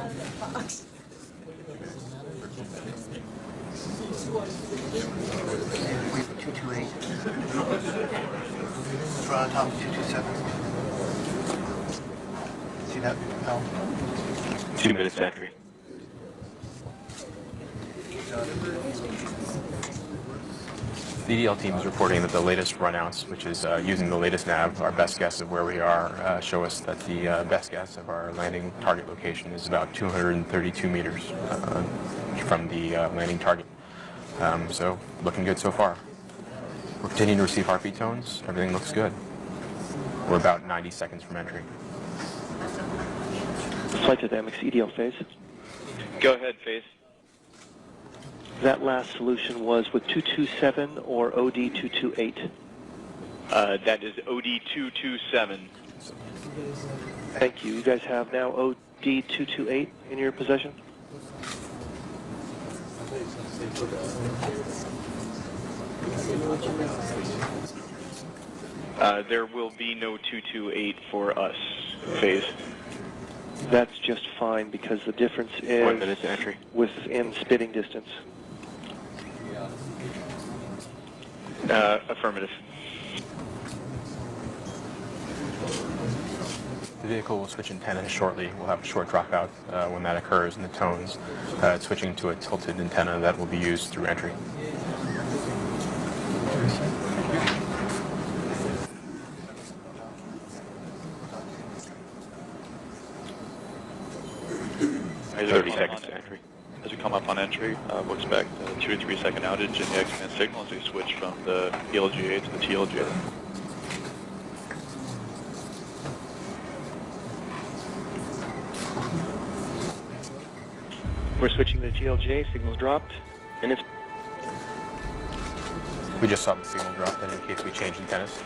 Wait for 228. Right on top of 227. See that? No. 2 minutes entry. The EDL team is reporting that the latest runouts, which is using the latest nav, our best guess of where we are, show us that the best guess of our landing target location is about 232 meters from the landing target. So looking good so far. We're continuing to receive heartbeat tones. Everything looks good. We're about 90 seconds from entry. Flight dynamics, EDL phase. Go ahead, phase. That last solution was with 227 or OD228? That is OD227. Thank you. You guys have now OD228 in your possession? There will be no 228 for us, phase. That's just fine because the difference is 1 minute to entry. Within spitting distance. Affirmative. The vehicle will switch antenna shortly. We'll have a short dropout when that occurs in the tones, switching to a tilted antenna that will be used through entry. As 30 seconds to entry. As we come up on entry, we'll expect a 2 to 3 second outage in the X-band signal as we switch from the PLGA to the TLGA. We're switching to TLJ, signals dropped, and it's... We just saw the signal drop, and in case we change antennas.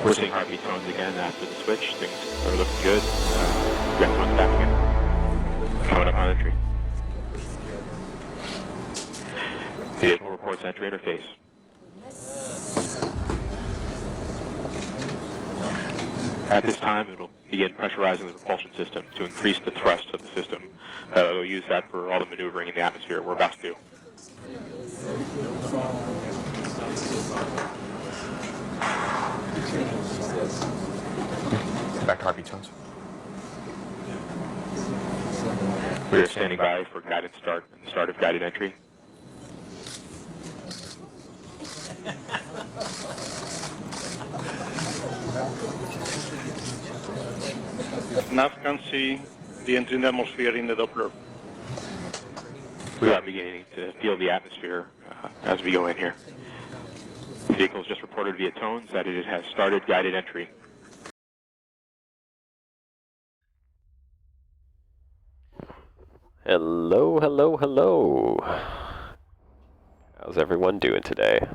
We're seeing heartbeat tones again after the switch. Things are looking good. We have tones back again. Coming up on entry. Vehicle reports entry interface. At this time, it will begin pressurizing the propulsion system to increase the thrust of the system. We'll use that for all the maneuvering in the atmosphere we're about to do. Back to heartbeat tones. We are standing by for guided start and the start of guided entry. Nav can see the entry in the atmosphere in the Doppler. We are beginning to feel the atmosphere as we go in here. The vehicle has just reported via tones that it has started guided entry. Hello, hello, hello. How's everyone doing today?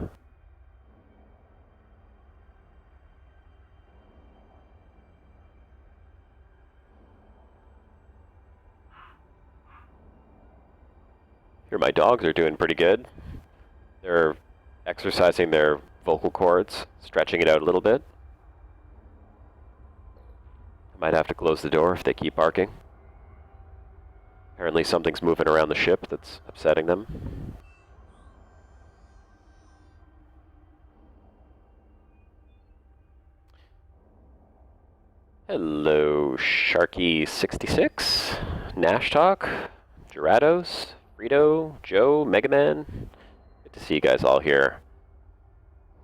Here, my dogs are doing pretty good. They're exercising their vocal cords, stretching it out a little bit. I might have to close the door if they keep barking. Apparently something's moving around the ship that's upsetting them. Hello, Sharky66, Nash Talk, Gerados, Frito, Joe, Megaman. Good to see you guys all here.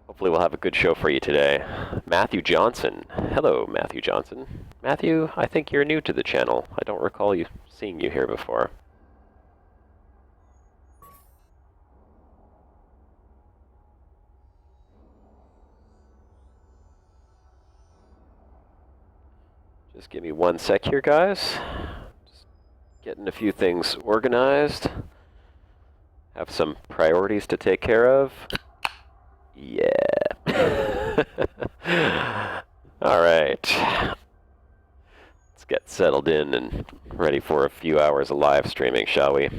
Hopefully we'll have a good show for you today. Matthew Johnson. Hello, Matthew Johnson. Matthew, I think you're new to the channel. I don't recall seeing you here before. Just give me 1 sec here, guys. Just getting a few things organized. Have some priorities to take care of. Yeah. All right. Let's get settled in and ready for a few hours of live streaming, shall we?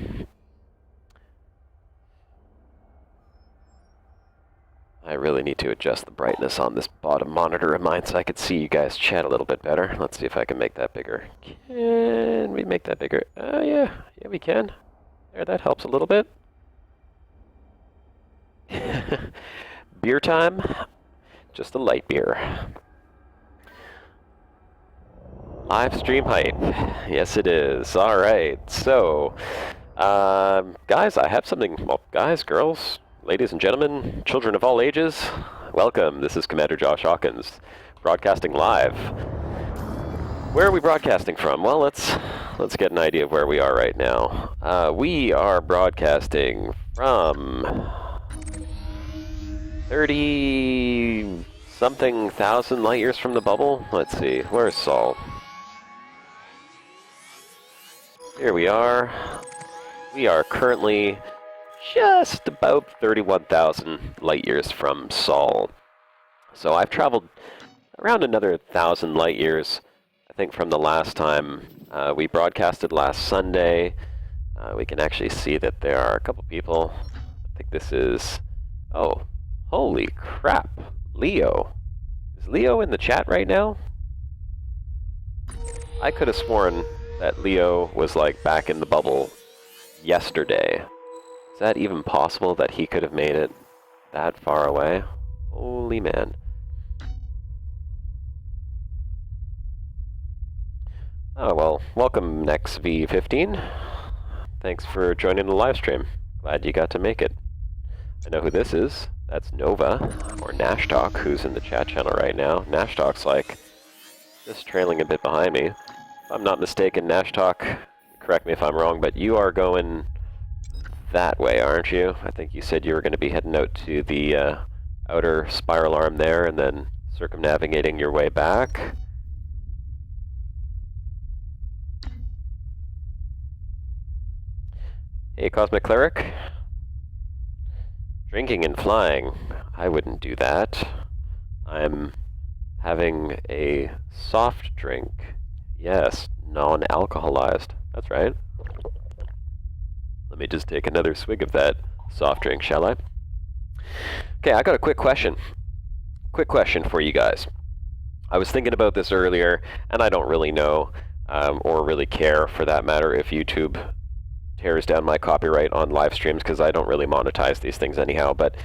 I really need to adjust the brightness on this bottom monitor of mine so I could see you guys chat a little bit better. Let's see if I can make that bigger. Can we make that bigger? Yeah, we can. There, that helps a little bit. Beer time, just a light beer. Live stream hype. Yes, it is. All right. So, guys, I have something. Well, guys, girls, ladies and gentlemen, children of all ages, welcome. This is Commander Josh Hawkins, broadcasting live. Where are we broadcasting from? Well, let's get an idea of where we are right now. We are broadcasting from 30-something thousand light years from the bubble. Let's see. Where's Sol? Here we are. We are currently just about 31,000 light years from Sol. So I've traveled around another 1,000 light years, I think, from the last time we broadcasted last Sunday. We can actually see that there are a couple people. I think this is... Oh, holy crap. Leo. Is Leo in the chat right now? I could have sworn that Leo was like back in the bubble yesterday. Is that even possible that he could have made it that far away? Holy man. Oh well, welcome Nex V15. Thanks for joining the live stream. Glad you got to make it. I know who this is. That's Nova, or Nashtalk, who's in the chat channel right now. Nashtalk's like just trailing a bit behind me. If I'm not mistaken, Nashtalk, correct me if I'm wrong, but you are going that way, aren't you? I think you said you were going to be heading out to the outer spiral arm there and then circumnavigating your way back. Hey, Cosmic Cleric. Drinking and flying. I wouldn't do that. I'm having a soft drink. Yes, non-alcoholized. That's right. Let me just take another swig of that soft drink, shall I? Okay, I got a quick question. Quick question for you guys. I was thinking about this earlier, and I don't really know, or really care for that matter, if YouTube tears down my copyright on live streams, because I don't really monetize these things anyhow. But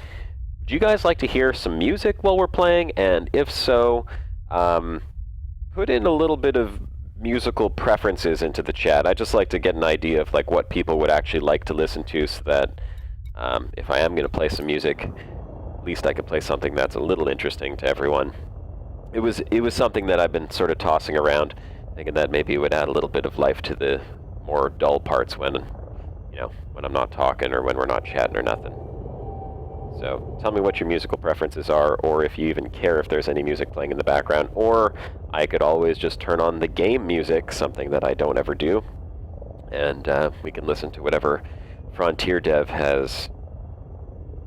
would you guys like to hear some music while we're playing? And if so, put in a little bit of musical preferences into the chat. I just like to get an idea of like what people would actually like to listen to, so that if I am going to play some music, at least I could play something that's a little interesting to everyone. It was something that I've been sort of tossing around, thinking that maybe it would add a little bit of life to the more dull parts when, you know, when I'm not talking or when we're not chatting or nothing. So tell me what your musical preferences are, or if you even care if there's any music playing in the background, or I could always just turn on the game music, something that I don't ever do, and we can listen to whatever Frontier Dev has,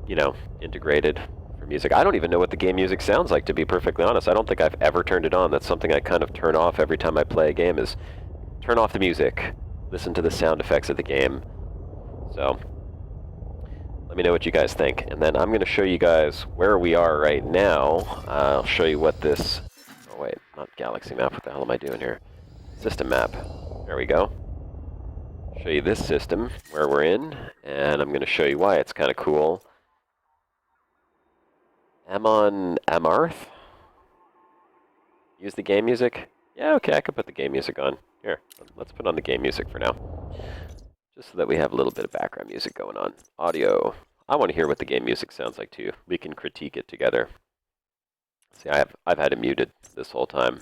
you know, integrated for music. I don't even know what the game music sounds like, to be perfectly honest. I don't think I've ever turned it on. That's something I kind of turn off every time I play a game, is turn off the music, listen to the sound effects of the game. So let me know what you guys think, and then I'm going to show you guys where we are right now. I'll show you what this... Oh wait, not galaxy map. What the hell am I doing here? System map. There we go. Show you this system, where we're in, and I'm going to show you why it's kind of cool. I'm on Amarth. Use the game music? Yeah, okay, I could put the game music on. Here, let's put on the game music for now. Just so that we have a little bit of background music going on. Audio. I want to hear what the game music sounds like too. We can critique it together. See, I've had it muted this whole time.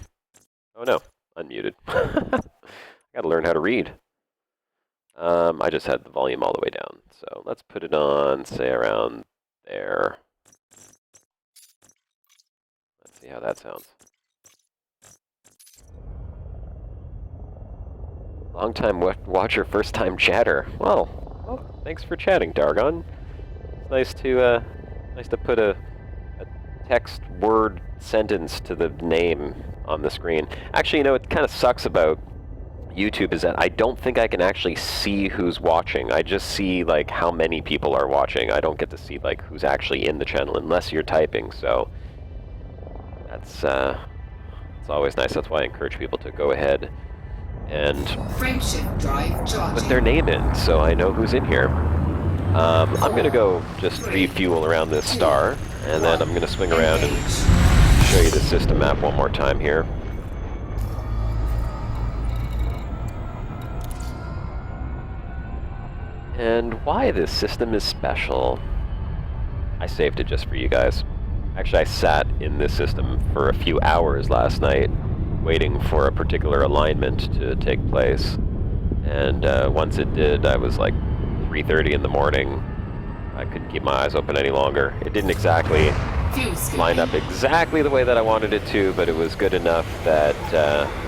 Oh no, unmuted. I gotta learn how to read. I just had the volume all the way down. So let's put it on, say around there. Let's see how that sounds. Long-time watcher, first-time chatter. Well, thanks for chatting, Dargon. It's nice to put a text word sentence to the name on the screen. Actually, you know, it kind of sucks about YouTube is that I don't think I can actually see who's watching. I just see like how many people are watching. I don't get to see like who's actually in the channel unless you're typing. So that's it's always nice. That's why I encourage people to go ahead and Frameshift drive charging. put their name in so I know who's in here. I'm gonna go just refuel around this star, and then I'm gonna swing around and show you the system map one more time here. And why this system is special. I saved it just for you guys. Actually, I sat in this system for a few hours last night, waiting for a particular alignment to take place. And once it did, I was like 3:30 in the morning. I couldn't keep my eyes open any longer. It didn't exactly line up exactly the way that I wanted it to, but it was good enough that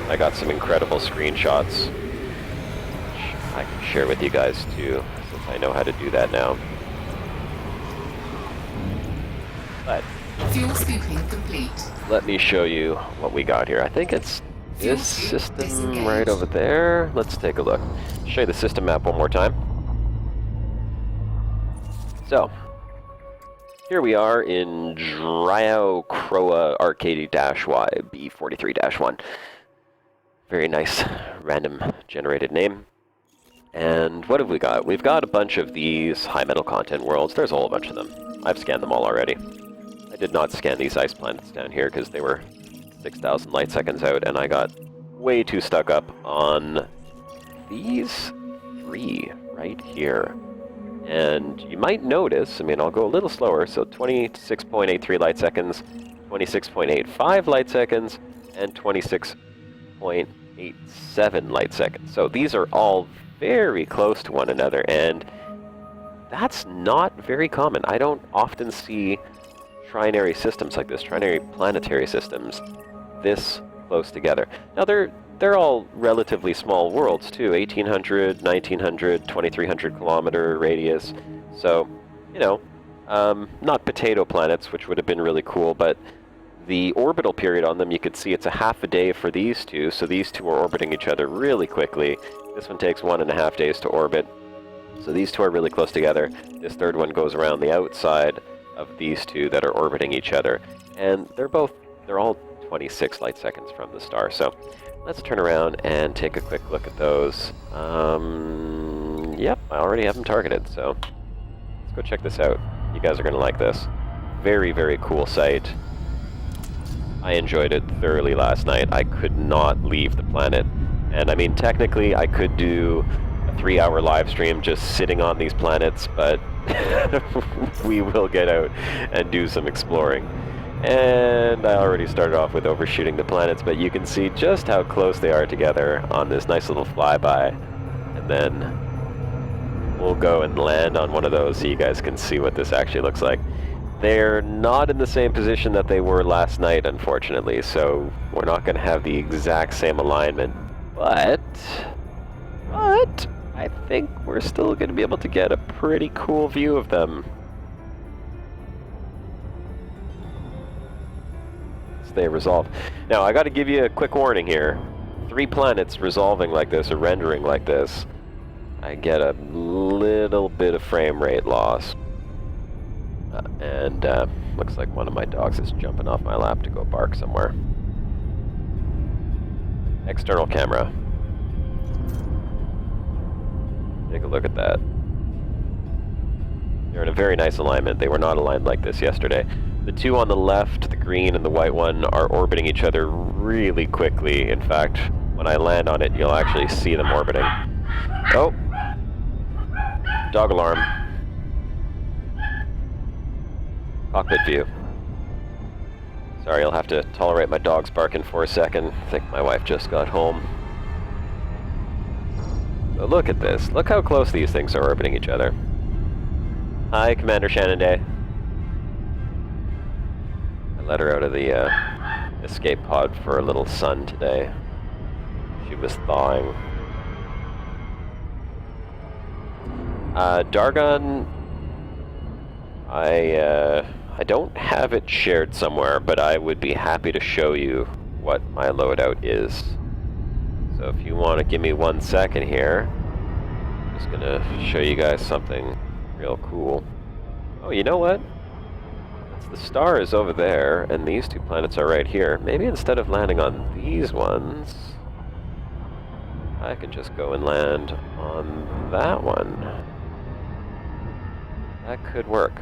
I got some incredible screenshots, which I can share with you guys too, since I know how to do that now. But Fuel scooping complete. let me show you what we got here. I think it's this system right over there. Let's take a look. Show you the system map one more time. So, here we are in Dryo Croa Arcady-Y B43-1. Very nice random generated name. And what have we got? We've got a bunch of these high metal content worlds. There's a whole bunch of them. I've scanned them all already. I did not scan these ice planets down here because they were 6,000 light seconds out, and I got way too stuck up on these three right here. And you might notice, I mean, I'll go a little slower, so 26.83 light seconds, 26.85 light seconds, and 26.87 light seconds. So these are all very close to one another, and that's not very common. I don't often see trinary systems like this, trinary planetary systems, this close together. Now, they're all relatively small worlds, too. 1,800, 1,900, 2,300 kilometer radius. So, you know, not potato planets, which would have been really cool, but the orbital period on them, you could see it's a half a day for these two, so these two are orbiting each other really quickly. This one takes 1.5 days to orbit, so these two are really close together. This third one goes around the outside of these two that are orbiting each other, and they're all 26 light seconds from the star. So let's turn around and take a quick look at those. Yep, I already have them targeted, so let's go check this out. You guys are going to like this. Very, very cool site. I enjoyed it thoroughly last night. I could not leave the planet. And I mean, technically, I could do a 3-hour live stream just sitting on these planets, but we will get out and do some exploring. And I already started off with overshooting the planets, but you can see just how close they are together on this nice little flyby. And then we'll go and land on one of those so you guys can see what this actually looks like. They're not in the same position that they were last night, unfortunately, so we're not going to have the exact same alignment. But I think we're still going to be able to get a pretty cool view of them. They resolve. Now, I got to give you a quick warning here. 3 planets resolving like this, or rendering like this, I get a little bit of frame rate loss. And looks like one of my dogs is jumping off my lap to go bark somewhere. External camera. Take a look at that. They're in a very nice alignment. They were not aligned like this yesterday. The two on the left, the green and the white one, are orbiting each other really quickly. In fact, when I land on it, you'll actually see them orbiting. Oh! Dog alarm. Cockpit view. Sorry, I'll have to tolerate my dogs barking for a second. I think my wife just got home. So look at this. Look how close these things are orbiting each other. Hi, Commander Shannonday. I let her out of the escape pod for a little sun today. She was thawing. Dargon, I don't have it shared somewhere, but I would be happy to show you what my loadout is. So if you want to give me 1 second here, I'm just gonna show you guys something real cool. Oh, you know what? The star is over there, and these two planets are right here. Maybe instead of landing on these ones, I can just go and land on that one. That could work.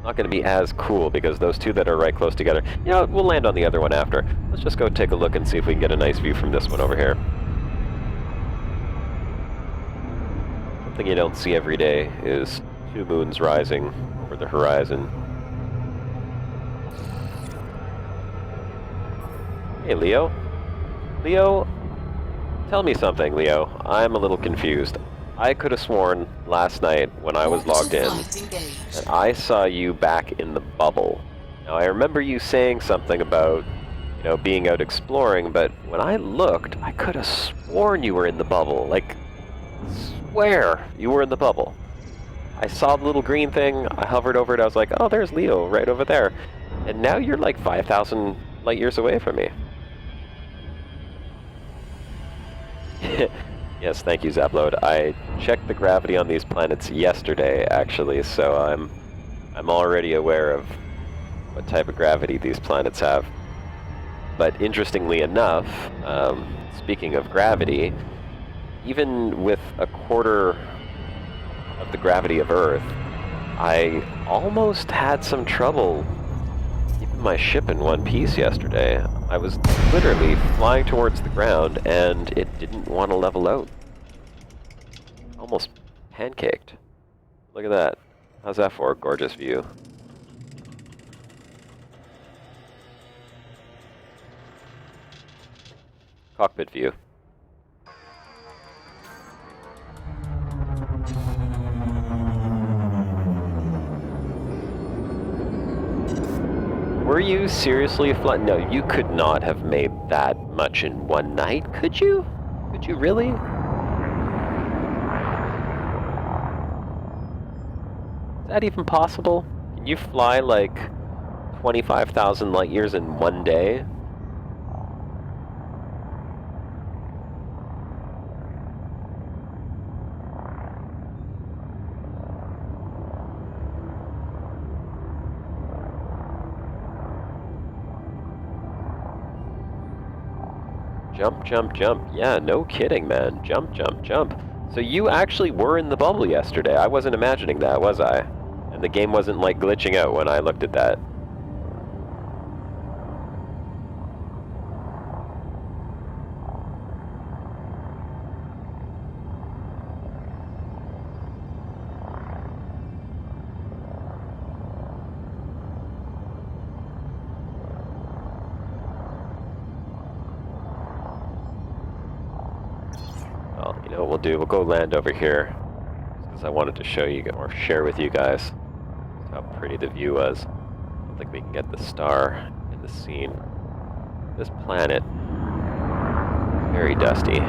Not going to be as cool because those two that are right close together, you know, we'll land on the other one after. Let's just go take a look and see if we can get a nice view from this one over here. Something you don't see every day is two moons rising over the horizon. Hey, Leo. Leo, tell me something, Leo. I'm a little confused. I could have sworn last night when I was logged in that I saw you back in the bubble. Now, I remember you saying something about, you know, being out exploring, but when I looked, I could have sworn you were in the bubble. Like, swear you were in the bubble. I saw the little green thing, I hovered over it, I was like, oh, there's Leo right over there. And now you're like 5,000 light years away from me. Yes, thank you, Zapload. I checked the gravity on these planets yesterday, actually, so I'm already aware of what type of gravity these planets have. But interestingly enough, speaking of gravity, even with a quarter of the gravity of Earth, I almost had some trouble keeping my ship in one piece yesterday. I was literally flying towards the ground, and it didn't want to level out. Almost pancaked. Look at that. How's that for a gorgeous view? Cockpit view. Were you seriously flying? No, you could not have made that much in one night, could you? Could you really? Is that even possible? Can you fly like 25,000 light years in one day? Jump, jump, jump. Yeah, no kidding, man. Jump, jump, jump. So you actually were in the bubble yesterday. I wasn't imagining that, was I? And the game wasn't like glitching out when I looked at that. Well, you know what we'll do? We'll go land over here, because I wanted to show you, or share with you guys, how pretty the view was. I don't think we can get the star in the scene. This planet, very dusty.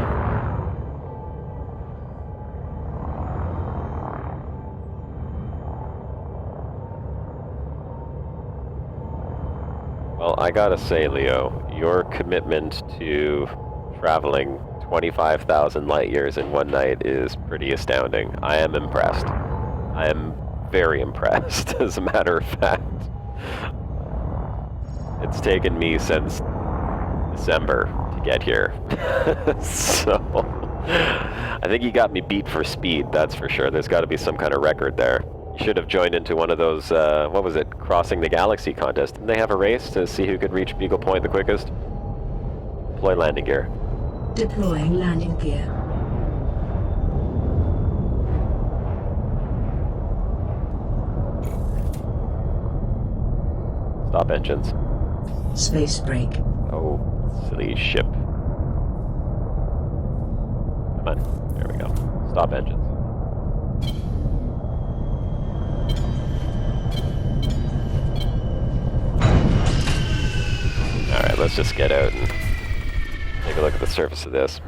Well, I gotta say, Leo, your commitment to traveling 25,000 light years in one night is pretty astounding. I am impressed. I am very impressed, as a matter of fact. It's taken me since December to get here. So, I think you got me beat for speed, that's for sure. There's got to be some kind of record there. You should have joined into one of those, what was it, Crossing the Galaxy contest. Didn't they have a race to see who could reach Beagle Point the quickest? Deploy landing gear. Deploying landing gear. Stop engines. Space brake. Oh, silly ship. Come on, there we go. Stop engines. Alright, let's just get out and take a look at the surface of this.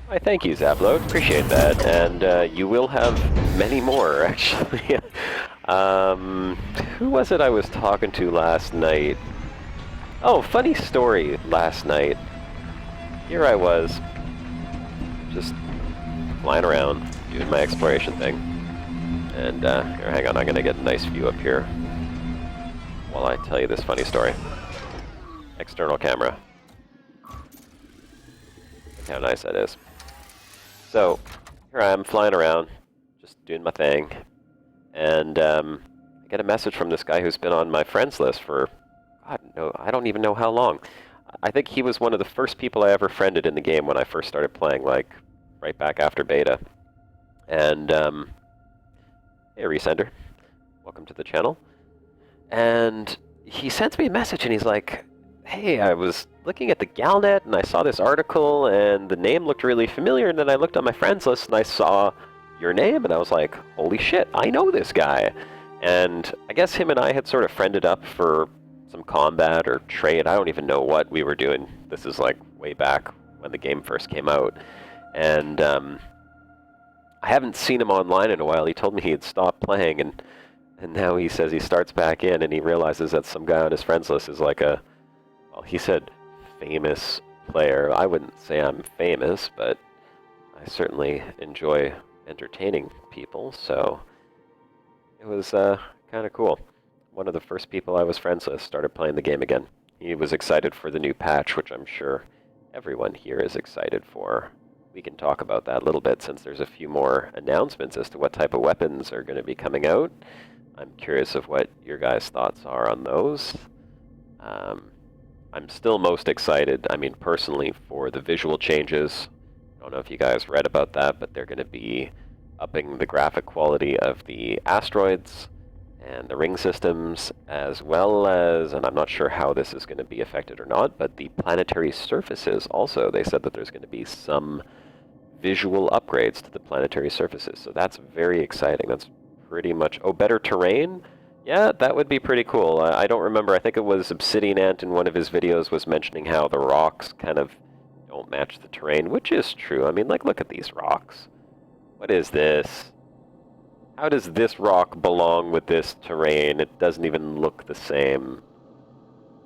Why, thank you, Zapload. Appreciate that. And you will have many more, actually. Who was it I was talking to last night? Oh, funny story last night. Here I was, just flying around, doing my exploration thing. And, here, hang on, I'm gonna get a nice view up here while I tell you this funny story. External camera. Look how nice that is. So, here I am flying around, just doing my thing. And, I get a message from this guy who's been on my friends list for, God, no, I don't even know how long. I think he was one of the first people I ever friended in the game when I first started playing, like, right back after beta. And, hey, Resender. Welcome to the channel. And he sends me a message, and he's like, hey, I was looking at the Galnet, and I saw this article, and the name looked really familiar, and then I looked on my friends list, and I saw your name, and I was like, holy shit, I know this guy. And I guess him and I had sort of friended up for some combat or trade. I don't even know what we were doing. This is like way back when the game first came out. And I haven't seen him online in a while. He told me he had stopped playing, and now he says he starts back in, and he realizes that some guy on his friends list is like a, well, he said famous player. I wouldn't say I'm famous, but I certainly enjoy entertaining people, so it was kind of cool. One of the first people I was friends with started playing the game again. He was excited for the new patch, which I'm sure everyone here is excited for. We can talk about that a little bit since there's a few more announcements as to what type of weapons are going to be coming out. I'm curious of what your guys' thoughts are on those. I'm still most excited, I mean personally, for the visual changes. I don't know if you guys read about that, but they're going to be upping the graphic quality of the asteroids and the ring systems, as well as, and I'm not sure how this is going to be affected or not, but the planetary surfaces also. They said that there's going to be some visual upgrades to the planetary surfaces, so that's very exciting. That's pretty much, oh, better terrain? Yeah, that would be pretty cool. I don't remember, I think it was Obsidian Ant in one of his videos was mentioning how the rocks kind of don't match the terrain, which is true. I mean, like, look at these rocks. What is this? How does this rock belong with this terrain? It doesn't even look the same.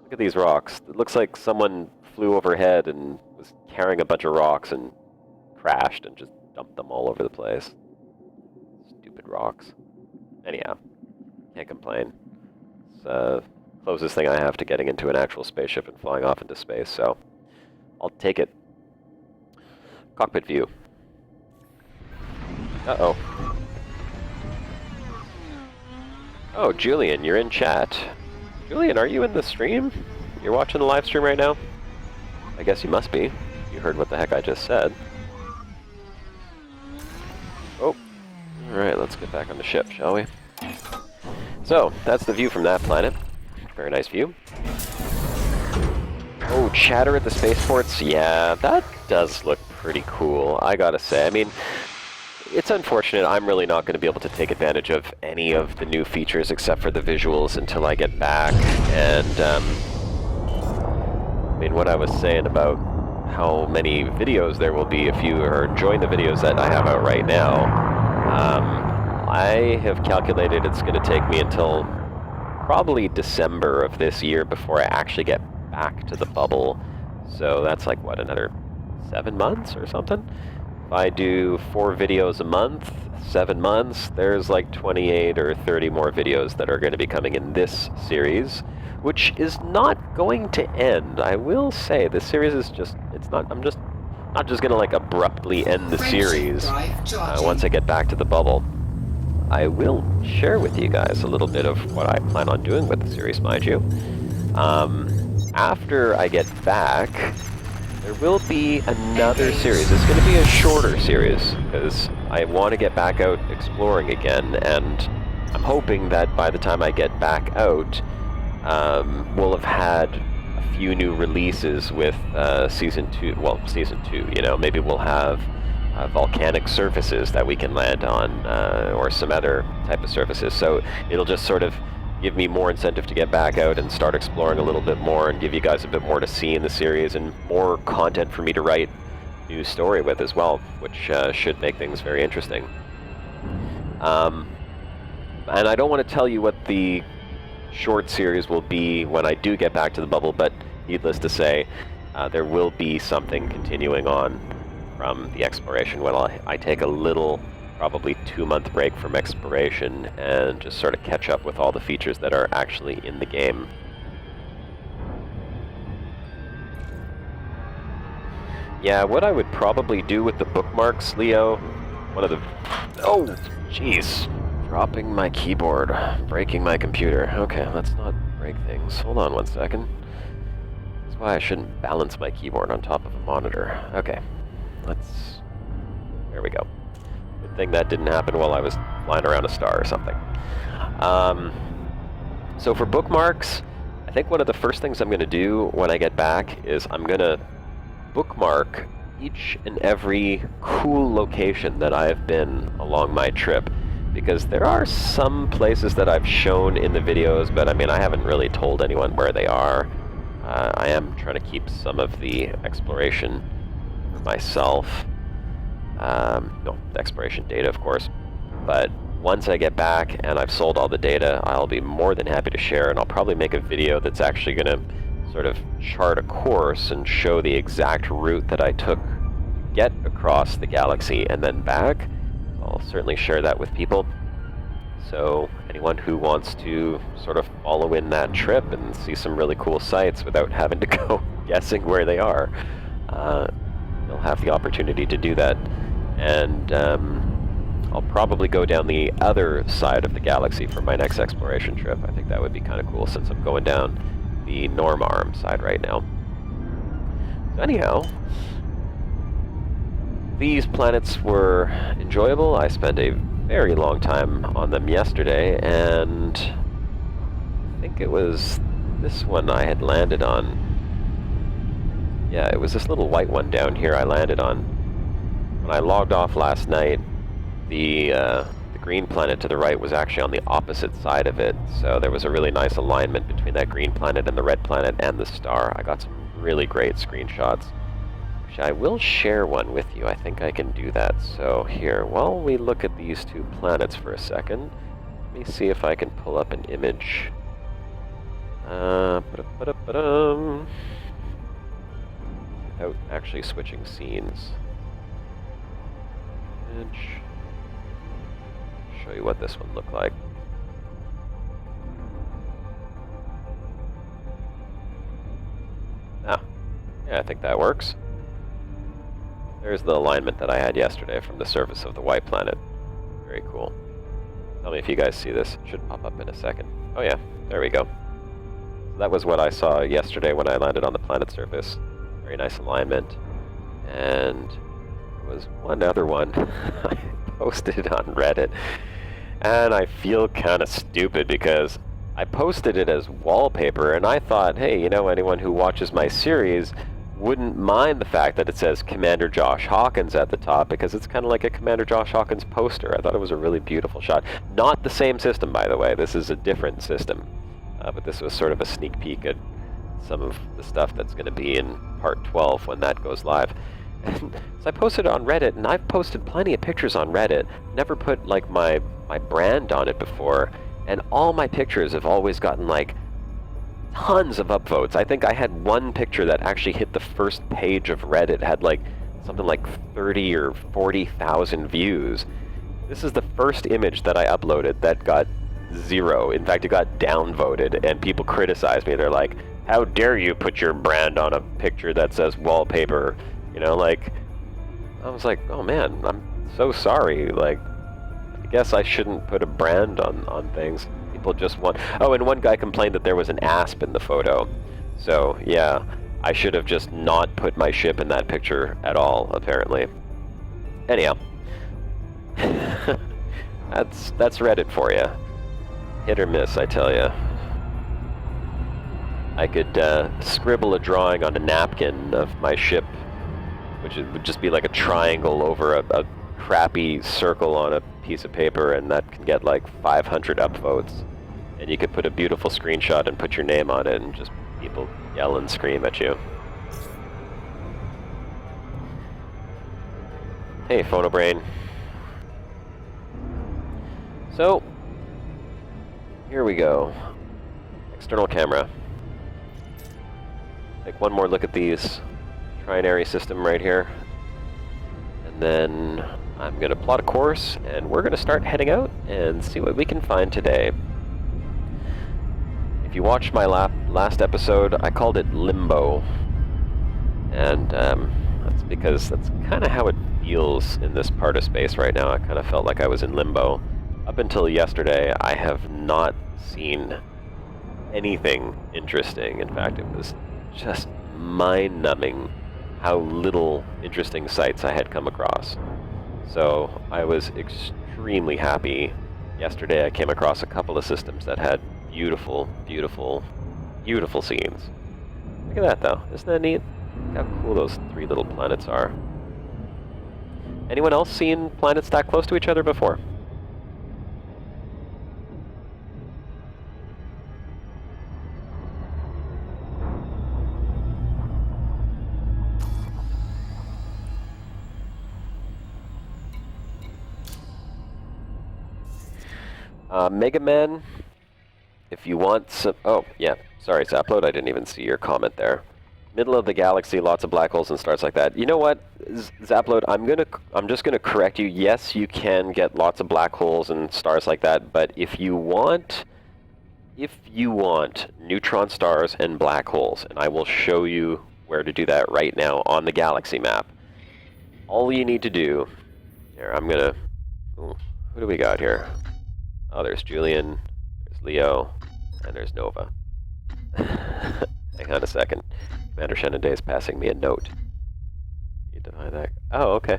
Look at these rocks. It looks like someone flew overhead and was carrying a bunch of rocks and crashed and just dumped them all over the place. Stupid rocks. Anyhow, can't complain. It's the closest thing I have to getting into an actual spaceship and flying off into space, so I'll take it. Cockpit view. Uh-oh. Oh, Julian, you're in chat. Julian, are you in the stream? You're watching the live stream right now? I guess you must be. You heard what the heck I just said. Oh. Alright, let's get back on the ship, shall we? So, that's the view from that planet. Very nice view. Oh, chatter at the spaceports? Yeah, that does look pretty cool, I gotta say. I mean, it's unfortunate. I'm really not going to be able to take advantage of any of the new features except for the visuals until I get back. And, I mean, what I was saying about how many videos there will be if you are enjoying the videos that I have out right now, I have calculated it's going to take me until probably December of this year before I actually get back to the bubble. So that's like, what, another 7 months or something? If I do 4 videos a month, 7 months, there's like 28 or 30 more videos that are going to be coming in this series, which is not going to end. I will say, the series is just, it's not, I'm just not just going to like abruptly end the series once I get back to the bubble. I will share with you guys a little bit of what I plan on doing with the series, mind you. After I get back, there will be another series. It's going to be a shorter series, because I want to get back out exploring again, and I'm hoping that by the time I get back out, we'll have had a few new releases with Season 2, well, Season 2, you know, maybe we'll have volcanic surfaces that we can land on, or some other type of surfaces, so it'll just sort of give me more incentive to get back out and start exploring a little bit more and give you guys a bit more to see in the series and more content for me to write new story with as well, which should make things very interesting. And I don't want to tell you what the short series will be when I do get back to the bubble, but needless to say, there will be something continuing on from the exploration when I take a little, probably 2-month break from exploration and just sort of catch up with all the features that are actually in the game. Yeah, what I would probably do with the bookmarks, Leo, one of the... Oh, jeez. Dropping my keyboard, breaking my computer. Okay, let's not break things. Hold on 1 second. That's why I shouldn't balance my keyboard on top of a monitor. Okay, let's... There we go. Good thing that didn't happen while I was flying around a star or something. So for bookmarks, I think one of the first things I'm going to do when I get back is I'm going to bookmark each and every cool location that I've been along my trip, because there are some places that I've shown in the videos, but I mean, I haven't really told anyone where they are. I am trying to keep some of the exploration for myself. No, the exploration data, of course. But once I get back and I've sold all the data, I'll be more than happy to share, and I'll probably make a video that's actually going to sort of chart a course and show the exact route that I took to get across the galaxy and then back. I'll certainly share that with people. So anyone who wants to sort of follow in that trip and see some really cool sights without having to go guessing where they are, they'll have the opportunity to do that. And I'll probably go down the other side of the galaxy for my next exploration trip. I think that would be kind of cool since I'm going down the Norm Arm side right now. So anyhow, these planets were enjoyable. I spent a very long time on them yesterday, and I think it was this one I had landed on. Yeah, it was this little white one down here I landed on. When I logged off last night, the green planet to the right was actually on the opposite side of it, so there was a really nice alignment between that green planet and the red planet and the star. I got some really great screenshots. I will share one with you. I think I can do that. So here, while we look at these two planets for a second, let me see if I can pull up an image. Without actually switching scenes. Image. Show you what this one looked like. Ah, yeah, I think that works. There's the alignment that I had yesterday from the surface of the white planet. Very cool. Tell me if you guys see this. It should pop up in a second. Oh yeah, there we go. So that was what I saw yesterday when I landed on the planet's surface. Very nice alignment. And there was one other one I posted on Reddit. And I feel kind of stupid because I posted it as wallpaper, and I thought, hey, you know, anyone who watches my series wouldn't mind the fact that it says Commander Josh Hawkins at the top, because it's kind of like a Commander Josh Hawkins poster. I thought it was a really beautiful shot. Not the same system, by the way. This is a different system. But this was sort of a sneak peek at some of the stuff that's going to be in part 12 when that goes live. And so I posted it on Reddit, and I've posted plenty of pictures on Reddit. Never put like my brand on it before, and all my pictures have always gotten like tons of upvotes. I think I had one picture that actually hit the first page of Reddit, had like something like 30 or 40,000 views. This is the first image that I uploaded that got 0. In fact, it got downvoted, and people criticized me. They're like, how dare you put your brand on a picture that says wallpaper? You know, like, I was like, oh man, I'm so sorry. Like, I guess I shouldn't put a brand on things. People just want... Oh, and one guy complained that there was an asp in the photo. So, yeah, I should have just not put my ship in that picture at all, apparently. Anyhow. That's Reddit for you. Hit or miss, I tell you. I could scribble a drawing on a napkin of my ship, which would just be like a triangle over a crappy circle on a piece of paper, and that can get like 500 upvotes. And you could put a beautiful screenshot and put your name on it, and just people yell and scream at you. Hey, Phonobrain. So, Here we go. External camera. Take one more look at these trinary system right here. And then I'm going to plot a course, and we're going to start heading out and see what we can find today. If you watched my last episode, I called it Limbo. And that's because that's kind of how it feels in this part of space right now. I kind of felt like I was in limbo. Up until yesterday, I have not seen anything interesting. In fact, it was just mind-numbing how little interesting sights I had come across. So I was extremely happy. Yesterday I came across a couple of systems that had beautiful, beautiful, beautiful scenes. Look at that though, isn't that neat? Look how cool those 3 little planets are. Anyone else seen planets that close to each other before? Mega Man, if you want some... Oh, yeah. Sorry, Zapload, I didn't even see your comment there. Middle of the galaxy, lots of black holes and stars like that. You know what, Zapload, I'm just gonna correct you. Yes, you can get lots of black holes and stars like that, but if you want neutron stars and black holes, and I will show you where to do that right now on the galaxy map, all you need to do... Here, I'm gonna... Ooh, who do we got here? Oh, there's Julian, there's Leo, and there's Nova. Hang on a second. Commander Shenanday is passing me a note. You define that. Oh, okay.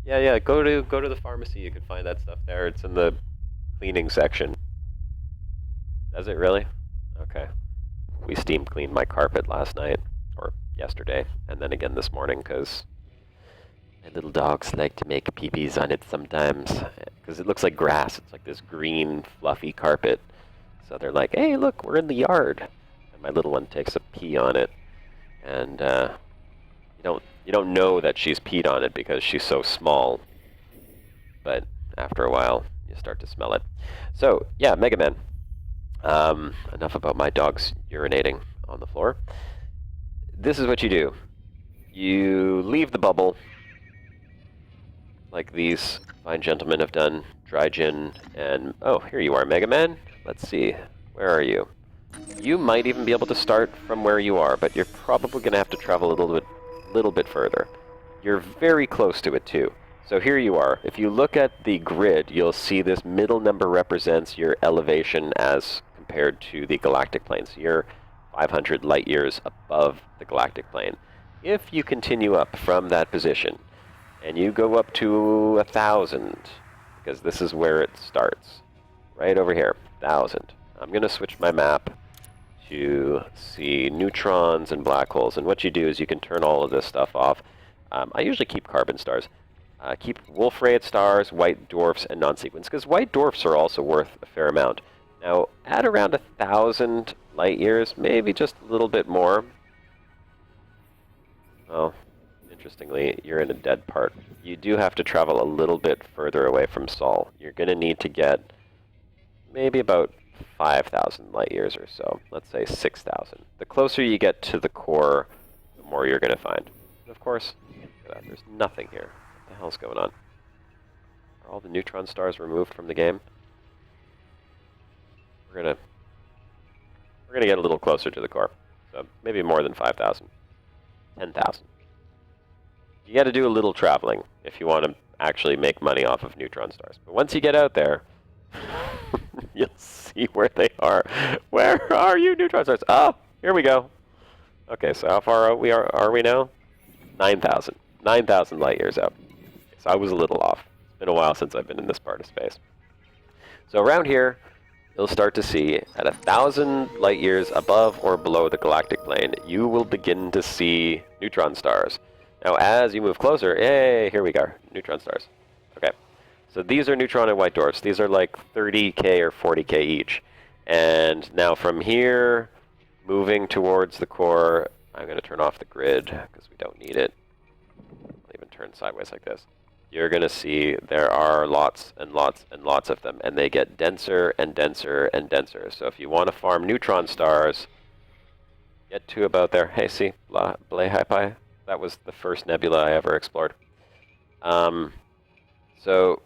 Yeah. Go to the pharmacy. You can find that stuff there. It's in the cleaning section. Does it really? Okay. We steam cleaned my carpet last night, or yesterday, and then again this morning, because my little dogs like to make pee-pees on it sometimes, because it looks like grass. It's like this green, fluffy carpet. So they're like, hey, look, we're in the yard. And my little one takes a pee on it. And you don't know that she's peed on it because she's so small. But after a while, you start to smell it. So, yeah, Mega Man. Enough about my dogs urinating on the floor. This is what you do. You leave the bubble, like these fine gentlemen have done. Dry gin and... Oh, here you are, Mega Man. Let's see. Where are you? You might even be able to start from where you are, but you're probably going to have to travel a little bit further. You're very close to it, too. So here you are. If you look at the grid, you'll see this middle number represents your elevation as compared to the galactic plane. So you're 500 light years above the galactic plane. If you continue up from that position, and you go up to 1,000, because this is where it starts, right over here, 1,000. I'm going to switch my map to see neutrons and black holes, and what you do is you can turn all of this stuff off. I usually keep carbon stars. Keep Wolf-Rayet stars, white dwarfs, and non-sequence, because white dwarfs are also worth a fair amount. Now, at around 1,000 light years, maybe just a little bit more. Oh, interestingly, you're in a dead part. You do have to travel a little bit further away from Sol. You're going to need to get maybe about 5,000 light years or so. Let's say 6,000. The closer you get to the core, the more you're going to find. And of course, look at that, there's nothing here. What the hell's going on? Are all the neutron stars removed from the game? We're gonna get a little closer to the core. So maybe more than 5,000. 10,000. You got to do a little traveling if you want to actually make money off of neutron stars. But once you get out there, you'll see where they are. Where are you, neutron stars? Oh, here we go. Okay, so how far out are we now? 9,000. 9,000 light years out. So I was a little off. It's been a while since I've been in this part of space. So around here, you'll start to see at 1,000 light years above or below the galactic plane, you will begin to see neutron stars. Now, as you move closer, hey, here we go, neutron stars. Okay, so these are neutron and white dwarfs. These are like 30K or 40K each. And now from here, moving towards the core, I'm going to turn off the grid because we don't need it. I'll even turn sideways like this. you're going to see there are lots and lots and lots of them, and they get denser and denser and denser. So if you want to farm neutron stars, get to about there. Hey, see, Blay Hypi? That was the first nebula I ever explored. So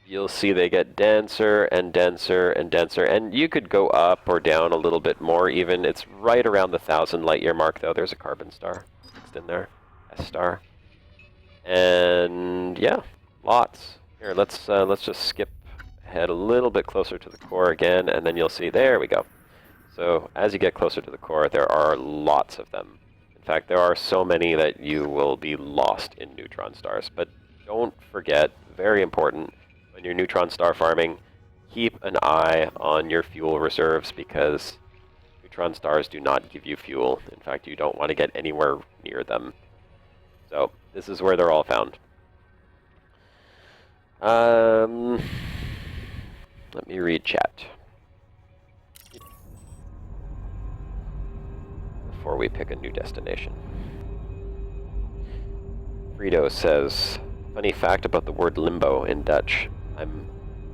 you'll see they get denser and denser and denser, and you could go up or down a little bit more even. It's right around the 1,000 light-year mark, though. There's a carbon star mixed in there, S star. And yeah, lots. Here, let's just skip ahead a little bit closer to the core again, and then you'll see, there we go. So as you get closer to the core, there are lots of them. In fact, there are so many that you will be lost in neutron stars. But don't forget, very important, when you're neutron star farming, keep an eye on your fuel reserves, because neutron stars do not give you fuel. In fact, you don't want to get anywhere near them. So this is where they're all found. Let me read chat before we pick a new destination. Frito says, funny fact about the word limbo in Dutch.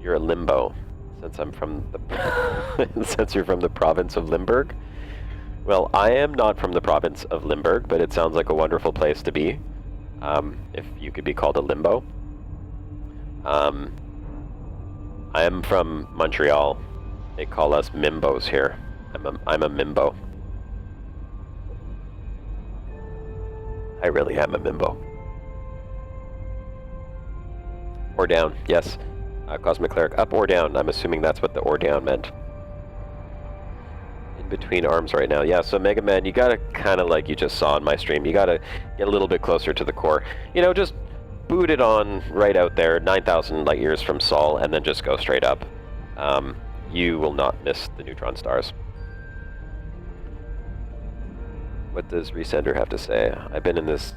You're a limbo, since I'm from the since you're from the province of Limburg. Well, I am not from the province of Limburg, but it sounds like a wonderful place to be, if you could be called a limbo. I am from Montreal. They call us mimbos here. I'm a mimbo. I really am a mimbo. Or down, yes. Cosmic Cleric, up or down. I'm assuming that's what the or down meant. In between arms right now. Yeah, so Mega Man, you gotta kind of, like you just saw in my stream, you gotta get a little bit closer to the core. You know, just boot it on right out there, 9,000 light years from Sol, and then just go straight up. You will not miss the neutron stars. What does Resender have to say? I've been in this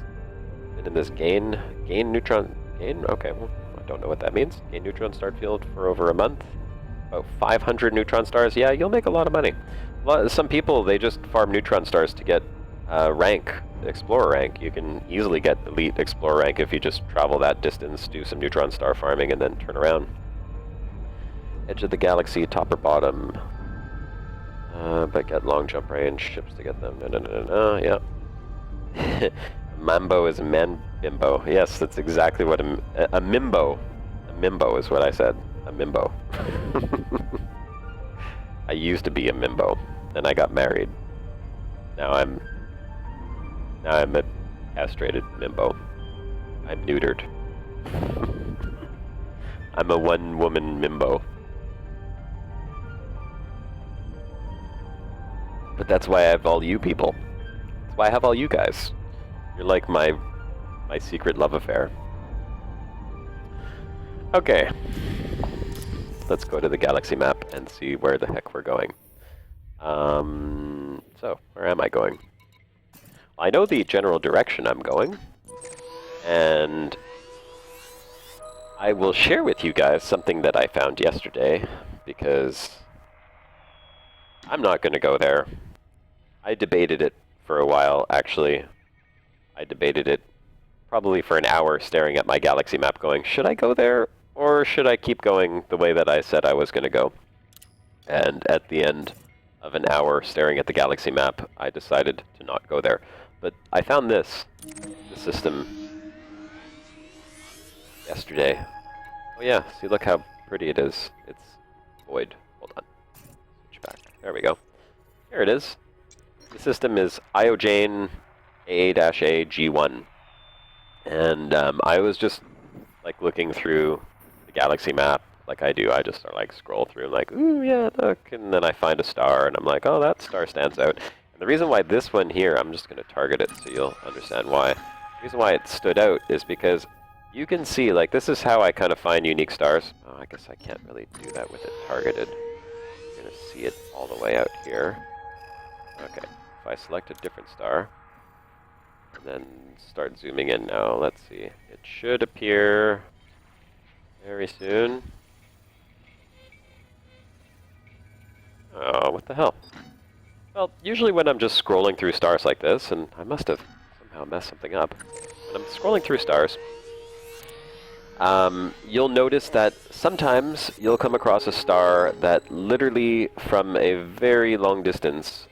gain neutron, okay, well, I don't know what that means. Gain neutron star field for over a month. About 500 neutron stars. Yeah, you'll make a lot of money. Some people, they just farm neutron stars to get rank, explorer rank. You can easily get elite explorer rank if you just travel that distance, do some neutron star farming, and then turn around. Edge of the galaxy, top or bottom. But get long jump range, ships to get them. No, yeah. Mambo is a man bimbo. Yes, that's exactly what a mimbo. A mimbo is what I said. A mimbo. I used to be a mimbo, then I got married. Now I'm a castrated mimbo. I'm neutered. I'm a one-woman mimbo. But that's why I have all you people. That's why I have all you guys. You're like my secret love affair. Okay. Let's go to the galaxy map and see where the heck we're going. So, where am I going? I know the general direction I'm going. And I will share with you guys something that I found yesterday, because I'm not going to go there. I debated it for a while, actually. I debated it probably for an hour, staring at my galaxy map going, should I go there, or should I keep going the way that I said I was going to go? And at the end of an hour staring at the galaxy map, I decided to not go there. But I found the system, yesterday. Oh yeah, see, look how pretty it is. It's void. Hold on. Switch back. There we go. Here it is. The system is Iojane A-A G1. And I was just like looking through the galaxy map like I do. I just start like scroll through and like, ooh, yeah, look. And then I find a star and I'm like, oh, that star stands out. And the reason why this one here, I'm just going to target it so you'll understand why. The reason why it stood out is because you can see, like, this is how I kind of find unique stars. Oh, I guess I can't really do that with it targeted. You're going to see it all the way out here. Okay, if I select a different star, and then start zooming in now, let's see. It should appear very soon. Oh, what the hell? Well, usually when I'm just scrolling through stars like this, and I must have somehow messed something up. When I'm scrolling through stars, you'll notice that sometimes you'll come across a star that literally from a very long distance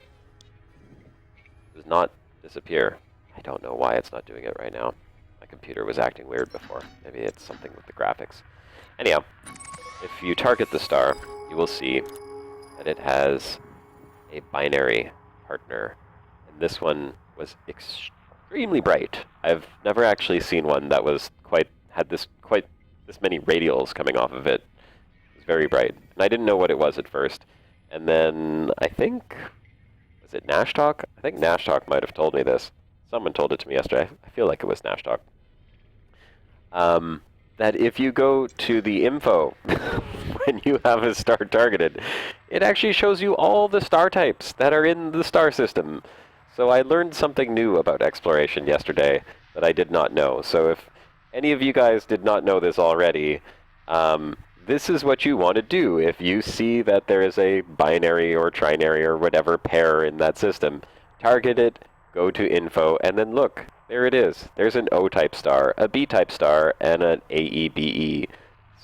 does not disappear. I don't know why it's not doing it right now. My computer was acting weird before. Maybe it's something with the graphics. Anyhow, if you target the star, you will see that it has a binary partner. And this one was extremely bright. I've never actually seen one that was had this many radials coming off of it. It was very bright. And I didn't know what it was at first. And then I think, was it Nashtalk? I think Nashtalk might have told me this. Someone told it to me yesterday. I feel like it was Nashtalk. That if you go to the info when you have a star targeted, it actually shows you all the star types that are in the star system. So I learned something new about exploration yesterday that I did not know. So if any of you guys did not know this already, this is what you want to do. If you see that there is a binary or trinary or whatever pair in that system, target it, go to info, and then look. There it is. There's an O-type star, a B-type star, and an AEBE.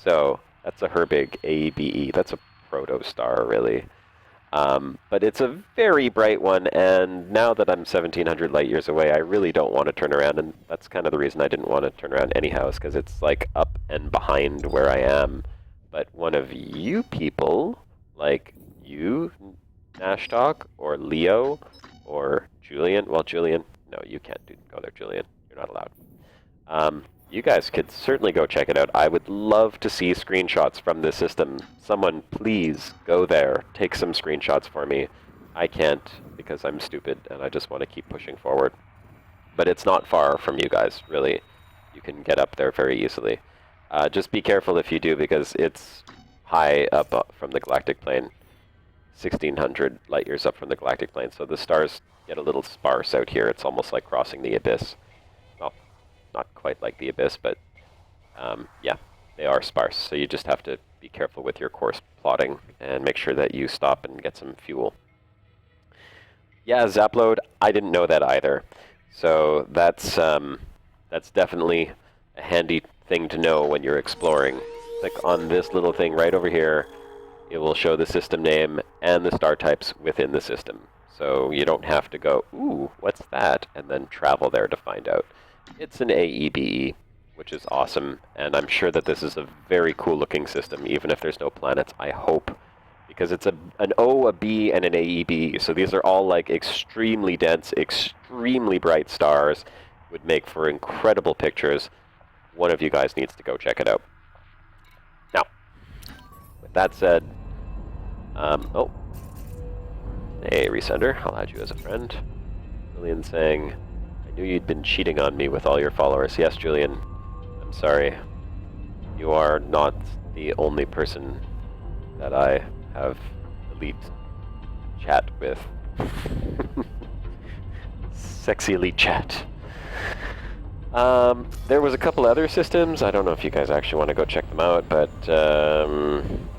So that's a Herbig AEBE. That's a proto-star, really. But it's a very bright one, and now that I'm 1,700 light years away, I really don't want to turn around, and that's kind of the reason I didn't want to turn around anyhow, because it's like up and behind where I am. But one of you people, like you, Nashtalk, or Leo, or Julian, well, Julian, no, you can't go there, Julian. You're not allowed. You guys could certainly go check it out. I would love to see screenshots from this system. Someone, please go there. Take some screenshots for me. I can't because I'm stupid and I just want to keep pushing forward. But it's not far from you guys, really. You can get up there very easily. Just be careful if you do because it's high up from the galactic plane. 1,600 light years up from the galactic plane. So the stars get a little sparse out here. It's almost like crossing the abyss. Well, not quite like the abyss, but yeah, they are sparse. So you just have to be careful with your course plotting and make sure that you stop and get some fuel. Yeah, Zapload, I didn't know that either. So that's definitely a handy thing to know when you're exploring. Click on this little thing right over here. It will show the system name and the star types within the system. So you don't have to go, ooh, what's that? And then travel there to find out. It's an AEBE, which is awesome. And I'm sure that this is a very cool looking system, even if there's no planets, I hope. Because it's an O, a B, and an AEB. So these are all like extremely dense, extremely bright stars. Would make for incredible pictures. One of you guys needs to go check it out. Now, with that said, oh. Hey, Resender, I'll add you as a friend. Julian saying, I knew you'd been cheating on me with all your followers. Yes, Julian, I'm sorry. You are not the only person that I have elite chat with. Sexy elite chat. There was a couple other systems. I don't know if you guys actually want to go check them out, but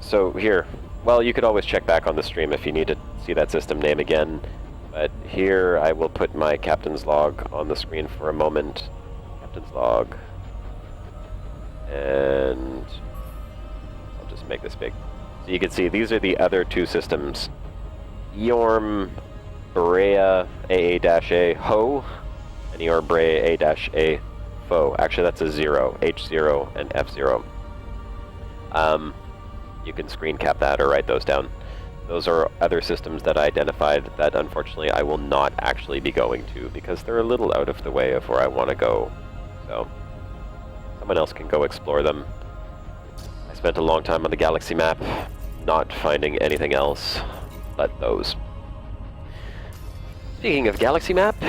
so here. Well, you could always check back on the stream if you need to see that system name again. But here I will put my captain's log on the screen for a moment. Captain's log. And I'll just make this big. So you can see these are the other two systems. Eorm Brea AA-A Ho and Eorm Brea A-A Fo. Actually, that's a 0. H0 and F0. You can screen cap that or write those down. Those are other systems that I identified that unfortunately I will not actually be going to because they're a little out of the way of where I want to go. So someone else can go explore them. I spent a long time on the galaxy map not finding anything else but those. Speaking of galaxy map,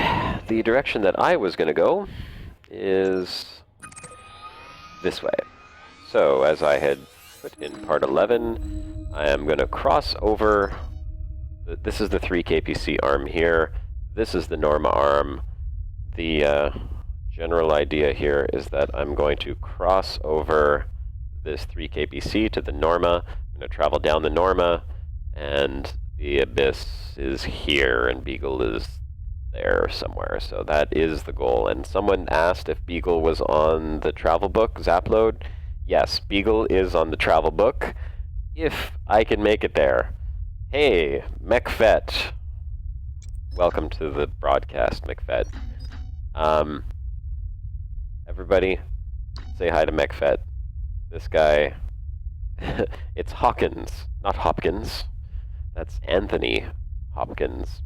the direction that I was going to go is this way. So as I had put in part 11, I am going to cross over. This is the 3 KPC arm here. This is the Norma arm. The general idea here is that I'm going to cross over this 3 KPC to the Norma. I'm going to travel down the Norma, and the Abyss is here, and Beagle is there somewhere. So that is the goal. And someone asked if Beagle was on the travel book, Zapload. Yes, Beagle is on the travel book. If I can make it there. Hey, McFett. Welcome to the broadcast, McFett. Everybody, say hi to McFett. This guy, it's Hawkins, not Hopkins. That's Anthony Hopkins.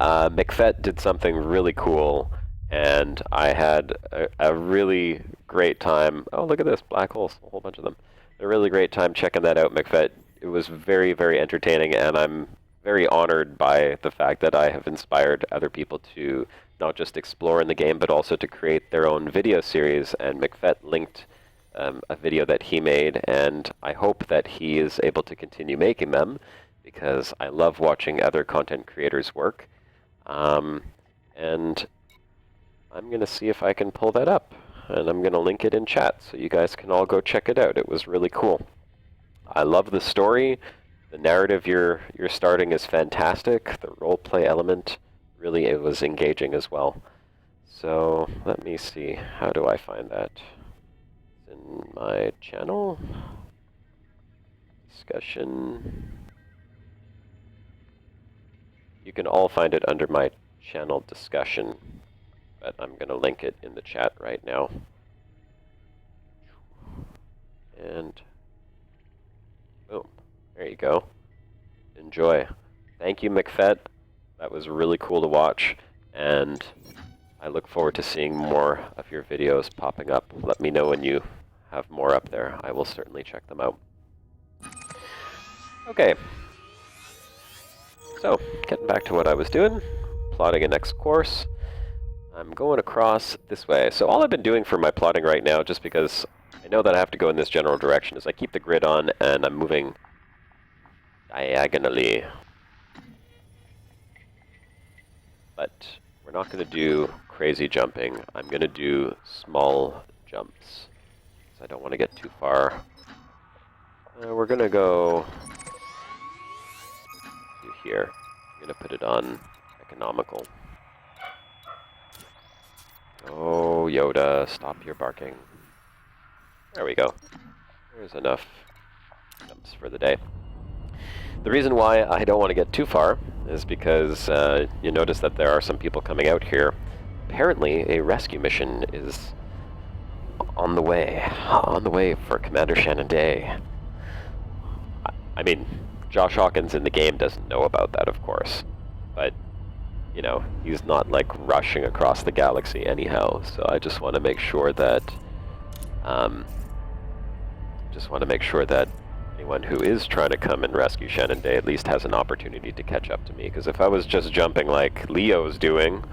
McFett did something really cool, and I had a really great time. Oh, look at this, black holes, a whole bunch of them. A really great time checking that out, McFett. It was very, very entertaining, and I'm very honored by the fact that I have inspired other people to not just explore in the game, but also to create their own video series. And McFett linked a video that he made, and I hope that he is able to continue making them, because I love watching other content creators work. And I'm going to see if I can pull that up, and I'm going to link it in chat so you guys can all go check it out. It was really cool. I love the story. The narrative you're starting is fantastic. The roleplay element, really, it was engaging as well. So let me see. How do I find that? It's in my channel. Discussion. You can all find it under my channel discussion, but I'm going to link it in the chat right now. And boom, there you go. Enjoy. Thank you, McFett. That was really cool to watch, and I look forward to seeing more of your videos popping up. Let me know when you have more up there. I will certainly check them out. Okay. So, getting back to what I was doing, plotting a next course. I'm going across this way. So all I've been doing for my plotting right now, just because I know that I have to go in this general direction, is I keep the grid on and I'm moving diagonally. But we're not going to do crazy jumping. I'm going to do small jumps, because I don't want to get too far. We're going to go to here. I'm going to put it on economical. Oh, Yoda, stop your barking. There we go. There's enough jumps for the day. The reason why I don't want to get too far is because you notice that there are some people coming out here. Apparently, a rescue mission is on the way for Commander Shannon Day. I mean, Josh Hawkins in the game doesn't know about that, of course, but you know, he's not like rushing across the galaxy anyhow. So I just want to make sure that, anyone who is trying to come and rescue Shannon Day at least has an opportunity to catch up to me. Because if I was just jumping like Leo's doing,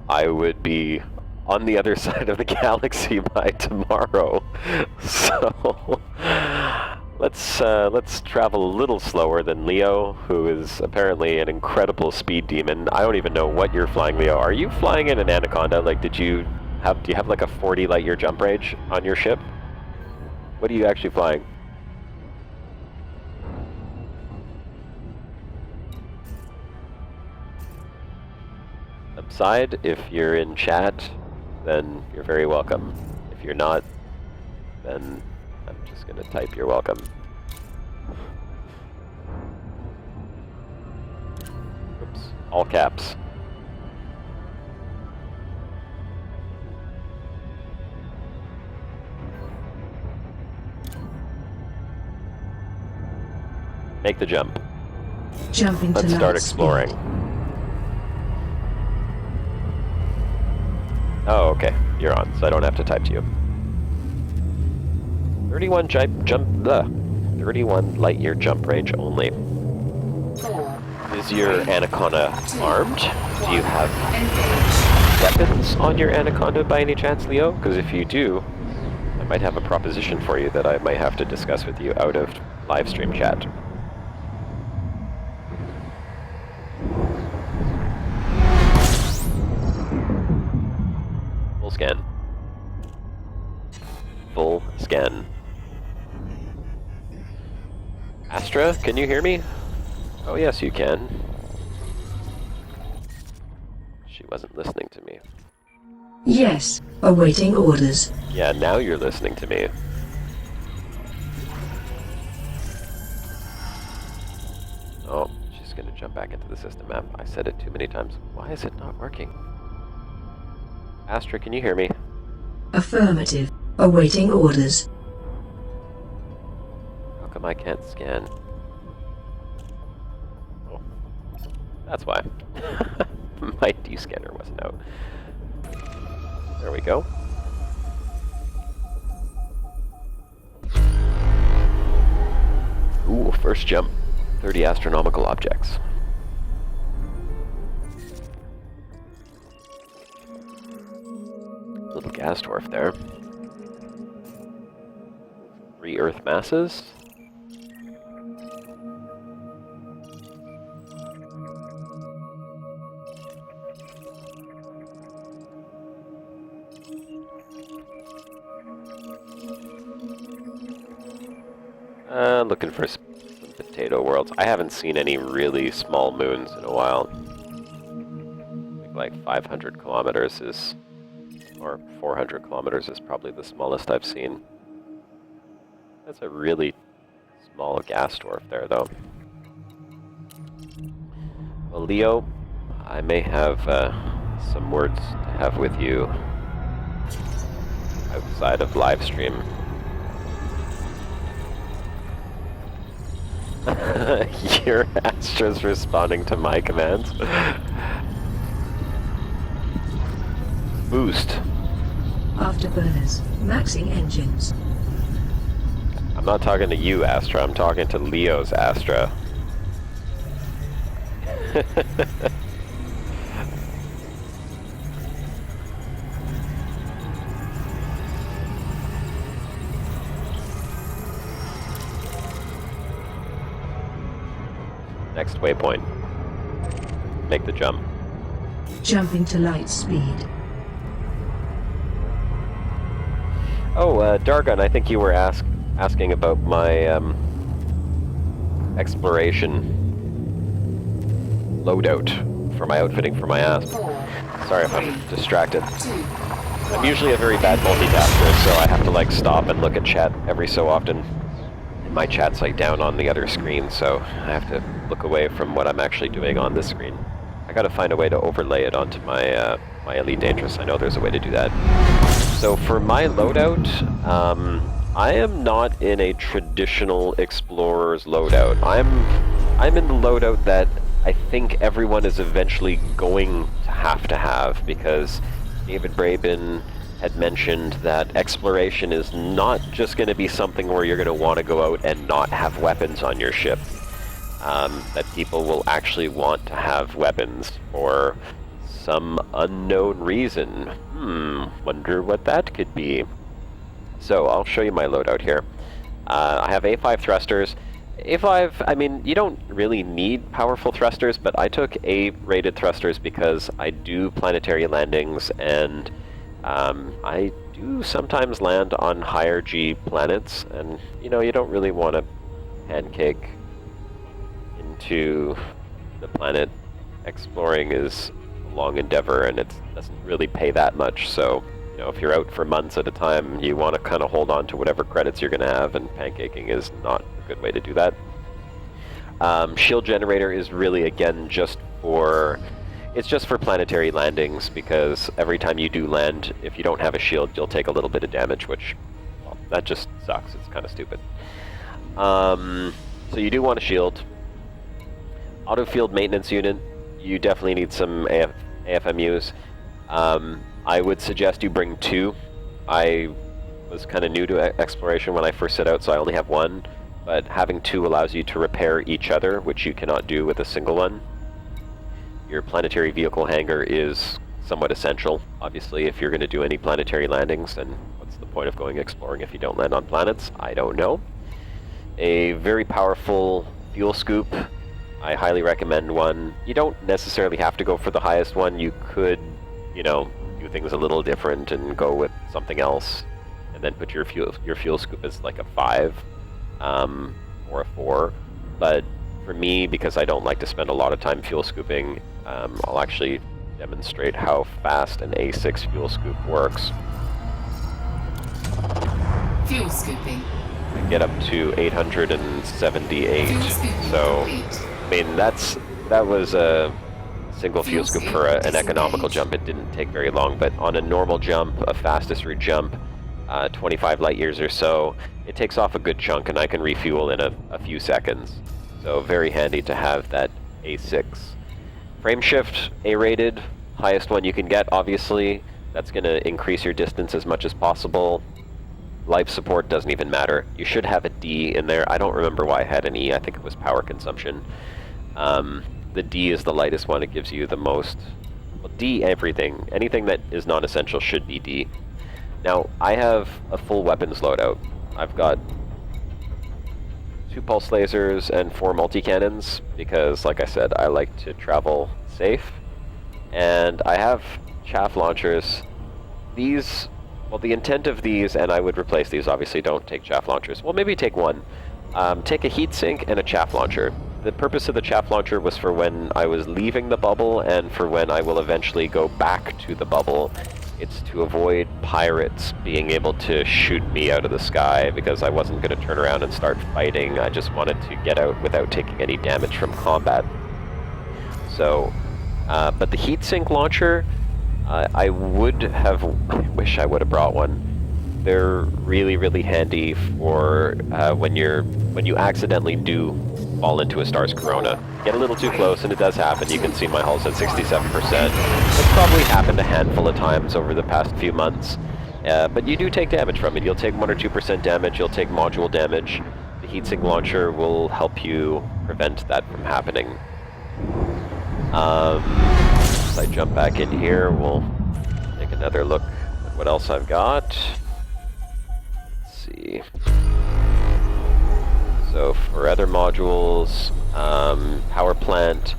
I would be on the other side of the galaxy by tomorrow. So let's travel a little slower than Leo, who is apparently an incredible speed demon. I don't even know what you're flying, Leo. Are you flying in an Anaconda? Like, do you have like a 40 light year jump range on your ship? What are you actually flying? Upside, if you're in chat, then you're very welcome. If you're not, then I'm just going to type you're welcome. Oops, all caps. Make the jump. Jumping to Let's start light exploring. speed. Oh, okay. You're on, so I don't have to type to you. 31 31 light year jump range only. 4, Is your Anaconda armed? Do you have engage. weapons on your Anaconda by any chance, Leo? Because if you do, I might have a proposition for you that I might have to discuss with you out of live stream chat. Full scan. Full scan. Astra, can you hear me? Oh yes, you can. She wasn't listening to me. Yes, awaiting orders. Yeah, now you're listening to me. jump back into the system map. I said it too many times. Why is it not working? Astra, can you hear me? Affirmative. Awaiting orders. How come I can't scan? Oh, that's why. My D-scanner wasn't out. There we go. Ooh, first jump. 30 astronomical objects. Little gas dwarf there. 3 Earth masses. Looking for some potato worlds. I haven't seen any really small moons in a while. I think like 500 kilometers is, or 400 kilometers is probably the smallest I've seen. That's a really small gas dwarf there, though. Well, Leo, I may have some words to have with you outside of LiveStream. Your Astra's responding to my commands. Boost. Afterburners. Maxing engines. I'm not talking to you, Astra. I'm talking to Leo's Astra. Next waypoint. Make the jump. Jumping to light speed. Oh, Dargon, I think you were asking about my exploration loadout for my outfitting for my ass. Sorry if I'm distracted. I'm usually a very bad multitasker, so I have to like stop and look at chat every so often. And my chat's like down on the other screen, so I have to look away from what I'm actually doing on this screen. I gotta find a way to overlay it onto my my Elite Dangerous. I know there's a way to do that. So for my loadout, I am not in a traditional explorer's loadout. I'm in the loadout that I think everyone is eventually going to have, because David Braben had mentioned that exploration is not just going to be something where you're going to want to go out and not have weapons on your ship. That people will actually want to have weapons for some unknown reason. Wonder what that could be. So I'll show you my loadout here. I have A5 thrusters. A5, I mean, you don't really need powerful thrusters, but I took A-rated thrusters because I do planetary landings, and I do sometimes land on higher G planets, and, you know, you don't really want to pancake into the planet. Exploring is a long endeavor, and it doesn't really pay that much, so, you know, if you're out for months at a time, you want to kind of hold on to whatever credits you're going to have, and pancaking is not a good way to do that. Shield generator is really, again, just for planetary landings, because every time you do land, if you don't have a shield, you'll take a little bit of damage, which, well, that just sucks. It's kind of stupid. So you do want a shield. Auto field maintenance unit, you definitely need some AFMUs. I would suggest you bring 2. I was kind of new to exploration when I first set out, so I only have 1. But having 2 allows you to repair each other, which you cannot do with a single one. Your planetary vehicle hangar is somewhat essential, obviously, if you're going to do any planetary landings, and what's the point of going exploring if you don't land on planets? I don't know. A very powerful fuel scoop. I highly recommend one. You don't necessarily have to go for the highest one. You could, you know, do things a little different and go with something else, and then put your fuel scoop as like a 5 or a 4. But for me, because I don't like to spend a lot of time fuel scooping, I'll actually demonstrate how fast an A6 fuel scoop works. Fuel scooping. I get up to 878, so I mean, that was a single fuel scoop for an economical jump. It didn't take very long, but on a normal jump, a fastest route jump, 25 light years or so, it takes off a good chunk, and I can refuel in a few seconds. So very handy to have that A6. Frame shift, A-rated, highest one you can get, obviously. That's going to increase your distance as much as possible. Life support doesn't even matter. You should have a D in there. I don't remember why I had an E. I think it was power consumption. The D is the lightest one. It gives you the most... Well, D, everything. Anything that is non-essential should be D. Now, I have a full weapons loadout. I've got 2 pulse lasers and 4 multi-cannons, because, like I said, I like to travel safe. And I have chaff launchers. These... Well, the intent of these, and I would replace these, obviously don't take chaff launchers. Well, maybe take one. Take a heat sink and a chaff launcher. The purpose of the chaff launcher was for when I was leaving the bubble and for when I will eventually go back to the bubble. It's to avoid pirates being able to shoot me out of the sky, because I wasn't going to turn around and start fighting. I just wanted to get out without taking any damage from combat. So, but the heat sink launcher, I wish I would have brought one. They're really, really handy for when you accidentally do fall into a star's corona. Get a little too close, and it does happen. You can see my hull's at 67%. It's probably happened a handful of times over the past few months, but you do take damage from it. You'll take 1 or 2% damage, you'll take module damage. The heatsink launcher will help you prevent that from happening. As I jump back in here, we'll take another look at what else I've got. Let's see. So for other modules, power plant,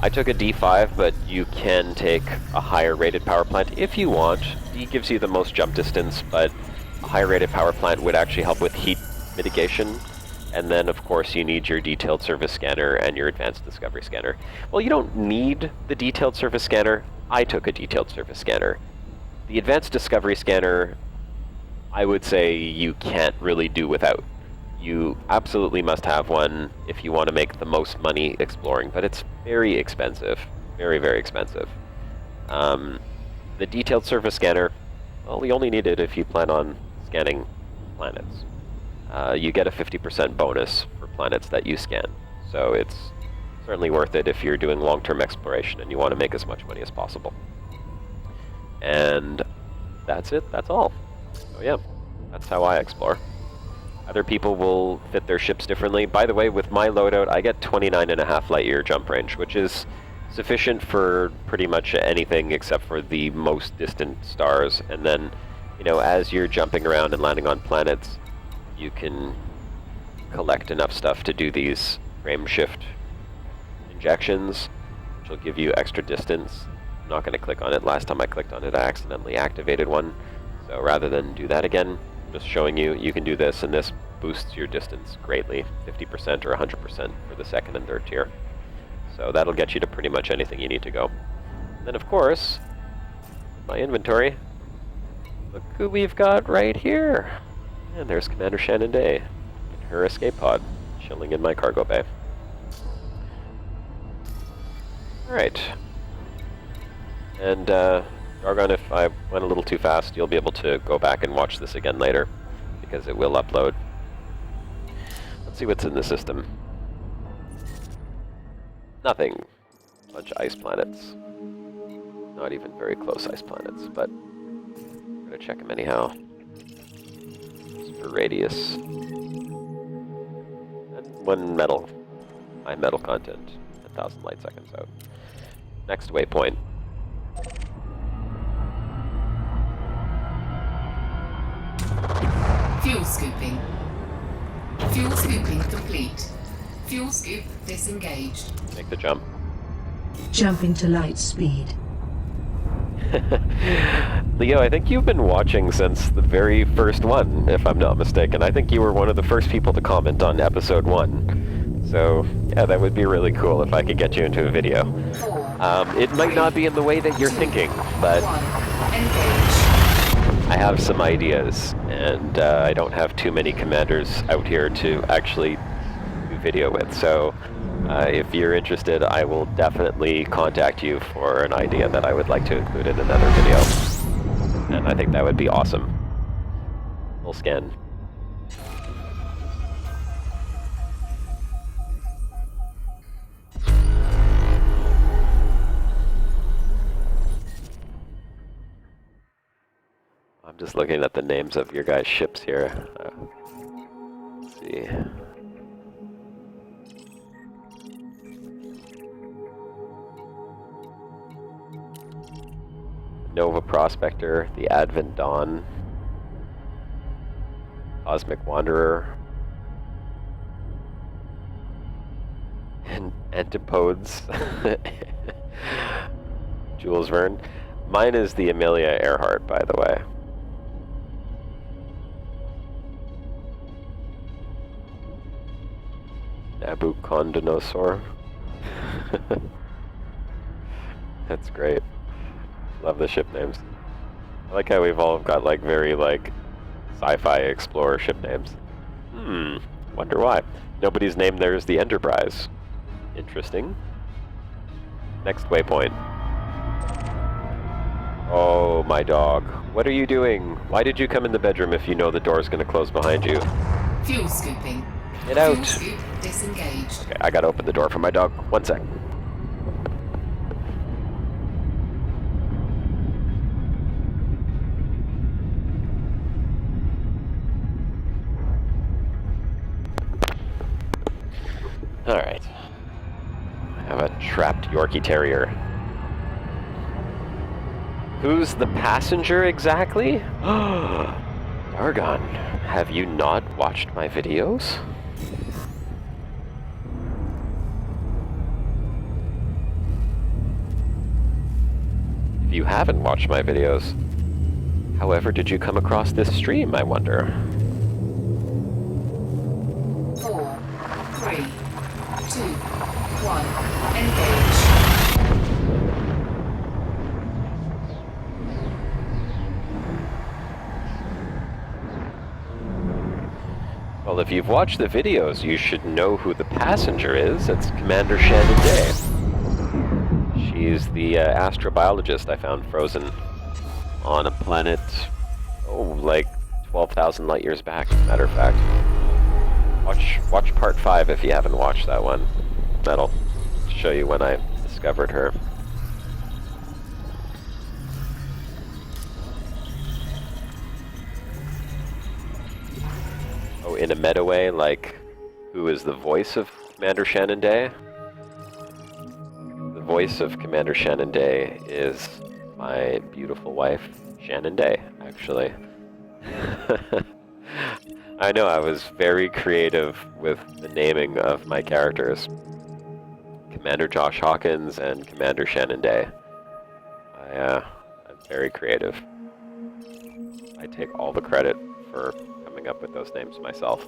I took a D5, but you can take a higher rated power plant if you want. D gives you the most jump distance, but a higher rated power plant would actually help with heat mitigation. And then, of course, you need your detailed surface scanner and your advanced discovery scanner. Well, you don't need the detailed surface scanner. I took a detailed surface scanner. The advanced discovery scanner, I would say you can't really do without. You absolutely must have one if you want to make the most money exploring, but it's very expensive. Very, very expensive. The detailed surface scanner, well, you only need it if you plan on scanning planets. You get a 50% bonus for planets that you scan. So it's certainly worth it if you're doing long-term exploration and you want to make as much money as possible. And that's it, that's all. So yeah, that's how I explore. Other people will fit their ships differently. By the way, with my loadout, I get 29.5 light year jump range, which is sufficient for pretty much anything except for the most distant stars. And then, you know, as you're jumping around and landing on planets, you can collect enough stuff to do these frame shift injections, which will give you extra distance. I'm not going to click on it. Last time I clicked on it, I accidentally activated one. So rather than do that again, just showing you, you can do this, and this boosts your distance greatly, 50% or 100% for the second and third tier. So that'll get you to pretty much anything you need to go. And then, of course, my inventory. Look who we've got right here. And there's Commander Shannon Day in her escape pod, chilling in my cargo bay. Alright. And, Jargon, if I went a little too fast, you'll be able to go back and watch this again later, because it will upload. Let's see what's in the system. Nothing. Bunch of ice planets. Not even very close ice planets, but I'm gonna check them anyhow. Just for radius. And one metal. High metal content. 10,000 light seconds out. Next waypoint. Fuel scooping. Fuel scooping complete. Fuel scoop disengaged. Make the jump. Jumping to light speed. Leo, I think you've been watching since the very first one, if I'm not mistaken. I think you were one of the first people to comment on episode 1. So, yeah, that would be really cool if I could get you into a video. It might not be in the way that you're thinking, but I have some ideas, and I don't have too many commanders out here to actually do video with, so If you're interested, I will definitely contact you for an idea that I would like to include in another video. And I think that would be awesome. Full scan. I'm just looking at the names of your guys' ships here. Let's see. Nova Prospector, the Advent Dawn, Cosmic Wanderer, and Antipodes, Jules Verne. Mine is the Amelia Earhart, by the way. Nabucodonosor. That's great. Love the ship names. I like how we've all got like very like sci-fi explorer ship names. Wonder why. Nobody's named theirs the Enterprise. Interesting. Next waypoint. Oh, my dog. What are you doing? Why did you come in the bedroom if you know the door's gonna close behind you? Fuel scooping. Get out. Fuel scoop disengaged. Okay, I gotta open the door for my dog. 1 sec. Alright. I have a trapped Yorkie Terrier. Who's the passenger exactly? Dargon, have you not watched my videos? If you haven't watched my videos, however did you come across this stream, I wonder? 4, 3, 2, 1, engage. Well, if you've watched the videos, you should know who the passenger is. It's Commander Shannon Day. She's the astrobiologist I found frozen on a planet, like 12,000 light years back, as a matter of fact. Watch part 5 if you haven't watched that one. That'll show you when I discovered her. Oh, in a meta way, like, who is the voice of Commander Shannon Day? The voice of Commander Shannon Day is my beautiful wife, Shannon Day, actually. I know, I was very creative with the naming of my characters. Commander Josh Hawkins and Commander Shannon Day. I'm very creative. I take all the credit for coming up with those names myself.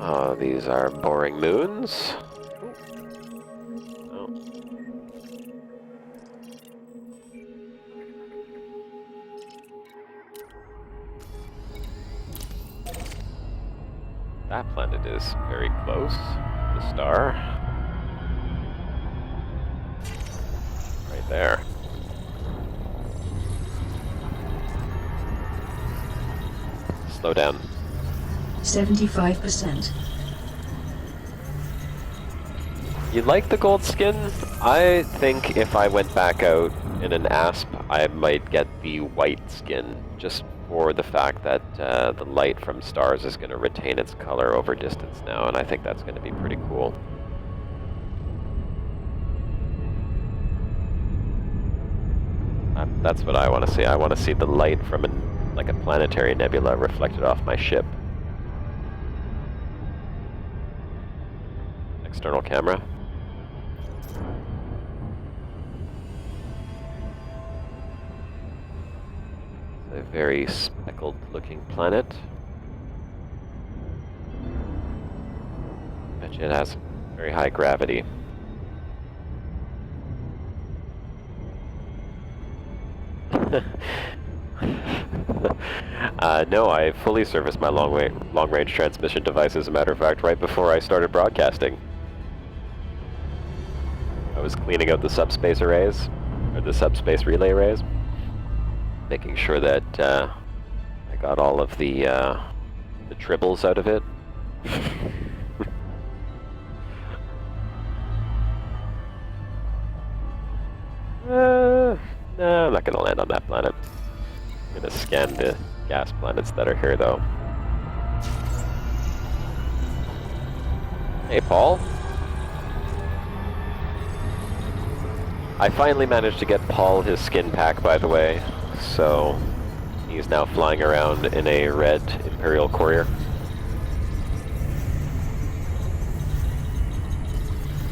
Oh, these are boring moons. Oh. That planet is very close to the star. Right there. Slow down. 75%. You like the gold skin? I think if I went back out in an ASP, I might get the white skin, just for the fact that the light from stars is going to retain its color over distance now, and I think that's going to be pretty cool. That's what I want to see. I want to see the light from like a planetary nebula reflected off my ship. External camera. A very speckled looking planet. Bet you it has very high gravity. No, I fully serviced my long-range transmission device, as a matter of fact, right before I started broadcasting. I was cleaning out the subspace arrays, or the subspace relay arrays, making sure that I got all of the tribbles out of it. No, I'm not gonna land on that planet. I'm gonna scan the gas planets that are here, though. Hey, Paul. I finally managed to get Paul his skin pack, by the way, so he's now flying around in a red Imperial Courier.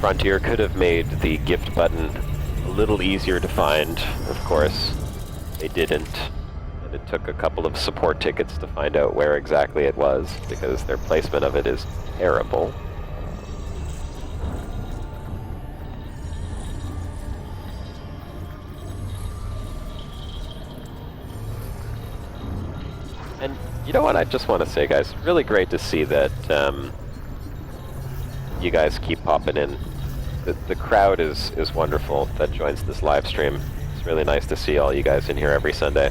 Frontier could have made the gift button a little easier to find, of course. They didn't, and it took a couple of support tickets to find out where exactly it was, because their placement of it is terrible. And you know what I just want to say, guys? Really great to see that you guys keep popping in. The crowd is wonderful that joins this live stream. It's really nice to see all you guys in here every Sunday.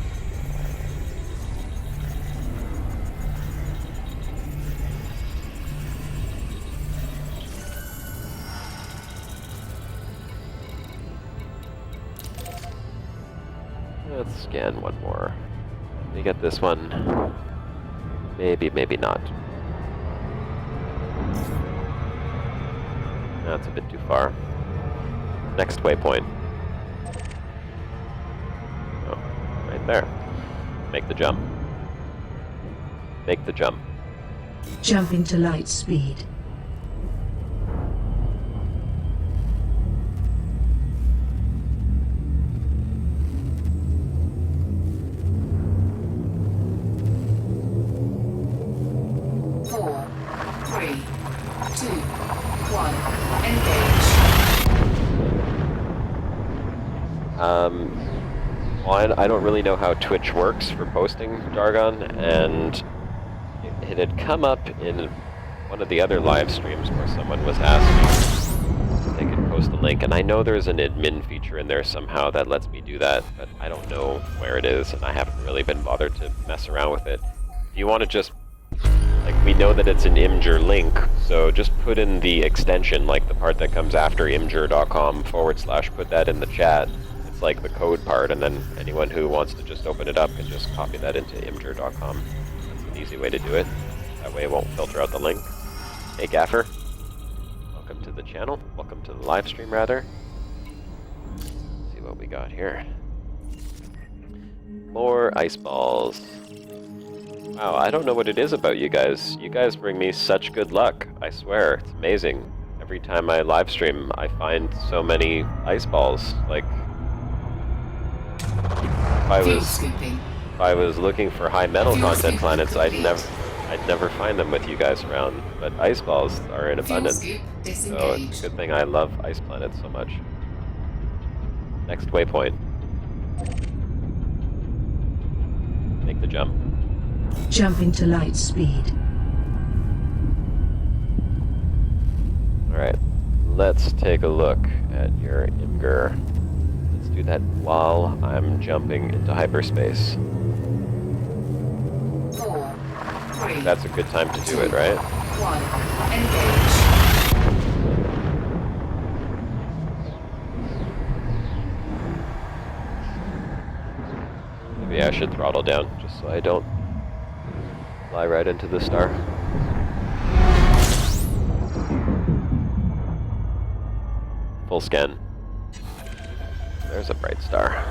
Let's scan one more. Let me get this one. Maybe, maybe not. That's a bit too far. Next waypoint. Oh, right there. Make the jump. Make the jump. Jump into light speed. Well, I don't really know how Twitch works for posting, Dargon, and it had come up in one of the other live streams where someone was asking if they could post a link, and I know there's an admin feature in there somehow that lets me do that, but I don't know where it is, and I haven't really been bothered to mess around with it. If you want to just, like, we know that it's an Imgur link, so just put in the extension, like the part that comes after imgur.com / put that in the chat. It's like the code part, and then anyone who wants to just open it up can just copy that into imgur.com. That's an easy way to do it. That way it won't filter out the link. Hey Gaffer, welcome to the channel. Welcome to the live stream, rather. Let's see what we got here. More ice balls. Wow, I don't know what it is about you guys. You guys bring me such good luck, I swear. It's amazing. Every time I live stream, I find so many ice balls. Like, if I was looking for high metal content planets, I'd never find them with you guys around. But ice balls are in abundance. So it's a good thing I love ice planets so much. Next waypoint. Make the jump. Jump into light speed. Alright, let's take a look at your Imgur. Let's do that while I'm jumping into hyperspace. 4, 3, That's a good time to do it, right? 1, engage. Maybe I should throttle down, just so I don't fly right into the star. Full scan. There's a bright star.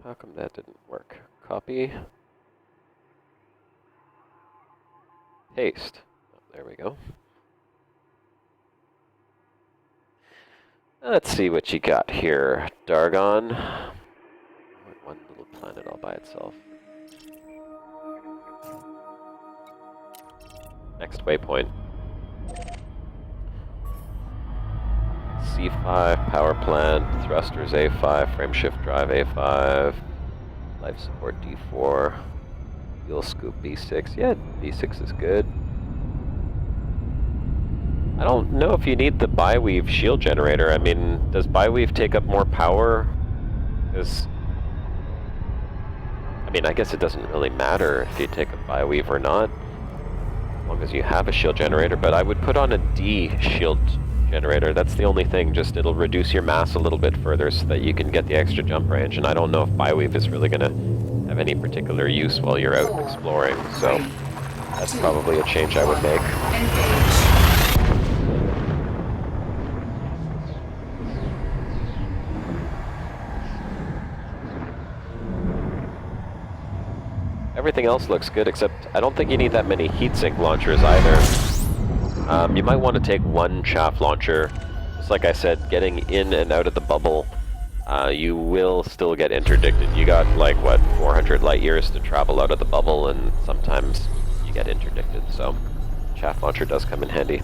How come that didn't work? Copy. Paste. Oh, there we go. Let's see what you got here, Dargon. One little planet all by itself. Next waypoint. C5, power plant, thrusters A5, frameshift drive A5, life support D4, fuel scoop B6. Yeah, B6 is good. I don't know if you need the bi-weave shield generator. I mean, does bi-weave take up more power? Because, I mean, I guess it doesn't really matter if you take a bi-weave or not, as long as you have a shield generator, but I would put on a D shield generator. That's the only thing, just it'll reduce your mass a little bit further so that you can get the extra jump range, and I don't know if bi-weave is really going to have any particular use while you're out exploring, so that's probably a change I would make. Engage. Everything else looks good, except I don't think you need that many heatsink launchers either. You might want to take one chaff launcher. Just like I said, getting in and out of the bubble, you will still get interdicted. You got, like, what, 400 light years to travel out of the bubble, and sometimes you get interdicted, so chaff launcher does come in handy.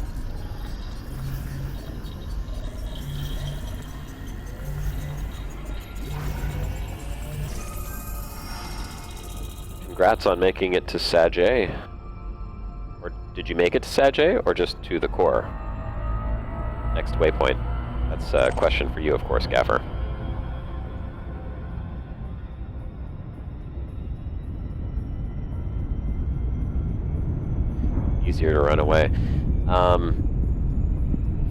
Congrats on making it to Sag A. Or did you make it to Sag A, or just to the core? Next waypoint. That's a question for you, of course, Gaffer. Easier to run away.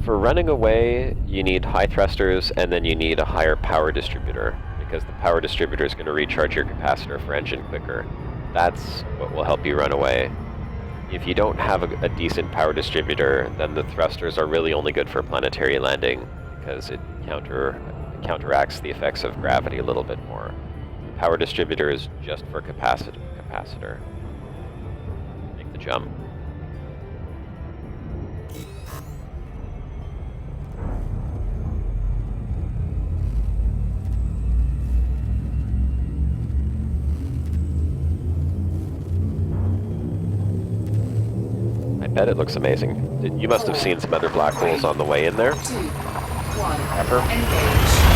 For running away, you need high thrusters, and then you need a higher power distributor, because the power distributor is going to recharge your capacitor for engine quicker. That's what will help you run away. If you don't have a decent power distributor, then the thrusters are really only good for planetary landing, because it counteracts the effects of gravity a little bit more. The power distributor is just for capacitor. Make the jump. I bet it looks amazing. You must have seen some other black holes on the way in there. 2, 1. Ever? Engage.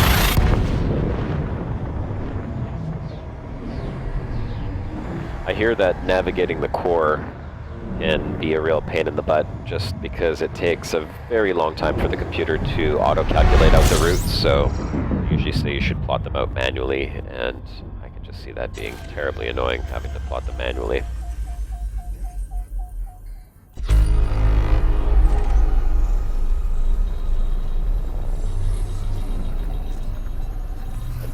I hear that navigating the core can be a real pain in the butt, just because it takes a very long time for the computer to auto-calculate out the routes, so I usually say you should plot them out manually, and I can just see that being terribly annoying, having to plot them manually.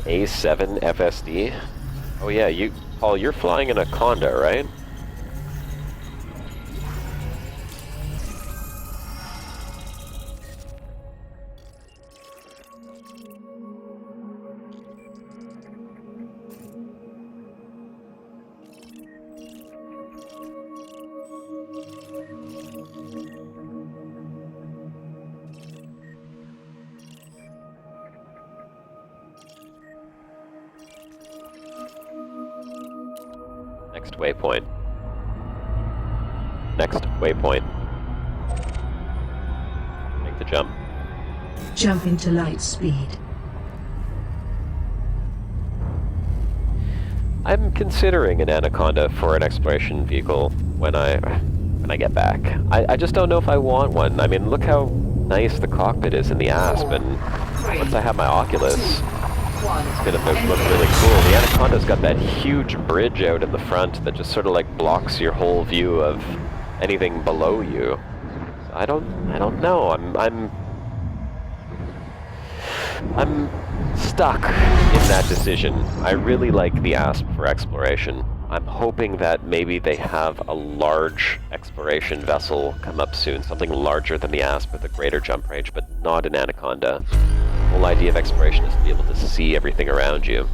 A7 FSD? Oh yeah, Paul, you're flying an Anaconda, right? Next waypoint. Next waypoint. Make the jump. Jump into light speed. I'm considering an Anaconda for an exploration vehicle when I get back. I just don't know if I want one. I mean, look how nice the cockpit is in the Asp, and once I have my Oculus, it's gonna look really cool. The Anaconda's got that huge bridge out in the front that just sort of like blocks your whole view of anything below you. So I don't know. I'm stuck in that decision. I really like the Asp for exploration. I'm hoping that maybe they have a large exploration vessel come up soon, something larger than the Asp with a greater jump range, but not an Anaconda. The whole idea of exploration is to be able to see everything around you.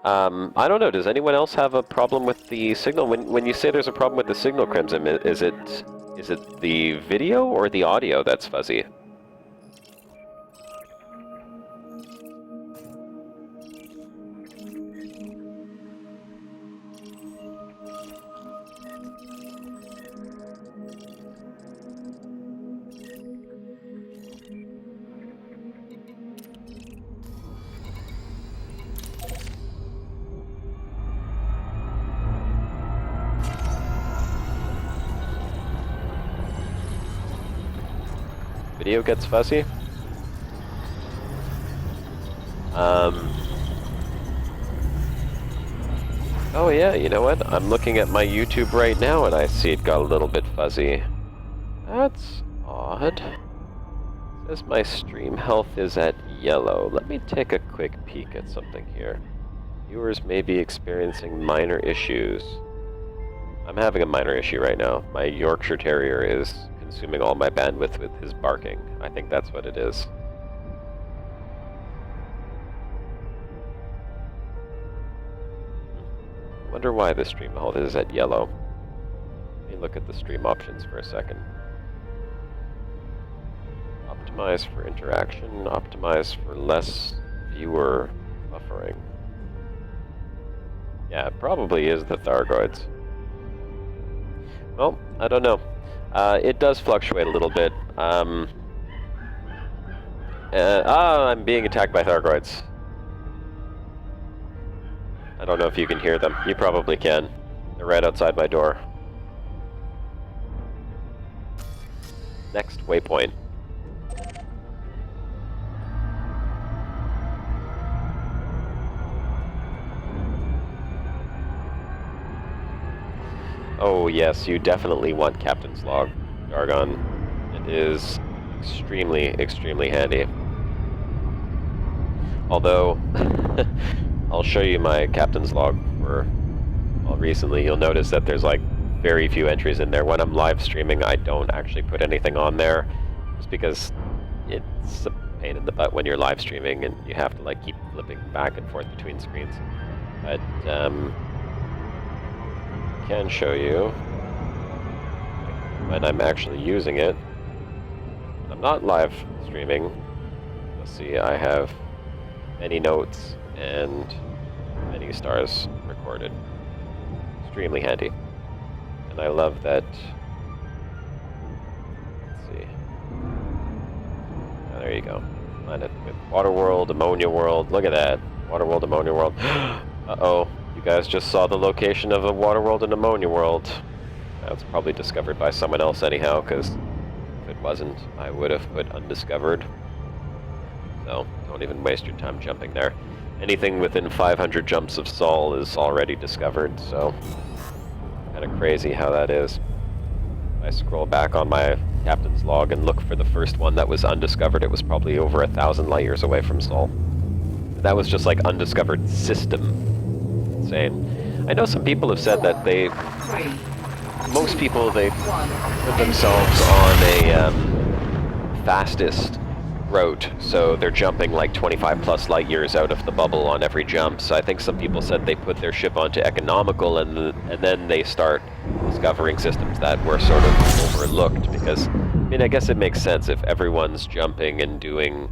I don't know, does anyone else have a problem with the signal? When you say there's a problem with the signal, Crimson, is it the video or the audio that's fuzzy? video gets fuzzy. Oh yeah, you know what? I'm looking at my YouTube right now and I see it got a little bit fuzzy. That's odd. It says my stream health is at yellow. Let me take a quick peek at something here. Viewers may be experiencing minor issues. I'm having a minor issue right now. My Yorkshire Terrier is consuming all my bandwidth with his barking. I think that's what it is. Wonder why the stream health is at yellow. Let me look at the stream options for a second. Optimize for interaction, optimize for less viewer buffering. Yeah, it probably is the Thargoids. Well, I don't know. It does fluctuate a little bit. I'm being attacked by Thargoids. I don't know if you can hear them. You probably can. They're right outside my door. Next waypoint. Oh yes, you definitely want Captain's Log, Dargon. It is extremely, extremely handy. Although, I'll show you my Captain's Log for, well, recently. You'll notice that there's like very few entries in there. When I'm live streaming, I don't actually put anything on there, just because it's a pain in the butt when you're live streaming and you have to like keep flipping back and forth between screens. But, can show you when I'm actually using it. I'm not live streaming. You'll see I have many notes and many stars recorded. Extremely handy. And I love that. Let's see. Oh, there you go. Planet with Water World, Ammonia World. Look at that. Water World, Ammonia World. Uh-oh. You guys just saw the location of a Water World and Ammonia World. That's probably discovered by someone else anyhow, because if it wasn't, I would have put undiscovered. So, don't even waste your time jumping there. Anything within 500 jumps of Sol is already discovered, so kind of crazy how that is. I scroll back on my Captain's Log and look for the first one that was undiscovered. It was probably over 1,000 light years away from Sol. That was just like undiscovered system. Insane. I know some people have said that most people, they put themselves on a fastest route, so they're jumping like 25 plus light years out of the bubble on every jump. So I think some people said they put their ship onto economical and then they start discovering systems that were sort of overlooked, because, I mean, I guess it makes sense if everyone's jumping and doing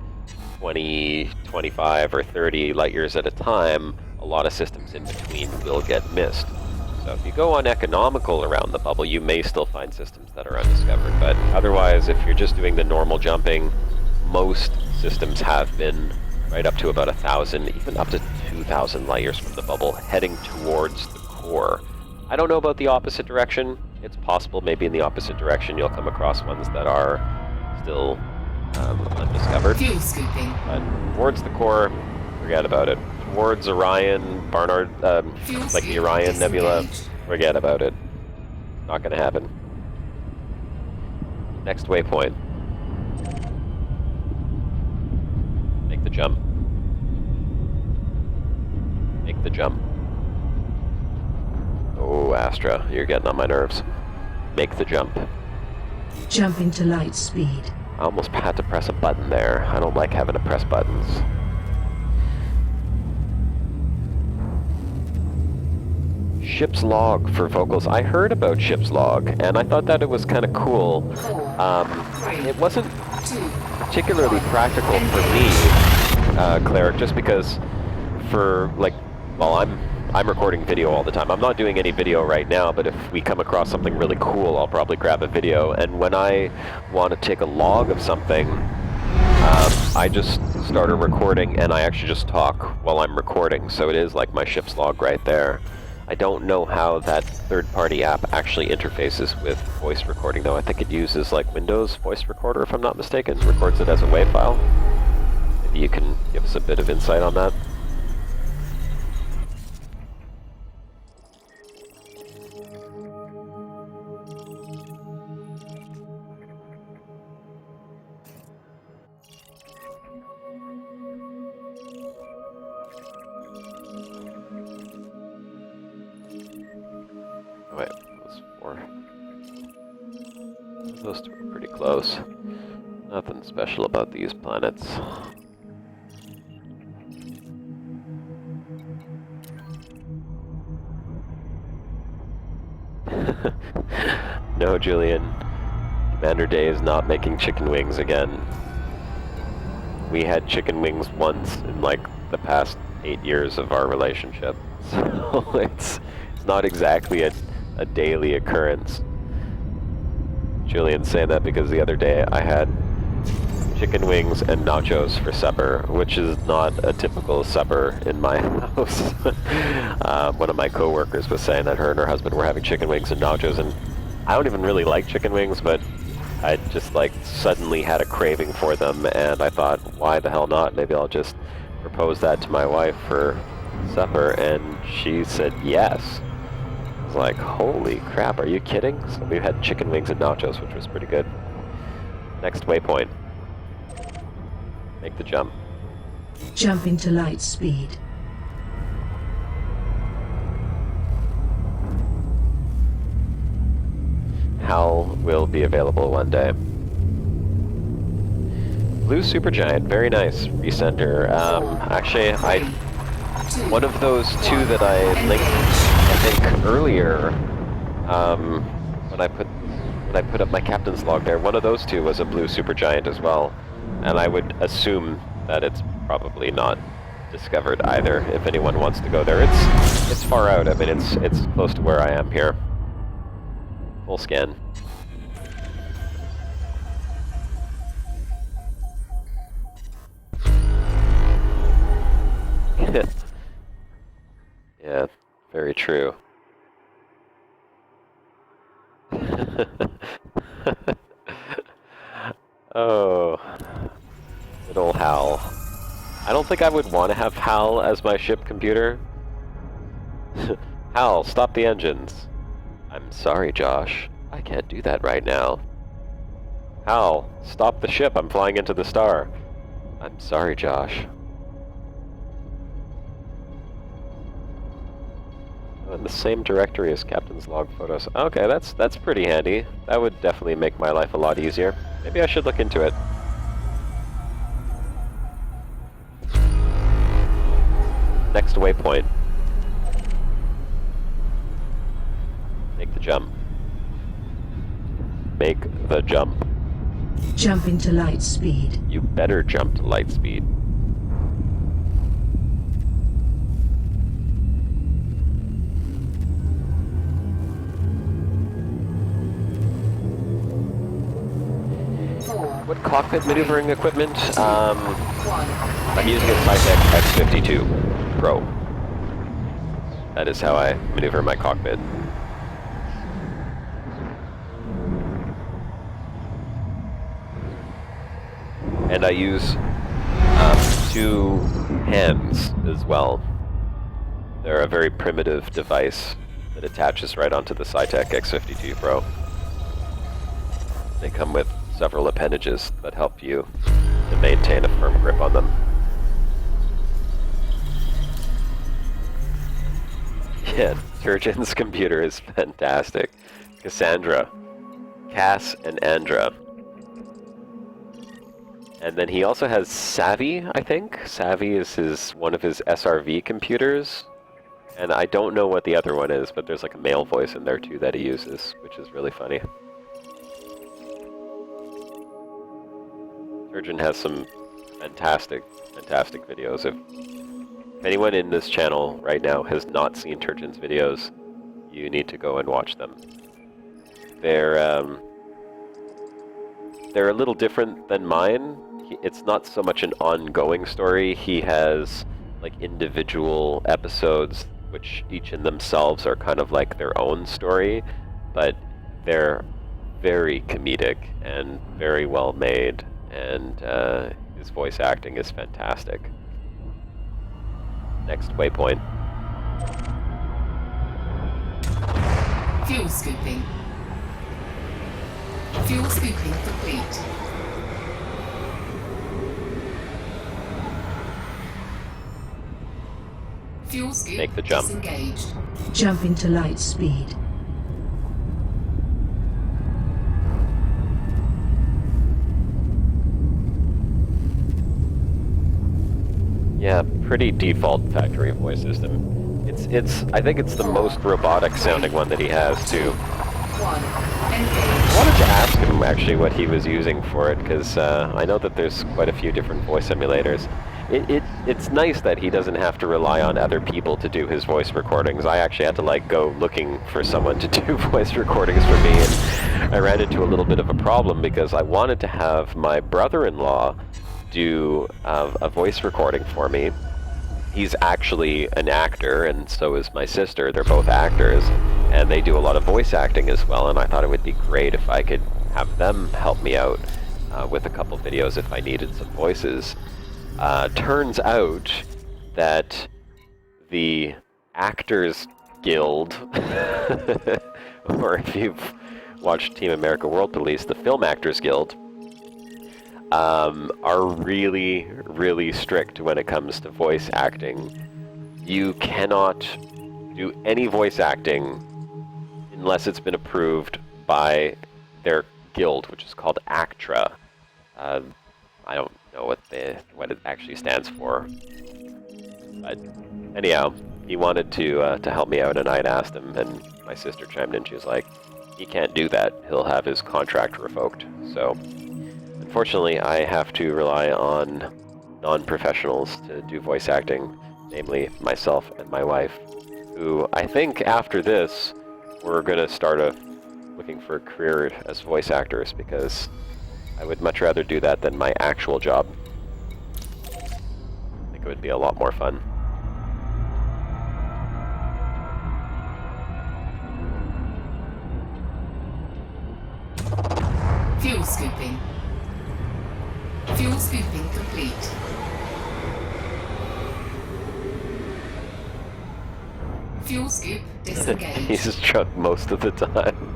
20, 25, or 30 light years at a time, a lot of systems in between will get missed. So if you go on economical around the bubble, you may still find systems that are undiscovered, but otherwise, if you're just doing the normal jumping, most systems have been right up to about 1,000, even up to 2,000 light years from the bubble, heading towards the core. I don't know about the opposite direction. It's possible maybe in the opposite direction you'll come across ones that are still undiscovered. But towards the core, forget about it. Towards Orion, Barnard, like the Orion Nebula, forget about it. Not gonna happen. Next waypoint. Make the jump. Make the jump. Oh, Astra, you're getting on my nerves. Make the jump. Jump into light speed. I almost had to press a button there. I don't like having to press buttons. Ship's log for vocals. I heard about ship's log, and I thought that it was kind of cool. It wasn't particularly practical for me, Cleric, just because for, like, well, I'm recording video all the time. I'm not doing any video right now, but if we come across something really cool, I'll probably grab a video. And when I want to take a log of something, I just start a recording, and I actually just talk while I'm recording. So it is like my ship's log right there. I don't know how that third-party app actually interfaces with voice recording, though. I think it uses like Windows Voice Recorder, if I'm not mistaken, records it as a WAV file. Maybe you can give us a bit of insight on that. Oh, wait, those four. Those two are pretty close. Nothing special about these planets. No, Julian. Commander Day is not making chicken wings again. We had chicken wings once in like the past 8 years of our relationship. So it's not exactly a daily occurrence. Julian's saying that because the other day I had chicken wings and nachos for supper, which is not a typical supper in my house. One of my coworkers was saying that her and her husband were having chicken wings and nachos, and I don't even really like chicken wings, but I just like suddenly had a craving for them, and I thought, why the hell not? Maybe I'll just propose that to my wife for supper, and she said yes. I was like, holy crap, are you kidding? So we had chicken wings and nachos, which was pretty good. Next waypoint. Make the jump. Jump into light speed. HAL will be available one day. Blue Supergiant, very nice. Resender. Actually, one of those two that I linked, I think earlier, when I put up my captain's log there, one of those two was a Blue Supergiant as well, and I would assume that it's probably not discovered either. If anyone wants to go there, it's far out. I mean, it's close to where I am here. Full scan. Yeah, very true. Oh, good old HAL. I don't think I would want to have HAL as my ship computer. HAL, stop the engines. I'm sorry, Josh. I can't do that right now. HAL, stop the ship. I'm flying into the star. I'm sorry, Josh. Oh, in the same directory as Captain's log photos. Okay, that's pretty handy. That would definitely make my life a lot easier. Maybe I should look into it. Next waypoint. Make the jump. Make the jump. Jump into light speed. You better jump to light speed. What cockpit maneuvering equipment? I'm using a Cytec X52 Pro. That is how I maneuver my cockpit. And I use 2 hands as well. They're a very primitive device that attaches right onto the Cytec X52 Pro. They come with several appendages that help you to maintain a firm grip on them. Yeah, Turgeon's computer is fantastic. Cassandra. Cass and Andra. And then he also has Savvy, I think. Savvy is one of his SRV computers. And I don't know what the other one is, but there's like a male voice in there too that he uses, which is really funny. Turgeon has some fantastic videos. If anyone in this channel right now has not seen Turgeon's videos, you need to go and watch them. They're a little different than mine. It's not so much an ongoing story. He has like individual episodes which each in themselves are kind of like their own story, but they're very comedic and very well made, and his voice acting is fantastic. Next waypoint. Fuel scooping. Fuel scooping complete. Fuel scoop Make the jump. disengaged. Jump into light speed. Yeah, pretty default factory voice system. I think it's the most robotic sounding one that he has too. 1. I Engage. wanted to ask him actually what he was using for it, because I know that there's quite a few different voice emulators. It's nice that he doesn't have to rely on other people to do his voice recordings. I actually had to like go looking for someone to do voice recordings for me, and I ran into a little bit of a problem because I wanted to have my brother-in-law do a voice recording for me. He's actually an actor, and so is my sister. They're both actors, and they do a lot of voice acting as well, and I thought it would be great if I could have them help me out with a couple videos if I needed some voices. Turns out that the Actors Guild, or if you've watched Team America World Police, the Film Actors Guild, are really, really strict when it comes to voice acting. You cannot do any voice acting unless it's been approved by their guild, which is called ACTRA. I don't know what it actually stands for, but anyhow, he wanted to help me out, and I had asked him, and my sister chimed in. She was like, "He can't do that. He'll have his contract revoked." So, unfortunately, I have to rely on non-professionals to do voice acting, namely myself and my wife, who I think after this, we're gonna start looking for a career as voice actors, because I would much rather do that than my actual job. I think it would be a lot more fun. Fuel scooping. Fuel scooping complete. Fuel scoop disengaged. He's drunk most of the time.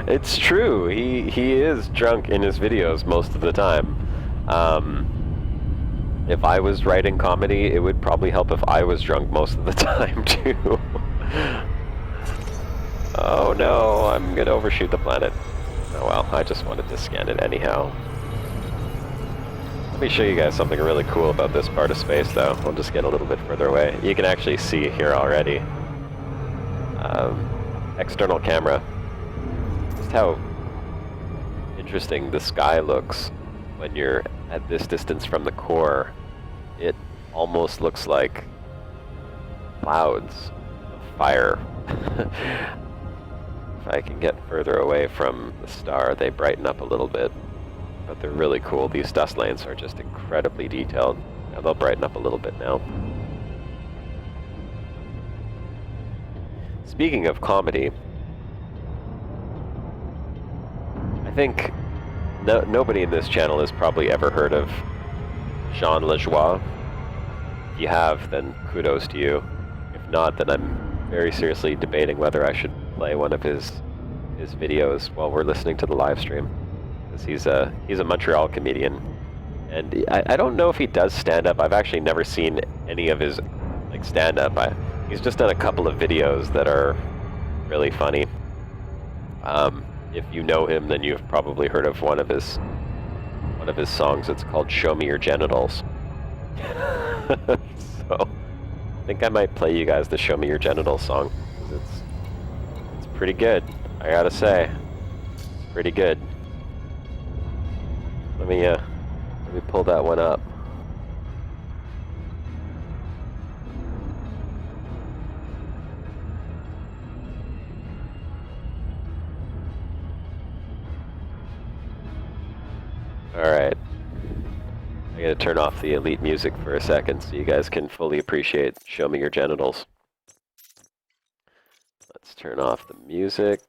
It's true. He is drunk in his videos most of the time. If I was writing comedy, it would probably help if I was drunk most of the time too. Oh no, I'm gonna overshoot the planet. Oh well, I just wanted to scan it anyhow. Let me show you guys something really cool about this part of space though. We'll just get a little bit further away. You can actually see here already. External camera. Just how interesting the sky looks when you're at this distance from the core. It almost looks like clouds of fire. If I can get further away from the star, they brighten up a little bit. But they're really cool. These dust lanes are just incredibly detailed. Now they'll brighten up a little bit now. Speaking of comedy, I think nobody in this channel has probably ever heard of Jean Lajoie. If you have, then kudos to you. If not, then I'm very seriously debating whether I should play one of his videos while we're listening to the live stream. Because he's a Montreal comedian. And I don't know if he does stand-up. I've actually never seen any of his stand-up. He's just done a couple of videos that are really funny. If you know him, then you've probably heard of one of his songs. It's called "Show Me Your Genitals." So I think I might play you guys the "Show Me Your Genitals" song. It's pretty good, I gotta say. It's pretty good. Let me pull that one up. Alright. I gotta turn off the elite music for a second so you guys can fully appreciate "Show Me Your Genitals." Let's turn off the music.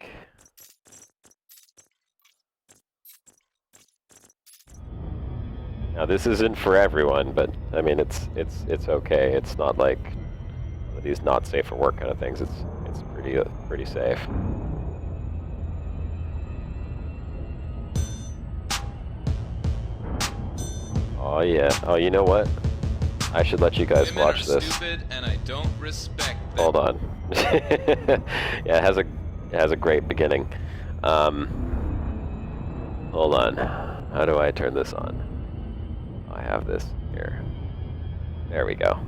Now this isn't for everyone, but I mean it's okay. It's not like one of these not safe for work kind of things. It's pretty safe. Oh yeah. Oh, you know what? I should let you guys watch this. Stupid and I don't respect them. Hold on. Yeah, it has a great beginning. Hold on. How do I turn this on? I have this here. There we go.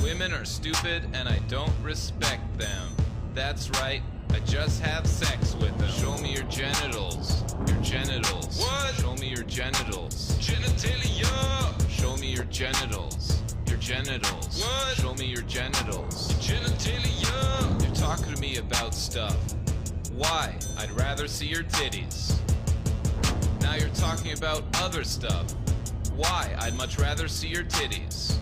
Women are stupid and I don't respect them. That's right, I just have sex with them. Show me your genitals. Your genitals. What? Show me your genitals. Genitalia. Show me your genitals. Your genitals. What? Show me your genitals. Your genitalia. You're talking to me about stuff. Why? I'd rather see your titties. Now you're talking about other stuff. Why? I'd much rather see your titties.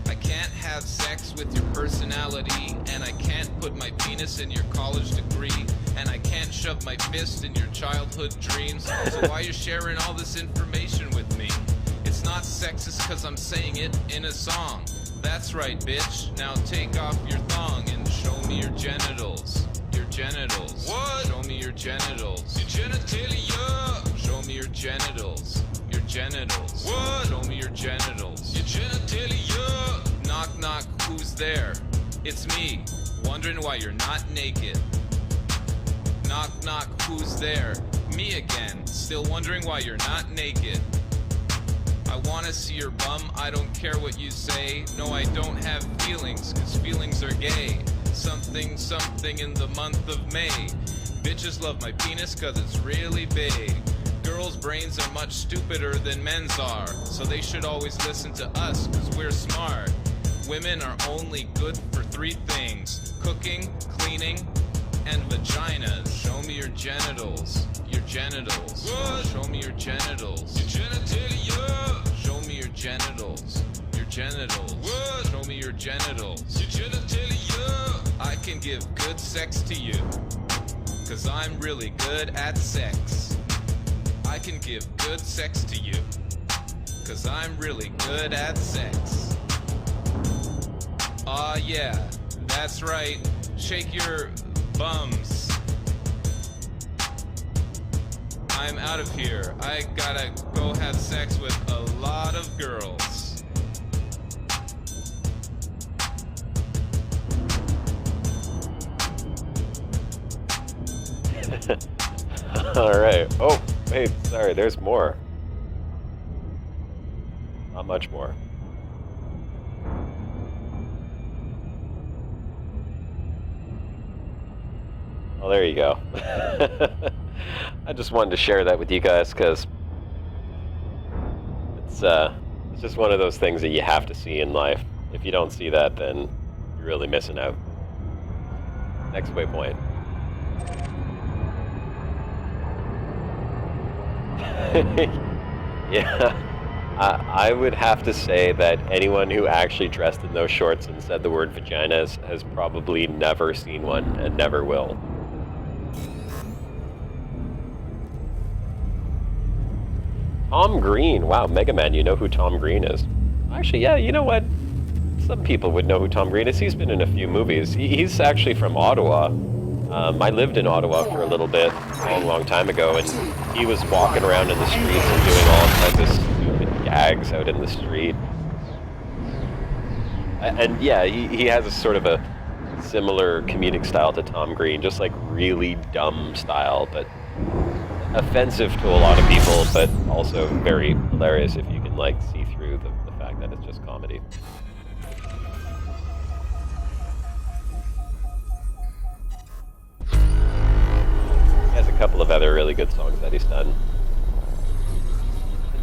I can't have sex with your personality, and I can't put my penis in your college degree, and I can't shove my fist in your childhood dreams. So why you sharing all this information with me? It's not sexist cause I'm saying it in a song. That's right, bitch. Now take off your thong and show me your genitals. Your genitals. What? Show me your genitals. Your genitalia. Show me your genitals. Your genitals. What? Show me your genitals. Your genitalia. Knock knock, who's there? It's me, wondering why you're not naked. Knock knock, who's there? Me again, still wondering why you're not naked. I wanna see your bum, I don't care what you say. No, I don't have feelings, cause feelings are gay. Something, something in the month of May. Bitches love my penis cause it's really big. Girls' brains are much stupider than men's are, so they should always listen to us cause we're smart. Women are only good for 3 things: cooking, cleaning, and vaginas. Show me your genitals. Your genitals. What? Show me your genitals. Your genitalia. Show me your genitals. Your genitals. What? Show me your genitals. Your genitalia. I can give good sex to you, cause I'm really good at sex. I can give good sex to you, cause I'm really good at sex. Aw yeah, that's right, shake your bums. I'm out of here, I gotta go have sex with a lot of girls. Alright. Oh, wait, sorry, there's more. Not much more. Well, there you go. I just wanted to share that with you guys because it's just one of those things that you have to see in life. If you don't see that, then you're really missing out. Next waypoint. Yeah, I would have to say that anyone who actually dressed in those shorts and said the word vaginas has probably never seen one and never will. Tom Green. Wow, Mega Man, you know who Tom Green is? Actually, yeah, you know what? Some people would know who Tom Green is. He's been in a few movies. He's actually from Ottawa. I lived in Ottawa for a little bit, a long time ago, and he was walking around in the streets and doing all kinds of stupid gags out in the street. And yeah, he has a sort of a similar comedic style to Tom Green, just like really dumb style, but offensive to a lot of people, but also very hilarious if you can like see through the fact that it's just comedy. He has a couple of other really good songs that he's done.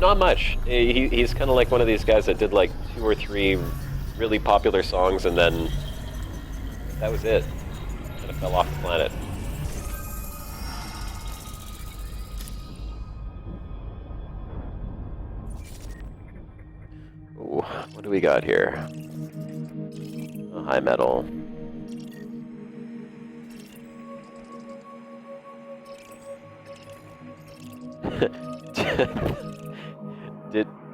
Not much. He's kind of like one of these guys that did like 2 or 3 really popular songs and then that was it. Kind of fell off the planet. What do we got here? A high metal.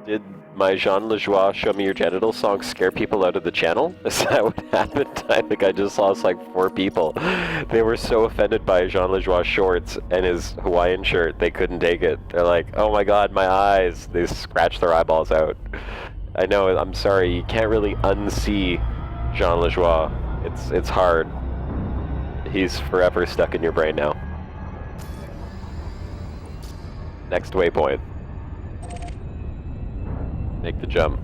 Did my Jean Lajoie Show Me Your Genitals song scare people out of the channel? Is that what happened? I think I just lost like 4 people. They were so offended by Jean Lajoie shorts and his Hawaiian shirt, they couldn't take it. They're like, oh my god, my eyes. They scratched their eyeballs out. I know, I'm sorry, you can't really unsee Jean Lajoie. It's hard. He's forever stuck in your brain now. Next waypoint. Make the jump.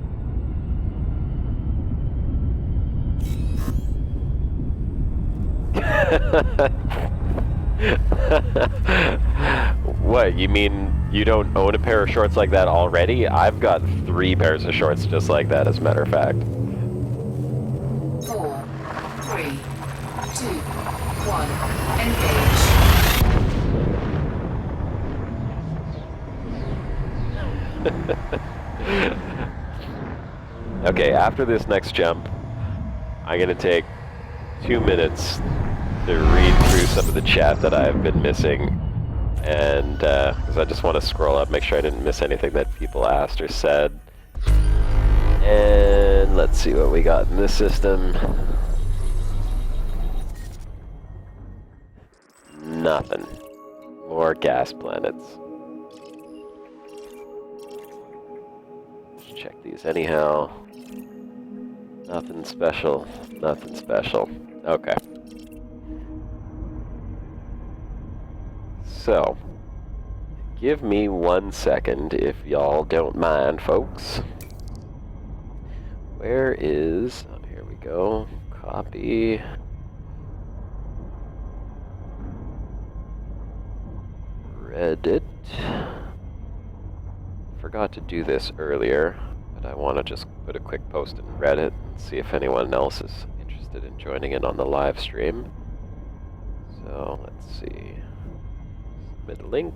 What, you mean you don't own a pair of shorts like that already? I've got 3 pairs of shorts just like that, as a matter of fact. 4, 3, 2, 1, engage. Okay, after this next jump, I'm gonna take 2 minutes to read through some of the chat that I've been missing, and because I just want to scroll up, make sure I didn't miss anything that people asked or said. And let's see what we got in this system. Nothing. More gas planets. Let's check these anyhow. Nothing special. Nothing special. Okay. So, give me 1 second if y'all don't mind, folks. Where is... oh, here we go. Copy. Reddit. Forgot to do this earlier, but I want to just put a quick post in Reddit and see if anyone else is interested in joining in on the live stream. So, let's see. Submit a link.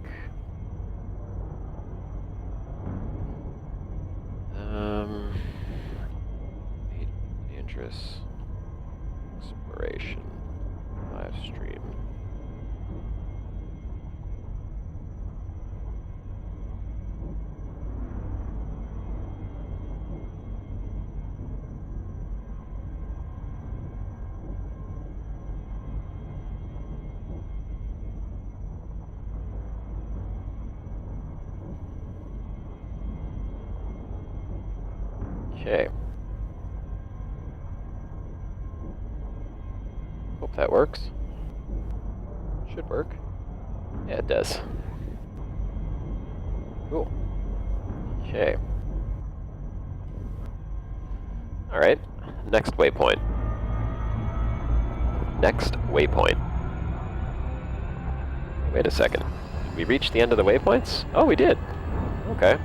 Dangerous exploration live stream. Okay. Hope that works. Should work. Yeah, it does. Cool. Okay. Alright. Next waypoint. Next waypoint. Wait a second. Did we reach the end of the waypoints? Oh, we did. Okay.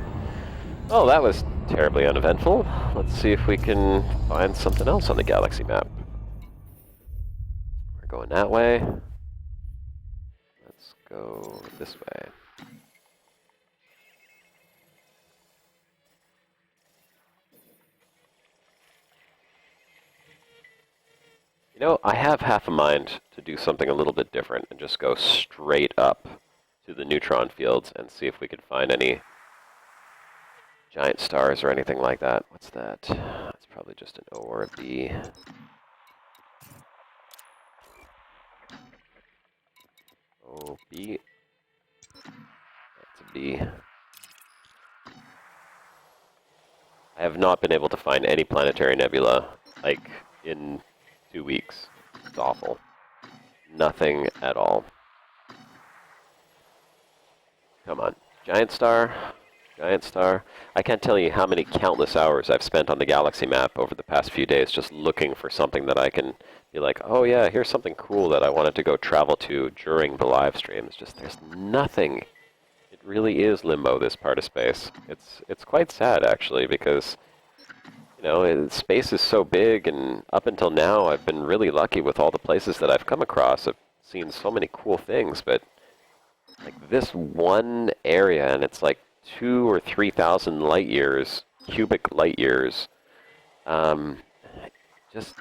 Oh, that was terribly uneventful. Let's see if we can find something else on the galaxy map. We're going that way. Let's go this way. You know, I have half a mind to do something a little bit different and just go straight up to the neutron fields and see if we can find any giant stars or anything like that. What's that? It's probably just an O or a B. O, B. That's a B. I have not been able to find any planetary nebula, like, in 2 weeks. It's awful. Nothing at all. Come on. Giant star. Giant star. I can't tell you how many countless hours I've spent on the galaxy map over the past few days just looking for something that I can be like, oh yeah, here's something cool that I wanted to go travel to during the live stream. It's just, there's nothing. It really is limbo, this part of space. It's quite sad, actually, because, you know, space is so big, and up until now, I've been really lucky with all the places that I've come across. I've seen so many cool things, but like this one area, and it's like 2,000 or 3,000 light years, cubic light years, Just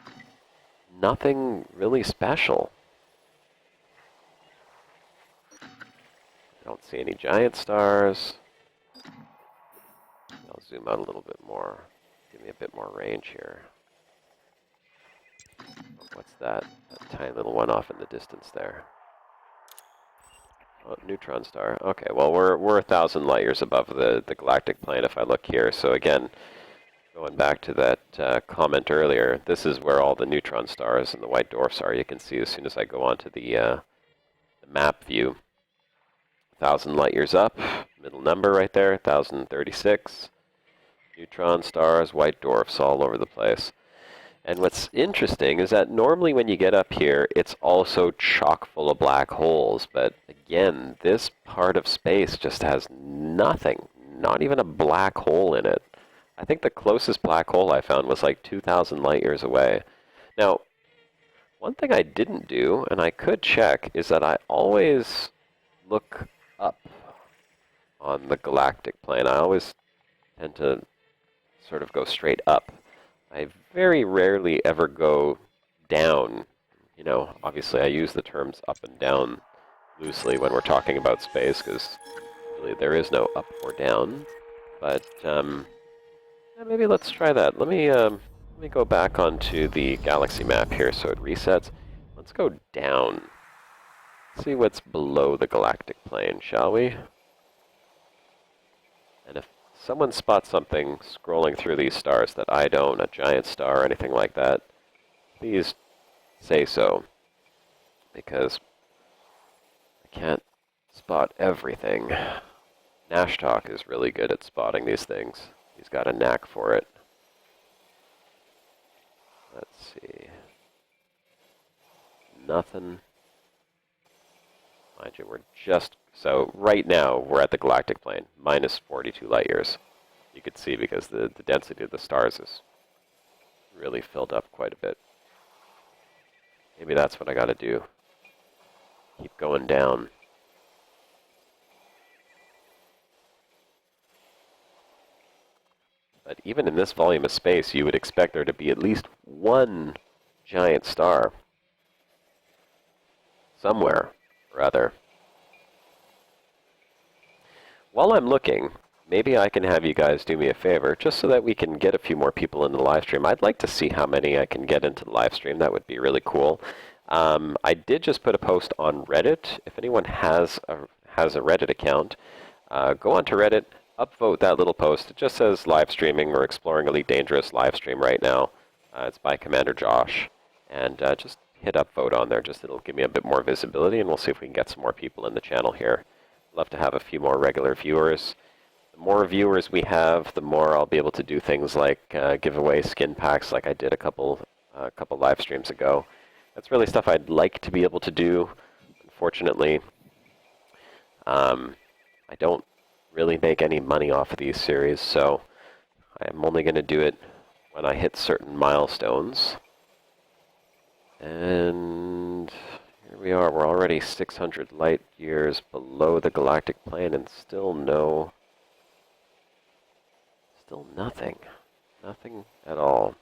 nothing really special. I don't see any giant stars. I'll zoom out a little bit more. Give me a bit more range here. What's that? That tiny little one off in the distance there. Oh, neutron star. Okay, well, we're 1,000 light years above the galactic plane if I look here. So again, going back to that comment earlier, this is where all the neutron stars and the white dwarfs are. You can see as soon as I go onto the map view. 1,000 light years up, middle number right there, 1,036. Neutron stars, white dwarfs all over the place. And what's interesting is that normally when you get up here, it's also chock full of black holes. But again, this part of space just has nothing, not even a black hole in it. I think the closest black hole I found was like 2,000 light years away. Now, one thing I didn't do, and I could check, is that I always look up on the galactic plane. I always tend to sort of go straight up. I very rarely ever go down. You know, obviously I use the terms up and down loosely when we're talking about space, because really there is no up or down. But yeah, maybe let's try that. Let me go back onto the galaxy map here so it resets. Let's go down. See what's below the galactic plane, shall we? And if someone spots something scrolling through these stars that I don't, a giant star or anything like that, please say so, because I can't spot everything. Nashtok is really good at spotting these things. He's got a knack for it. Let's see. Nothing. Mind you, we're just... So right now, we're at the galactic plane, minus 42 light years. You could see because the density of the stars is really filled up quite a bit. Maybe that's what I got to do. Keep going down. But even in this volume of space, you would expect there to be at least one giant star. Somewhere or other. While I'm looking, maybe I can have you guys do me a favor, just so that we can get a few more people in the live stream. I'd like to see how many I can get into the live stream. That would be really cool. I did just put a post on Reddit. If anyone has a Reddit account, go onto Reddit, upvote that little post. It just says live streaming. We're exploring Elite Dangerous live stream right now. It's by Commander Josh. And just hit upvote on there. Just it'll give me a bit more visibility, and we'll see if we can get some more people in the channel here. Love to have a few more regular viewers. The more viewers we have, the more I'll be able to do things like give away skin packs like I did a couple live streams ago. That's really stuff I'd like to be able to do. Unfortunately, I don't really make any money off of these series, so I'm only going to do it when I hit certain milestones. And here we are. We're already 600 light years below the galactic plane, and still nothing. Nothing at all.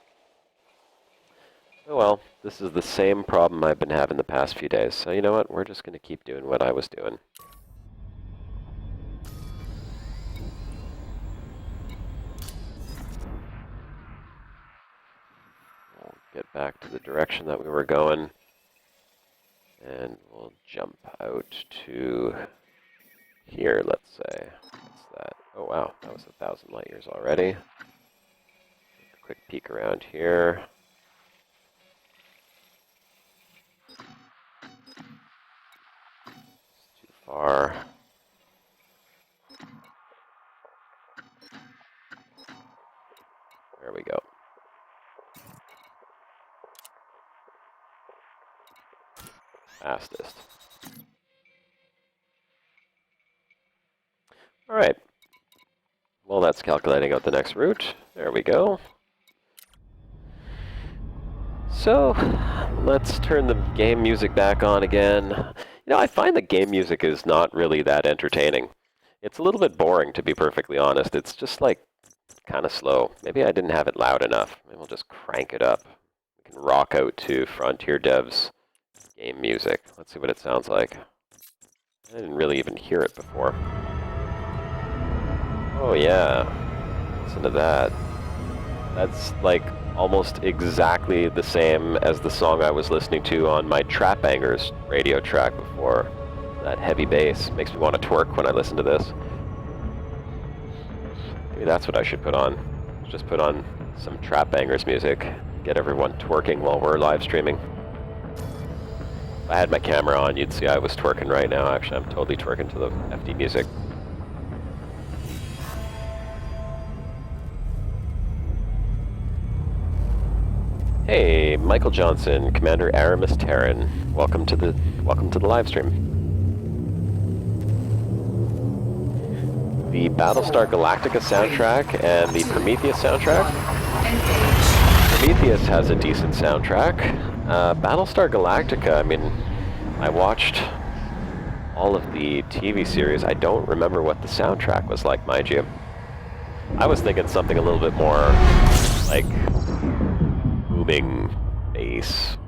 Oh well, this is the same problem I've been having the past few days. So you know what? We're just going to keep doing what I was doing. We'll get back to the direction that we were going. And we'll jump out to here, let's say. What's that? Oh wow, that was 1,000 light years already. Take a quick peek around here. It's too far. There we go. Fastest. All right. Well, that's calculating out the next route. There we go. So, let's turn the game music back on again. You know, I find the game music is not really that entertaining. It's a little bit boring, to be perfectly honest. It's just like kind of slow. Maybe I didn't have it loud enough. Maybe we'll just crank it up. We can rock out to Frontier Dev's game music. Let's see what it sounds like. I didn't really even hear it before. Oh yeah, listen to that. That's like almost exactly the same as the song I was listening to on my Trap Bangers radio track before. That heavy bass makes me want to twerk when I listen to this. Maybe that's what I should put on. Just put on some Trap Bangers music. Get everyone twerking while we're live streaming. If I had my camera on, you'd see I was twerking right now. Actually, I'm totally twerking to the FD music. Hey, Michael Johnson, Commander Aramis Terran. Welcome to the live stream. The Battlestar Galactica soundtrack and the Prometheus soundtrack. Prometheus has a decent soundtrack. Battlestar Galactica, I mean, I watched all of the TV series. I don't remember what the soundtrack was like, mind you. I was thinking something a little bit more like booming bass.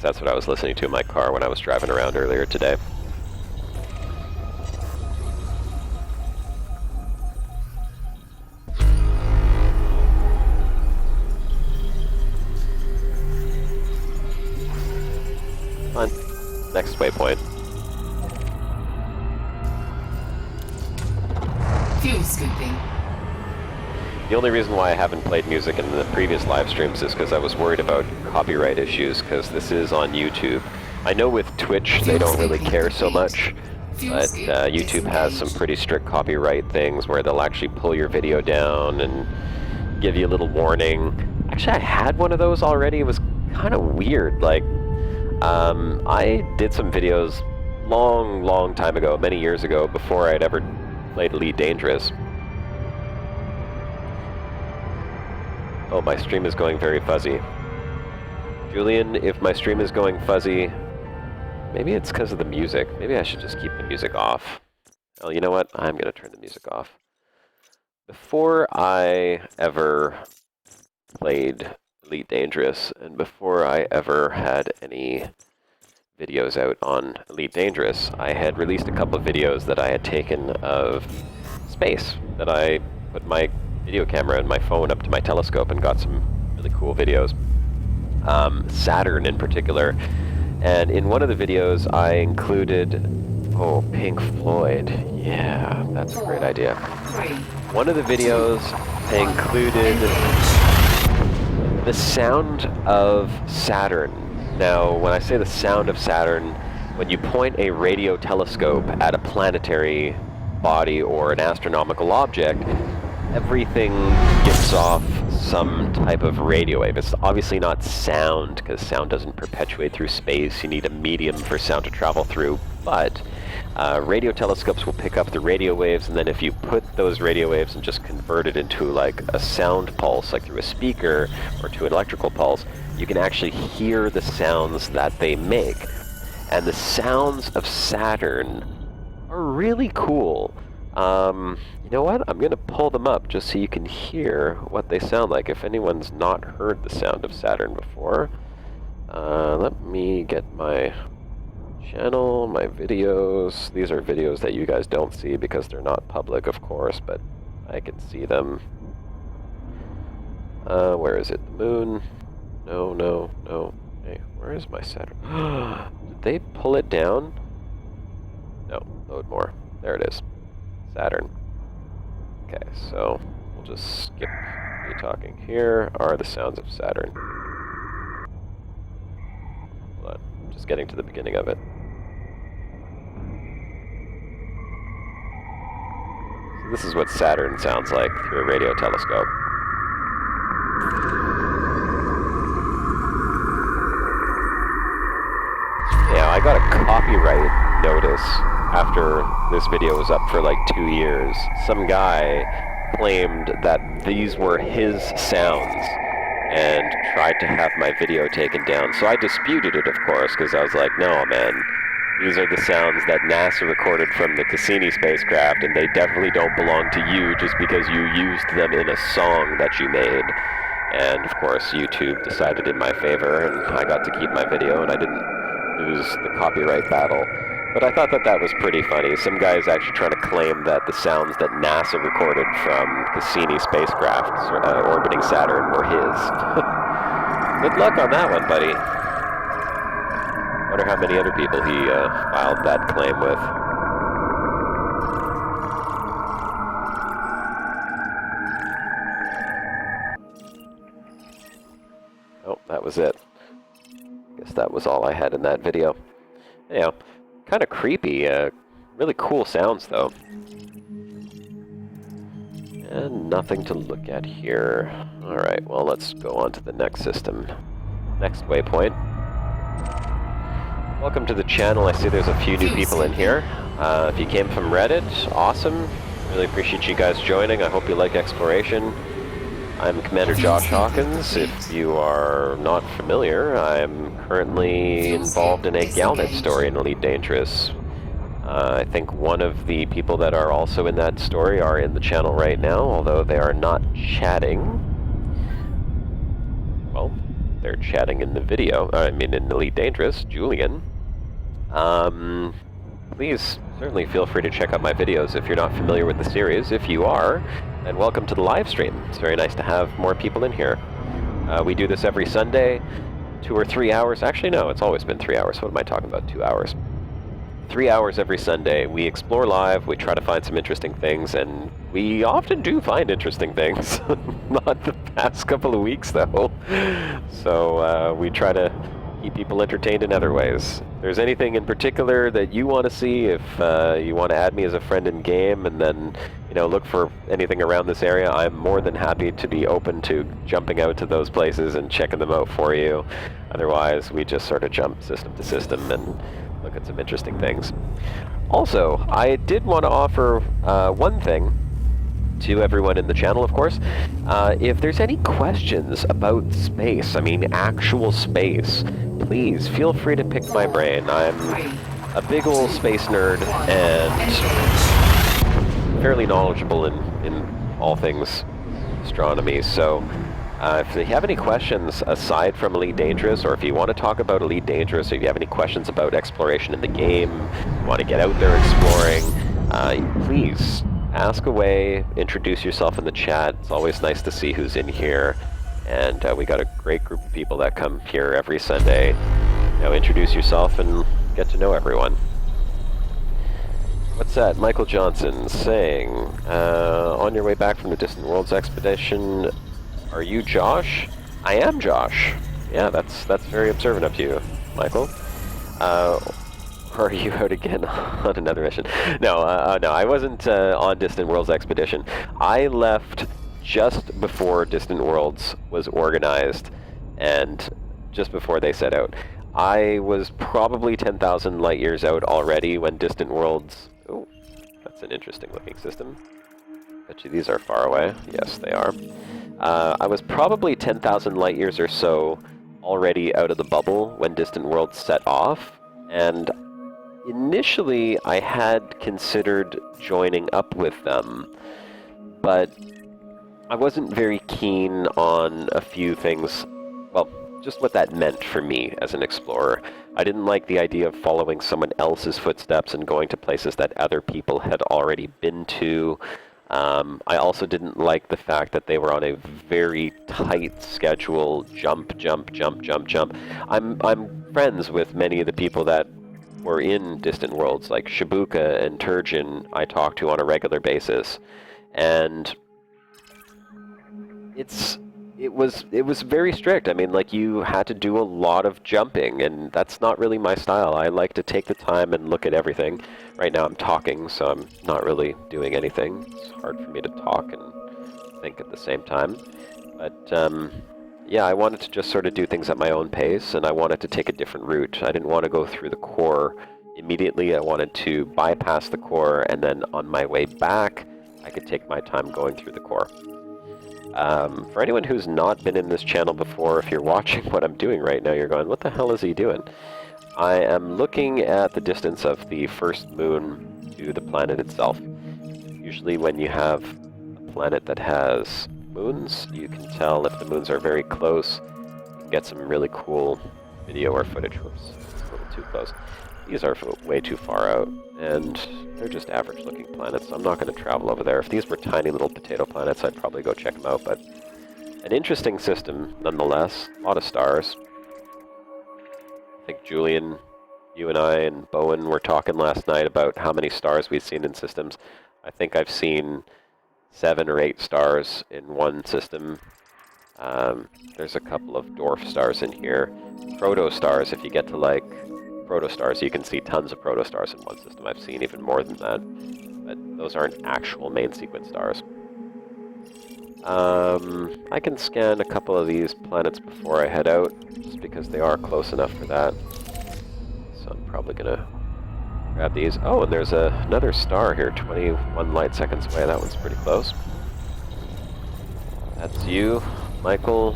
That's what I was listening to in my car when I was driving around earlier today. On next waypoint. Fuel scooping. The only reason why I haven't played music in the previous live streams is because I was worried about copyright issues, because this is on YouTube. I know with Twitch they don't really care so much, but YouTube has some pretty strict copyright things where they'll actually pull your video down and give you a little warning. Actually, I had one of those already. It was kind of weird. Like, I did some videos long time ago, many years ago, before I'd ever played Elite Dangerous. Oh, my stream is going very fuzzy. Julian, if my stream is going fuzzy, maybe it's because of the music. Maybe I should just keep the music off. Well, you know what? I'm going to turn the music off. Before I ever played Elite Dangerous, and before I ever had any videos out on Elite Dangerous, I had released a couple of videos that I had taken of space, that I put my video camera and my phone up to my telescope and got some really cool videos. Saturn in particular. And in one of the videos I included, oh, Pink Floyd. Yeah, that's a great idea. One of the videos included the sound of Saturn. Now, when I say the sound of Saturn, when you point a radio telescope at a planetary body or an astronomical object, everything gives off some type of radio wave. It's obviously not sound, because sound doesn't perpetuate through space. You need a medium for sound to travel through, but radio telescopes will pick up the radio waves, and then if you put those radio waves and just convert it into like a sound pulse, like through a speaker or to an electrical pulse, you can actually hear the sounds that they make. And the sounds of Saturn are really cool. You know what? I'm going to pull them up just so you can hear what they sound like. If anyone's not heard the sound of Saturn before, let me get my channel, my videos. These are videos that you guys don't see because they're not public, of course, but I can see them. Where is it? The moon? No. Hey, where is my Saturn? Did they pull it down? No, load more. There it is. Saturn. Okay, so we'll just skip me talking. Here are the sounds of Saturn. Hold on, I'm just getting to the beginning of it. So this is what Saturn sounds like through a radio telescope. Yeah, I got a copyright notice after this video was up for like 2 years. Some guy claimed that these were his sounds and tried to have my video taken down. So I disputed it, of course, because I was like, no, man, These are the sounds that NASA recorded from the Cassini spacecraft, and they definitely don't belong to you just because you used them in a song that you made. And of course, YouTube decided in my favor, and I got to keep my video, and I didn't lose the copyright battle. But I thought that that was pretty funny. Some guy's actually trying to claim that the sounds that NASA recorded from Cassini spacecraft orbiting Saturn were his. Good luck on that one, buddy. Wonder how many other people he filed that claim with. Oh, that was it. Guess that was all I had in that video. Anyhow, kind of creepy. Really cool sounds, though. And nothing to look at here. Alright, well, let's go on to the next system. Next waypoint. Welcome to the channel. I see there's a few new people in here. If you came from Reddit, awesome. Really appreciate you guys joining. I hope you like exploration. I'm Commander Josh Hawkins. If you are not familiar, I'm currently involved in a Galnet story in Elite Dangerous. I think one of the people that are also in that story are in the channel right now, although they are not chatting. Well, they're chatting in the video, I mean in Elite Dangerous, Julian. Please, certainly feel free to check out my videos if you're not familiar with the series. If you are, then welcome to the live stream. It's very nice to have more people in here. We do this every Sunday, 2 or 3 hours. Actually, no, it's always been 3 hours. What am I talking about? 2 hours. 3 hours every Sunday. We explore live, we try to find some interesting things, and we often do find interesting things. Not the past couple of weeks, though. So we try to keep people entertained in other ways. If there's anything in particular that you want to see, if you want to add me as a friend in game and then, you know, look for anything around this area, I'm more than happy to be open to jumping out to those places and checking them out for you. Otherwise, we just sort of jump system to system and look at some interesting things. Also, I did want to offer one thing to everyone in the channel, of course. If there's any questions about space, I mean actual space, please feel free to pick my brain. I'm a big old space nerd and fairly knowledgeable in all things astronomy, so if you have any questions aside from Elite Dangerous, or if you want to talk about Elite Dangerous, or if you have any questions about exploration in the game, you want to get out there exploring, please ask away, introduce yourself in the chat. It's always nice to see who's in here, and we got a great group of people that come here every Sunday. Now introduce yourself and get to know everyone. What's that? Michael Johnson saying, on your way back from the Distant Worlds expedition, are you Josh? I am Josh. Yeah, that's very observant of you, Michael. Or are you out again on another mission? No, no, I wasn't on Distant Worlds expedition. I left just before Distant Worlds was organized, and just before they set out. I was probably 10,000 light years out already when Distant Worlds... Oh, that's an interesting looking system. Bet you these are far away. Yes, they are. I was probably 10,000 light years or so already out of the bubble when Distant Worlds set off, and initially I had considered joining up with them, but I wasn't very keen on a few things, well, just what that meant for me as an explorer. I didn't like the idea of following someone else's footsteps and going to places that other people had already been to. I also didn't like the fact that they were on a very tight schedule, jump. I'm friends with many of the people that were in Distant Worlds, like Shibuka and Turgeon I talk to on a regular basis, and it was very strict. I mean, like, you had to do a lot of jumping, and that's not really my style. I like to take the time and look at everything. Right now I'm talking, so I'm not really doing anything. It's hard for me to talk and think at the same time. But, yeah, I wanted to just sort of do things at my own pace, and I wanted to take a different route. I didn't want to go through the core immediately. I wanted to bypass the core, and then on my way back, I could take my time going through the core. For anyone who's not been in this channel before, if you're watching what I'm doing right now, you're going, what the hell is he doing? I am looking at the distance of the first moon to the planet itself. Usually when you have a planet that has moons, you can tell if the moons are very close. You can get some really cool video or footage. Whoops, it's a little too close. These are way too far out, and they're just average-looking planets, so I'm not going to travel over there. If these were tiny little potato planets, I'd probably go check them out, but an interesting system, nonetheless. A lot of stars. I think Julian, you and I and Bowen were talking last night about how many stars we'd seen in systems. I think I've seen 7 or 8 stars in one system. There's a couple of dwarf stars in here. Protostars, if you get to like protostars, you can see tons of protostars in one system. I've seen even more than that, but those aren't actual main sequence stars. I can scan a couple of these planets before I head out, just because they are close enough for that. So I'm probably gonna grab these. Oh, and there's another star here, 21 light seconds away. That one's pretty close. That's you, Michael.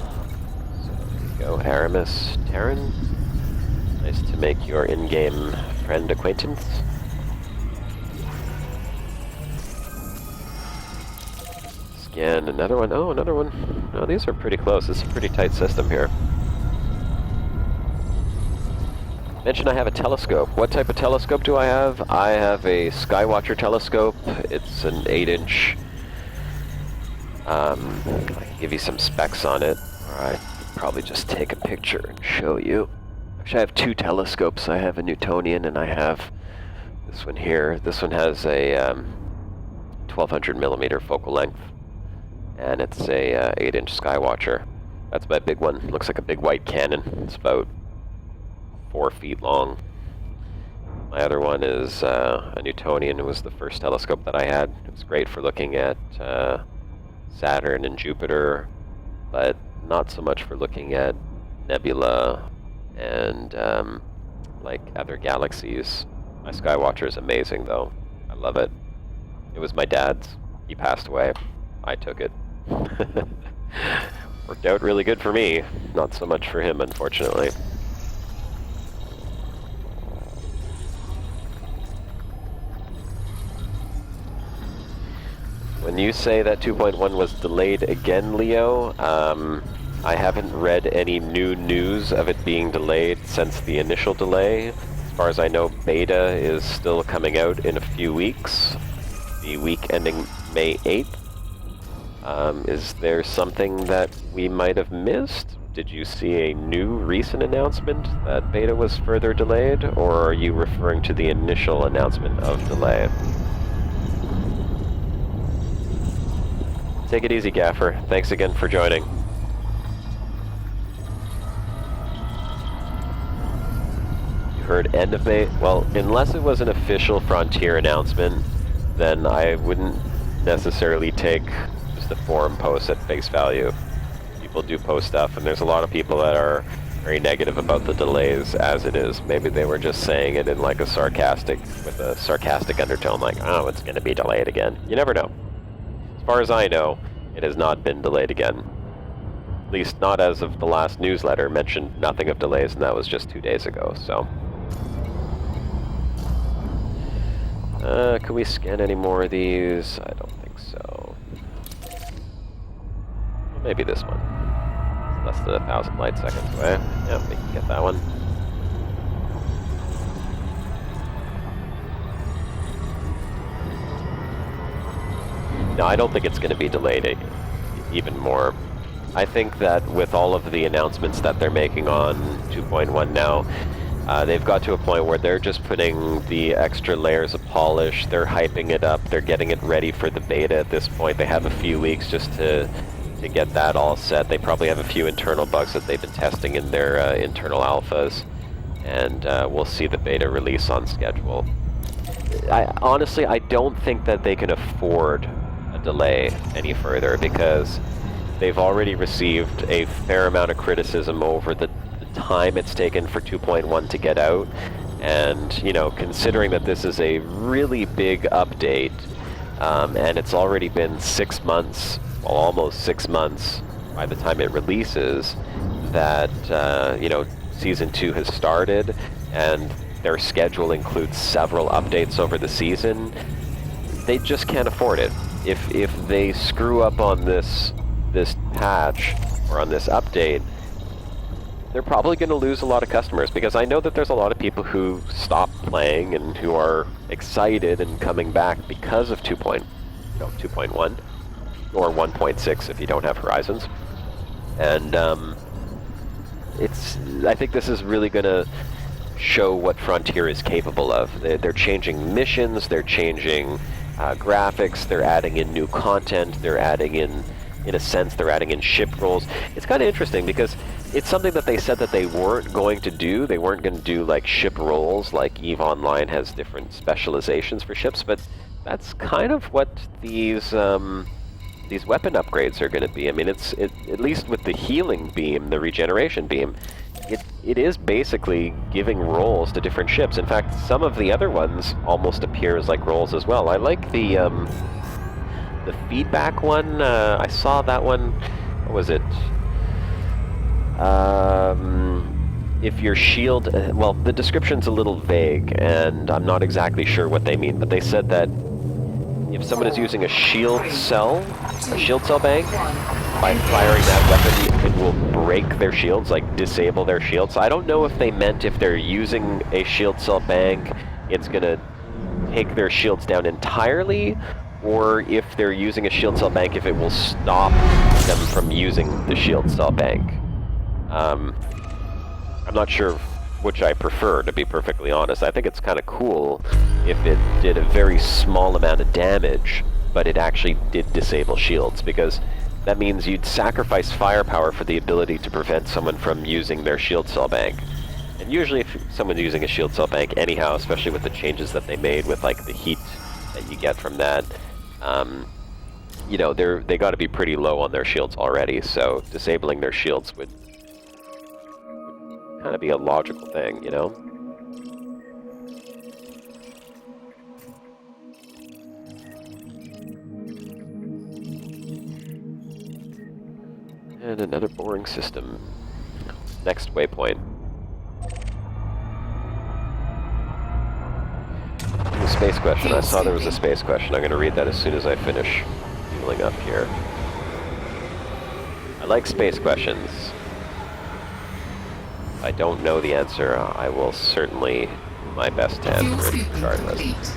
So there you go, Aramis, Terran. Nice to make your in-game friend acquaintance. Scan another one. Oh, another one. Oh, these are pretty close. It's a pretty tight system here. Mentioned I have a telescope. What type of telescope do I have? I have a Skywatcher telescope. It's an 8-inch. I can give you some specs on it. Alright, probably just take a picture and show you. Actually, I have 2 telescopes. I have a Newtonian and I have this one here. This one has a 1200 millimeter focal length, and it's a 8-inch Skywatcher. That's my big one. Looks like a big white cannon. It's about 4 feet long. My other one is a Newtonian. It was the first telescope that I had. It was great for looking at Saturn and Jupiter, but not so much for looking at nebula and like other galaxies. My Skywatcher is amazing though. I love it. It was my dad's. He passed away. I took it. Worked out really good for me. Not so much for him, unfortunately. When you say that 2.1 was delayed again, Leo, I haven't read any new news of it being delayed since the initial delay. As far as I know, beta is still coming out in a few weeks, the week ending May 8th. Is there something that we might have missed? Did you see a new recent announcement that beta was further delayed, or are you referring to the initial announcement of delay? Take it easy, Gaffer. Thanks again for joining. You heard end of May? Well, unless it was an official Frontier announcement, then I wouldn't necessarily take just a forum post at face value. People do post stuff, and there's a lot of people that are very negative about the delays as it is. Maybe they were just saying it in like a sarcastic undertone, like, oh, it's going to be delayed again. You never know. As far as I know, it has not been delayed again. At least not as of the last newsletter. Mentioned nothing of delays, and that was just 2 days ago, so. Can we scan any more of these? I don't think so. Well, maybe this one. It's less than 1,000 light seconds away. Yeah, we can get that one. No, I don't think it's going to be delayed even more. I think that with all of the announcements that they're making on 2.1 now, they've got to a point where they're just putting the extra layers of polish, they're hyping it up, they're getting it ready for the beta at this point. They have a few weeks just to get that all set. They probably have a few internal bugs that they've been testing in their internal alphas, and we'll see the beta release on schedule. Honestly, I don't think that they can afford delay any further, because they've already received a fair amount of criticism over the time it's taken for 2.1 to get out, and you know, considering that this is a really big update, and it's already been 6 months, well, almost 6 months by the time it releases, that you know, Season 2 has started, and their schedule includes several updates over the season, they just can't afford it. If they screw up on this patch or on this update, they're probably going to lose a lot of customers, because I know that there's a lot of people who stop playing and who are excited and coming back because of 2.1 or 1.6 if you don't have Horizons. And I think this is really going to show what Frontier is capable of. They're changing missions, they're changing graphics, they're adding in new content, they're adding in a sense, they're adding in ship roles. It's kind of interesting because it's something that they said that they weren't going to do. They weren't going to do like ship roles, like EVE Online has different specializations for ships, but that's kind of what these weapon upgrades are going to be. I mean, at least with the healing beam, the regeneration beam, it is basically giving roles to different ships. In fact, some of the other ones almost appear as like roles as well. I like the feedback one. I saw that one. What was it? If your shield... well, the description's a little vague, and I'm not exactly sure what they mean, but they said that if someone is using a shield cell bank, by firing that weapon, it will break their shields, like disable their shields. I don't know if they meant if they're using a shield cell bank, it's gonna take their shields down entirely, or if they're using a shield cell bank, if it will stop them from using the shield cell bank. I'm not sure which I prefer, to be perfectly honest. I think it's kind of cool if it did a very small amount of damage, but it actually did disable shields, because that means you'd sacrifice firepower for the ability to prevent someone from using their shield cell bank. And usually if someone's using a shield cell bank anyhow, especially with the changes that they made with like the heat that you get from that, you know, they got to be pretty low on their shields already, so disabling their shields would kind of be a logical thing, you know? And another boring system. Next waypoint. The space question. I saw there was a space question. I'm going to read that as soon as I finish fueling up here. I like space questions. If I don't know the answer, I will certainly do my best to answer it regardless.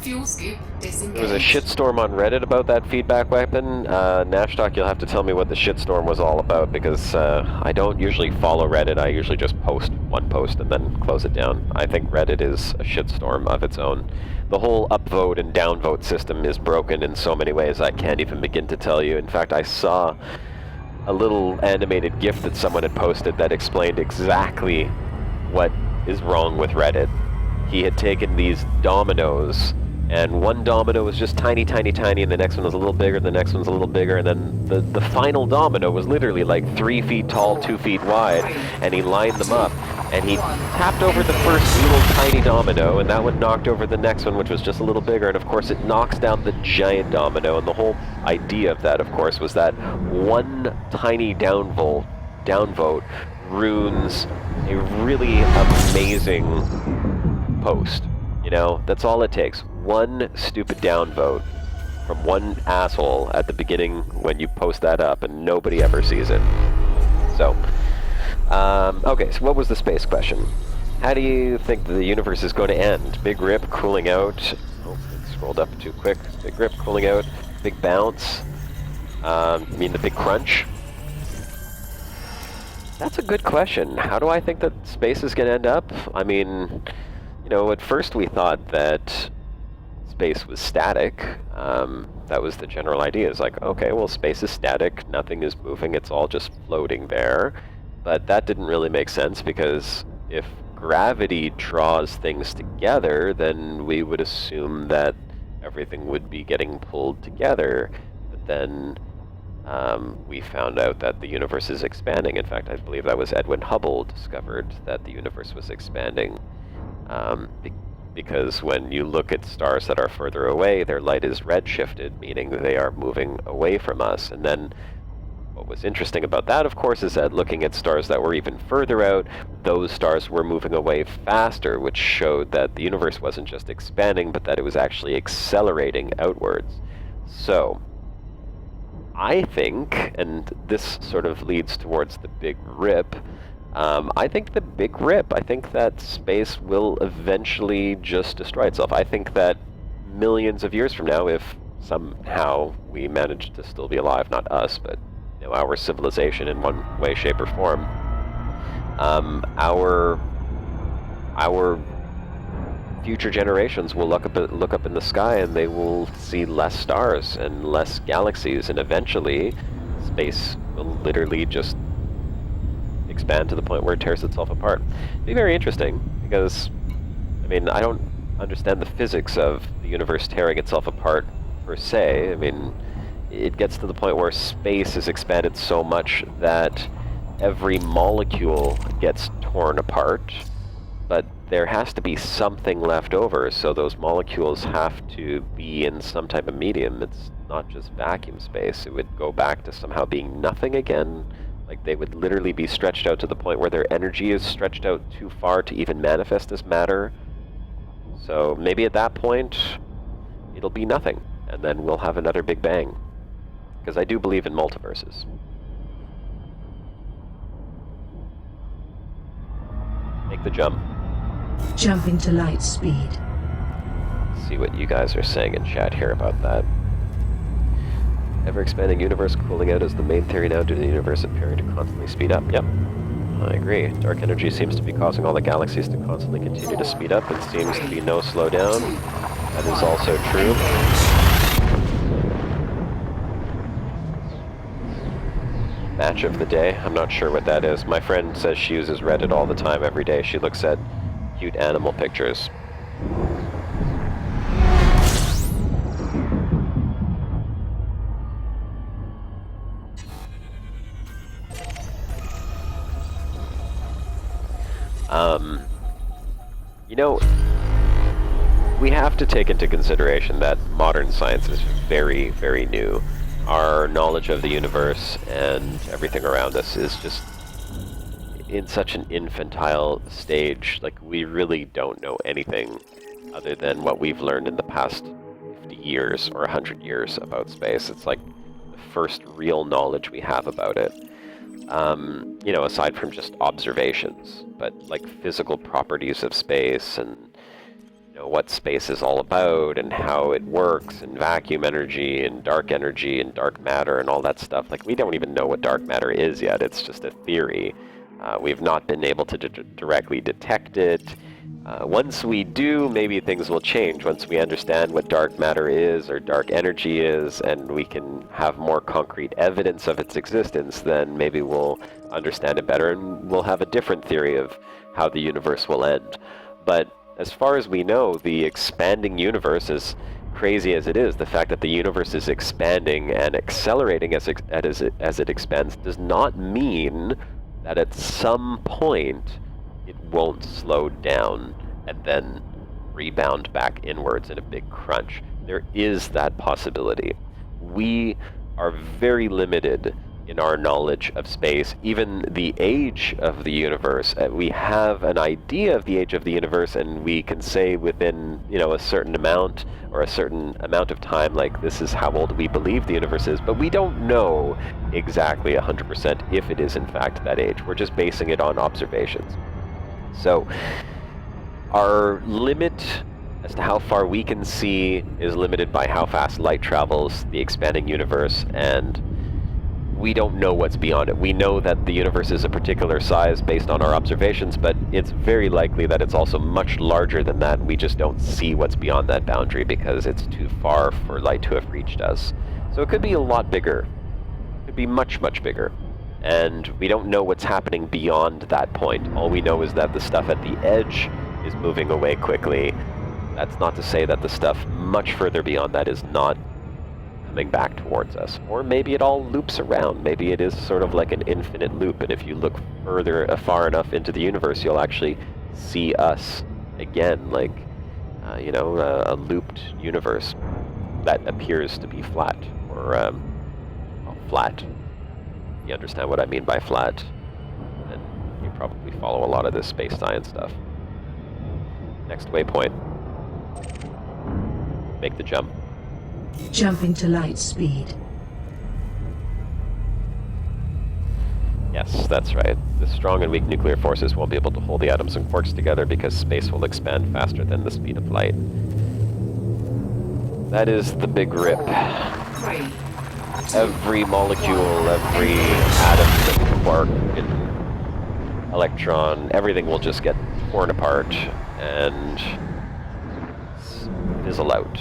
Fuel scoop disengaged. There was a shitstorm on Reddit about that feedback weapon. Nashtalk, you'll have to tell me what the shitstorm was all about, because I don't usually follow Reddit. I usually just post one post and then close it down. I think Reddit is a shitstorm of its own. The whole upvote and downvote system is broken in so many ways I can't even begin to tell you. In fact, I saw a little animated GIF that someone had posted that explained exactly what is wrong with Reddit. He had taken these dominoes, and one domino was just tiny, tiny, tiny, and the next one was a little bigger, the next one's a little bigger, and then the final domino was literally like 3 feet tall, 2 feet wide, and he lined them up, and he tapped over the first little tiny domino, and that one knocked over the next one, which was just a little bigger, and of course it knocks down the giant domino, and the whole idea of that, of course, was that one tiny downvote ruins a really amazing post. You know, that's all it takes. One stupid downvote from one asshole at the beginning when you post that up, and nobody ever sees it. So, okay, so what was the space question? How do you think the universe is going to end? Big rip, cooling out. Oh, it scrolled up too quick. Big rip, cooling out. Big bounce. You mean the big crunch? That's a good question. How do I think that space is going to end up? I mean, you know, at first we thought that space was static. That was the general idea. It's like, okay, well, space is static, nothing is moving, it's all just floating there. But that didn't really make sense, because if gravity draws things together, then we would assume that everything would be getting pulled together. But then we found out that the universe is expanding. In fact, I believe that was Edwin Hubble discovered that the universe was expanding. Because when you look at stars that are further away, their light is redshifted, meaning they are moving away from us. And then what What was interesting about that, of course, is that looking at stars that were even further out, those stars were moving away faster, which showed that the universe wasn't just expanding, but that it was actually accelerating outwards. So, I think, and this sort of leads towards the Big Rip, I think that space will eventually just destroy itself. I think that millions of years from now, if somehow we manage to still be alive, not us, but our civilization in one way, shape, or form, our future generations will look up in the sky and they will see less stars and less galaxies, and eventually space will literally just expand to the point where it tears itself apart. It'd be very interesting, because, I mean, I don't understand the physics of the universe tearing itself apart per se. I mean, it gets to the point where space is expanded so much that every molecule gets torn apart, but there has to be something left over, so those molecules have to be in some type of medium. It's not just vacuum space. It would go back to somehow being nothing again. Like, they would literally be stretched out to the point where their energy is stretched out too far to even manifest as matter. So maybe at that point, it'll be nothing, and then we'll have another Big Bang. Because I do believe in multiverses. Make the jump. Jumping to light speed. See what you guys are saying in chat here about that. Ever-expanding universe cooling out is the main theory now due to the universe appearing to constantly speed up. Yep, I agree. Dark energy seems to be causing all the galaxies to constantly continue to speed up. It seems to be no slowdown. That is also true. Match of the day. I'm not sure what that is. My friend says she uses Reddit all the time, every day. She looks at cute animal pictures. You know, we have to take into consideration that modern science is very, very new. Our knowledge of the universe and everything around us is just in such an infantile stage. Like, we really don't know anything other than what we've learned in the past 50 years or 100 years about space. It's like the first real knowledge we have about it. You know, aside from just observations, but like physical properties of space and what space is all about and how it works, and vacuum energy and dark matter and all that stuff. Like, we don't even know what dark matter is yet. It's just a theory. We've not been able to directly detect it. Once we do, maybe things will change. Once we understand what dark matter is or dark energy is, and we can have more concrete evidence of its existence, then maybe we'll understand it better and we'll have a different theory of how the universe will end. But as far as we know, the expanding universe, as crazy as it is, the fact that the universe is expanding and accelerating as it expands does not mean that at some point it won't slow down and then rebound back inwards in a big crunch. There is that possibility. We are very limited in our knowledge of space, even the age of the universe. We have an idea of the age of the universe, and we can say within, a certain amount or a certain amount of time, like, this is how old we believe the universe is, but we don't know exactly 100% if it is in fact that age. We're just basing it on observations. So our limit as to how far we can see is limited by how fast light travels the expanding universe, and we don't know what's beyond it. We know that the universe is a particular size based on our observations, but it's very likely that it's also much larger than that. We just don't see what's beyond that boundary because it's too far for light to have reached us. So it could be a lot bigger. It could be much, much bigger. And we don't know what's happening beyond that point. All we know is that the stuff at the edge is moving away quickly. That's not to say that the stuff much further beyond that is not coming back towards us. Or maybe it all loops around. Maybe it is sort of like an infinite loop, and if you look far enough into the universe, you'll actually see us again, like, a looped universe that appears to be flat, or flat. you understand what I mean by flat, then you probably follow a lot of this space science stuff. Next waypoint. Make the jump. Jumping to light speed. Yes, that's right. The strong and weak nuclear forces won't be able to hold the atoms and quarks together because space will expand faster than the speed of light. That is the big rip. 3, 2, Every molecule, every atom and quark and electron, everything will just get torn apart and fizzle out.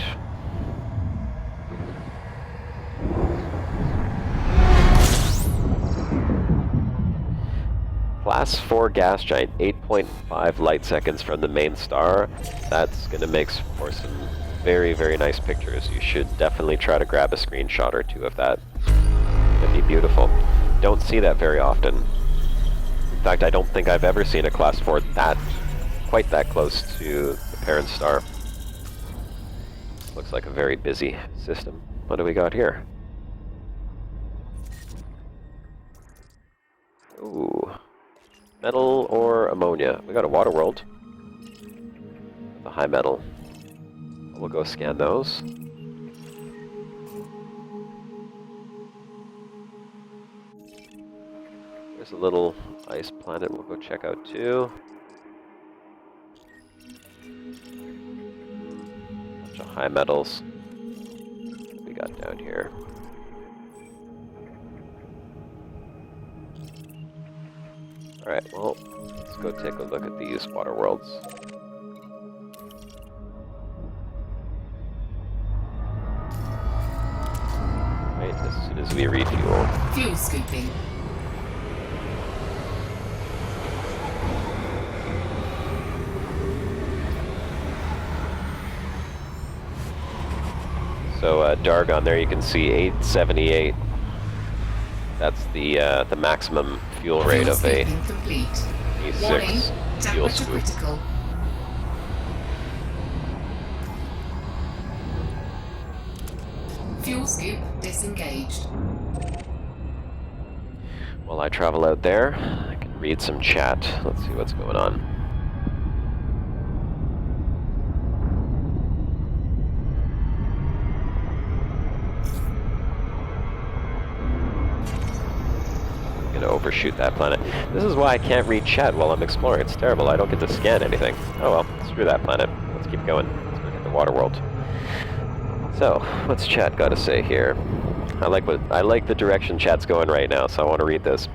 Class 4 gas giant, 8.5 light seconds from the main star. That's going to make for some very, very nice pictures. You should definitely try to grab a screenshot or two of that. It'd be beautiful. Don't see that very often. In fact, I don't think I've ever seen a Class 4 quite that close to the parent star. Looks like a very busy system. What do we got here? Ooh. Metal or ammonia? We got a water world. The high metal. We'll go scan those. There's a little ice planet we'll go check out too. Bunch of high metals. What we got down here? Alright, well, let's go take a look at these water worlds. Wait, as soon as we refuel. fuel scooping, So, Dargon there, you can see 878. That's the maximum fuel rate of a scooping complete. E6 Warning, fuel temperature scoop. critical. Fuel scoop disengaged. While I travel out there, I can read some chat. Let's see what's going on. I'm gonna overshoot that planet. This is why I can't read chat while I'm exploring. It's terrible. I don't get to scan anything. Oh well, screw that planet. Let's keep going. Let's go get the water world. So, what's chat got to say here? I like the direction chat's going right now, so I want to read this.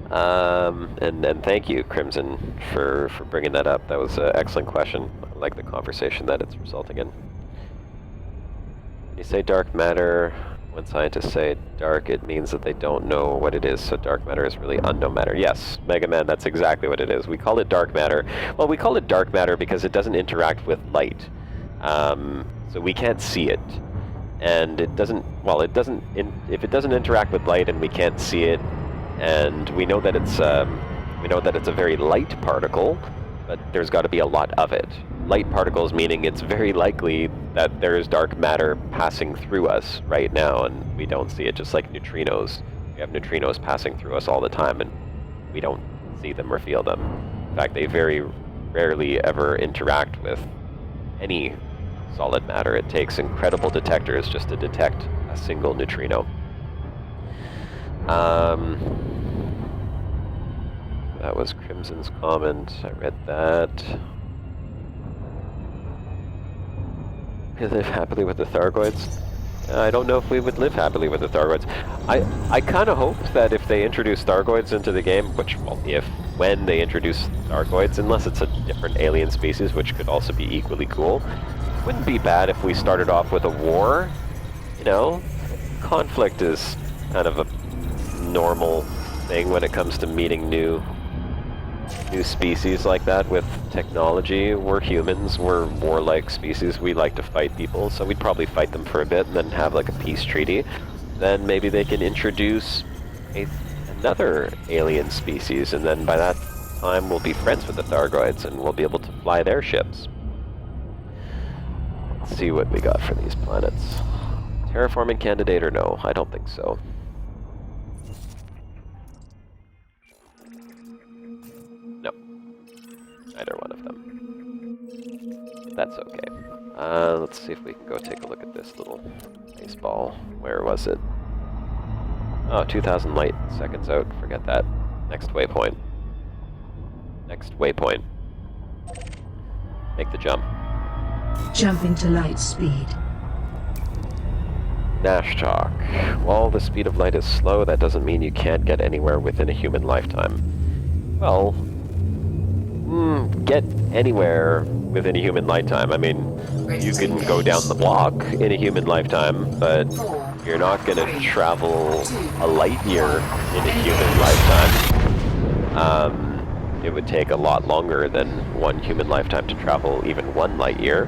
And thank you, Crimson, for bringing that up. That was an excellent question. I like the conversation that it's resulting in. When you say dark matter, when scientists say dark, it means that they don't know what it is, so dark matter is really unknown matter. Yes, Mega Man, that's exactly what it is. We call it dark matter. Well, we call it dark matter because it doesn't interact with light. So we can't see it. And it doesn't, well, if it doesn't interact with light and we can't see it, and we know that it's a very light particle, but there's got to be a lot of it. Light particles meaning it's very likely that there is dark matter passing through us right now, and we don't see it, just like neutrinos. We have neutrinos passing through us all the time, and we don't see them or feel them. In fact, they very rarely ever interact with any solid matter. It takes incredible detectors just to detect a single neutrino. That was Crimson's comment. I read that. We live happily with the Thargoids. I don't know if we would live happily with the Thargoids. I kind of hope that if they introduce Thargoids into the game, which, well, when they introduce Thargoids, unless it's a different alien species, which could also be equally cool, wouldn't be bad if we started off with a war. You know, conflict is kind of a normal thing when it comes to meeting new species like that with technology. We're humans, we're warlike species, we like to fight people, so we'd probably fight them for a bit and then have like a peace treaty. Then maybe they can introduce another alien species, and then by that time we'll be friends with the Thargoids and we'll be able to fly their ships. Let's see what we got for these planets. Terraforming candidate or no? I don't think so. either one of them. But that's okay. Let's see if we can go take a look at this little baseball. Where was it? Oh, 2,000 light seconds out. Forget that. Next waypoint. Next waypoint. Make the jump. Jump into light speed. Nash talk. While the speed of light is slow, that doesn't mean you can't get anywhere within a human lifetime. Well, get anywhere within a human lifetime. I mean, you can go down the block in a human lifetime, but you're not going to travel a light year in a human lifetime. It would take a lot longer than one human lifetime to travel even 1 light year.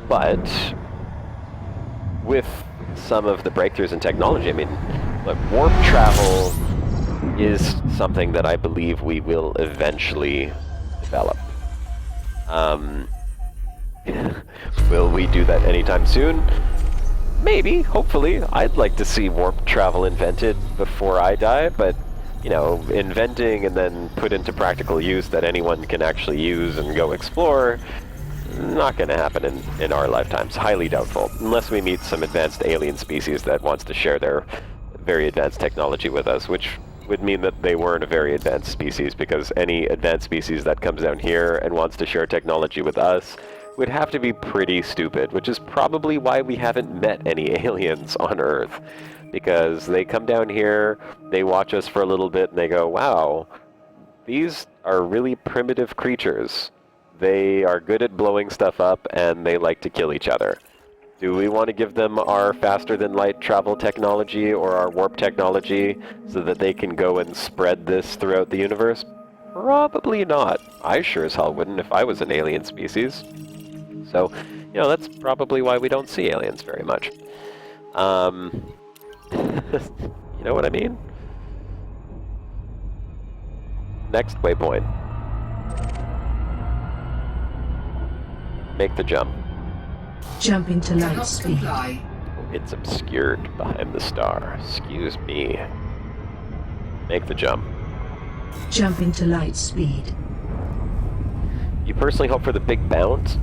But with some of the breakthroughs in technology, I mean, look, warp travel is something that I believe we will eventually develop. Will we do that anytime soon? Maybe, hopefully. I'd like to see warp travel invented before I die, but, you know, inventing and then put into practical use that anyone can actually use and go explore, not going to happen in our lifetimes. Highly doubtful. Unless we meet some advanced alien species that wants to share their very advanced technology with us, which would mean that they weren't a very advanced species, because any advanced species that comes down here and wants to share technology with us would have to be pretty stupid, which is probably why we haven't met any aliens on Earth. Because they come down here, they watch us for a little bit, and they go, wow, these are really primitive creatures. They are good at blowing stuff up, and they like to kill each other. Do we want to give them our faster-than-light travel technology or our warp technology so that they can go and spread this throughout the universe? Probably not. I sure as hell wouldn't if I was an alien species. So, you know, that's probably why we don't see aliens very much. You know what I mean? Next waypoint. Make the jump. Jump into light Cannot speed. comply. It's obscured behind the star. Excuse me. Make the jump. Jump into light speed. You personally hope for the big bounce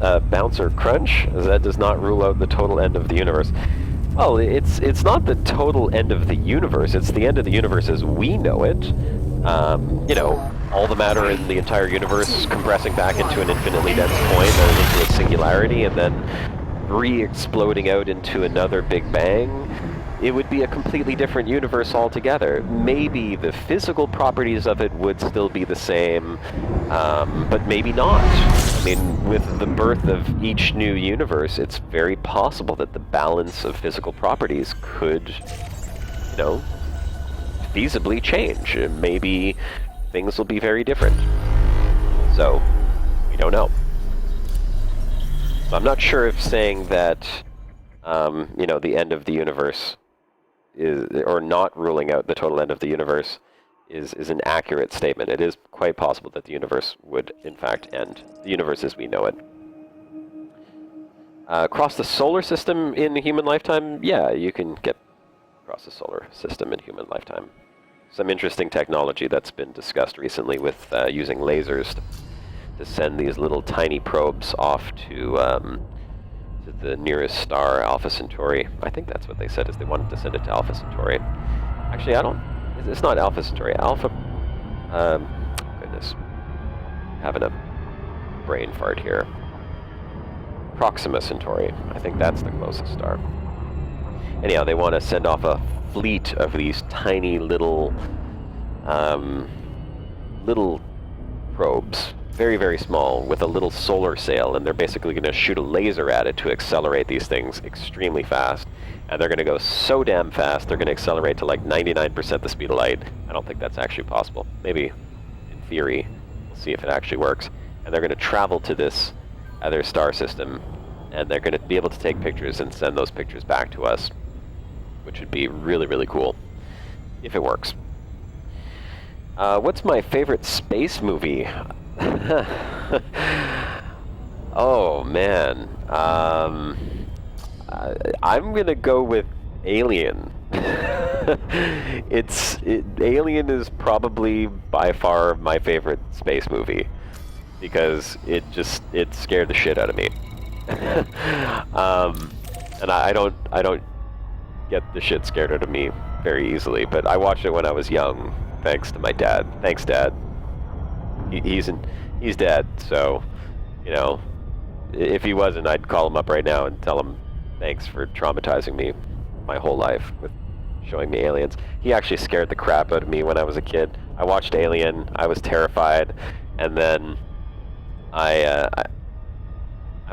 or crunch, as that does not rule out the total end of the universe. Well, it's not the total end of the universe. It's the end of the universe as we know it. You know, all the matter in the entire universe compressing back into an infinitely dense point, then into a singularity, and then re-exploding out into another Big Bang. It would be a completely different universe altogether. Maybe the physical properties of it would still be the same, but maybe not. I mean, with the birth of each new universe, it's very possible that the balance of physical properties could, you know, feasibly change. Maybe things will be very different. So, we don't know. So I'm not sure if saying that, you know, the end of the universe is, or not ruling out the total end of the universe is an accurate statement. It is quite possible that the universe would, in fact, end. The universe as we know it. Across the solar system in a human lifetime, yeah, you can get across the solar system in human lifetime. Some interesting technology that's been discussed recently with using lasers to send these little tiny probes off to the nearest star, Alpha Centauri. I think that's what they said, is they wanted to send it to Alpha Centauri. Actually, it's not Alpha Centauri. Alpha, goodness, having a brain fart here. Proxima Centauri. I think that's the closest star. Anyhow, they want to send off a fleet of these tiny little probes, very, very small, with a little solar sail, and they're basically going to shoot a laser at it to accelerate these things extremely fast. And they're going to go so damn fast, they're going to accelerate to like 99% the speed of light. I don't think that's actually possible. Maybe in theory. We'll see if it actually works. And they're going to travel to this other star system, and they're going to be able to take pictures and send those pictures back to us, which would be really, really cool, if it works. What's my favorite space movie? Oh, man. I'm going to go with Alien. Alien is probably by far my favorite space movie. because it scared the shit out of me. And I don't get the shit scared out of me very easily, but I watched it when I was young, thanks to my dad. Thanks, Dad. He's dead, so, you know, if he wasn't, I'd call him up right now and tell him thanks for traumatizing me my whole life with showing me aliens. He actually scared the crap out of me when I was a kid. I watched Alien, I was terrified, and then I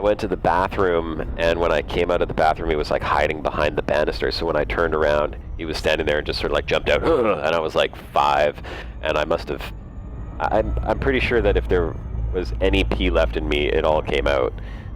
went to the bathroom, and when I came out of the bathroom, he was like hiding behind the banister, so when I turned around, he was standing there and just sort of like jumped out, and I was like 5, and I must have, I'm pretty sure that if there was any pee left in me, it all came out,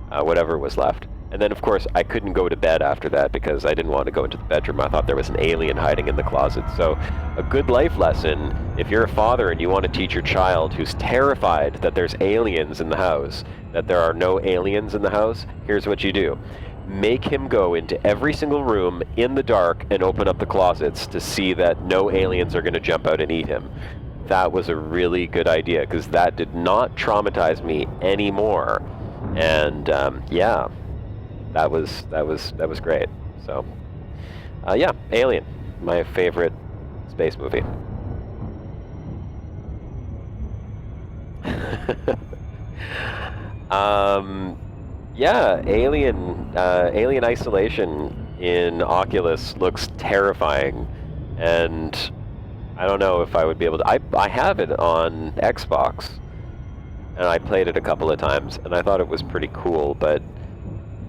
whatever was left. And then, of course, I couldn't go to bed after that because I didn't want to go into the bedroom. I thought there was an alien hiding in the closet. So a good life lesson, if you're a father and you want to teach your child who's terrified that there's aliens in the house, that there are no aliens in the house, here's what you do. Make him go into every single room in the dark and open up the closets to see that no aliens are going to jump out and eat him. That was a really good idea because that did not traumatize me anymore. And yeah. That was great. So, yeah, Alien, my favorite space movie. Yeah, Alien Isolation in Oculus looks terrifying, and I don't know if I would be able to. I have it on Xbox, and I played it a couple of times, and I thought it was pretty cool, but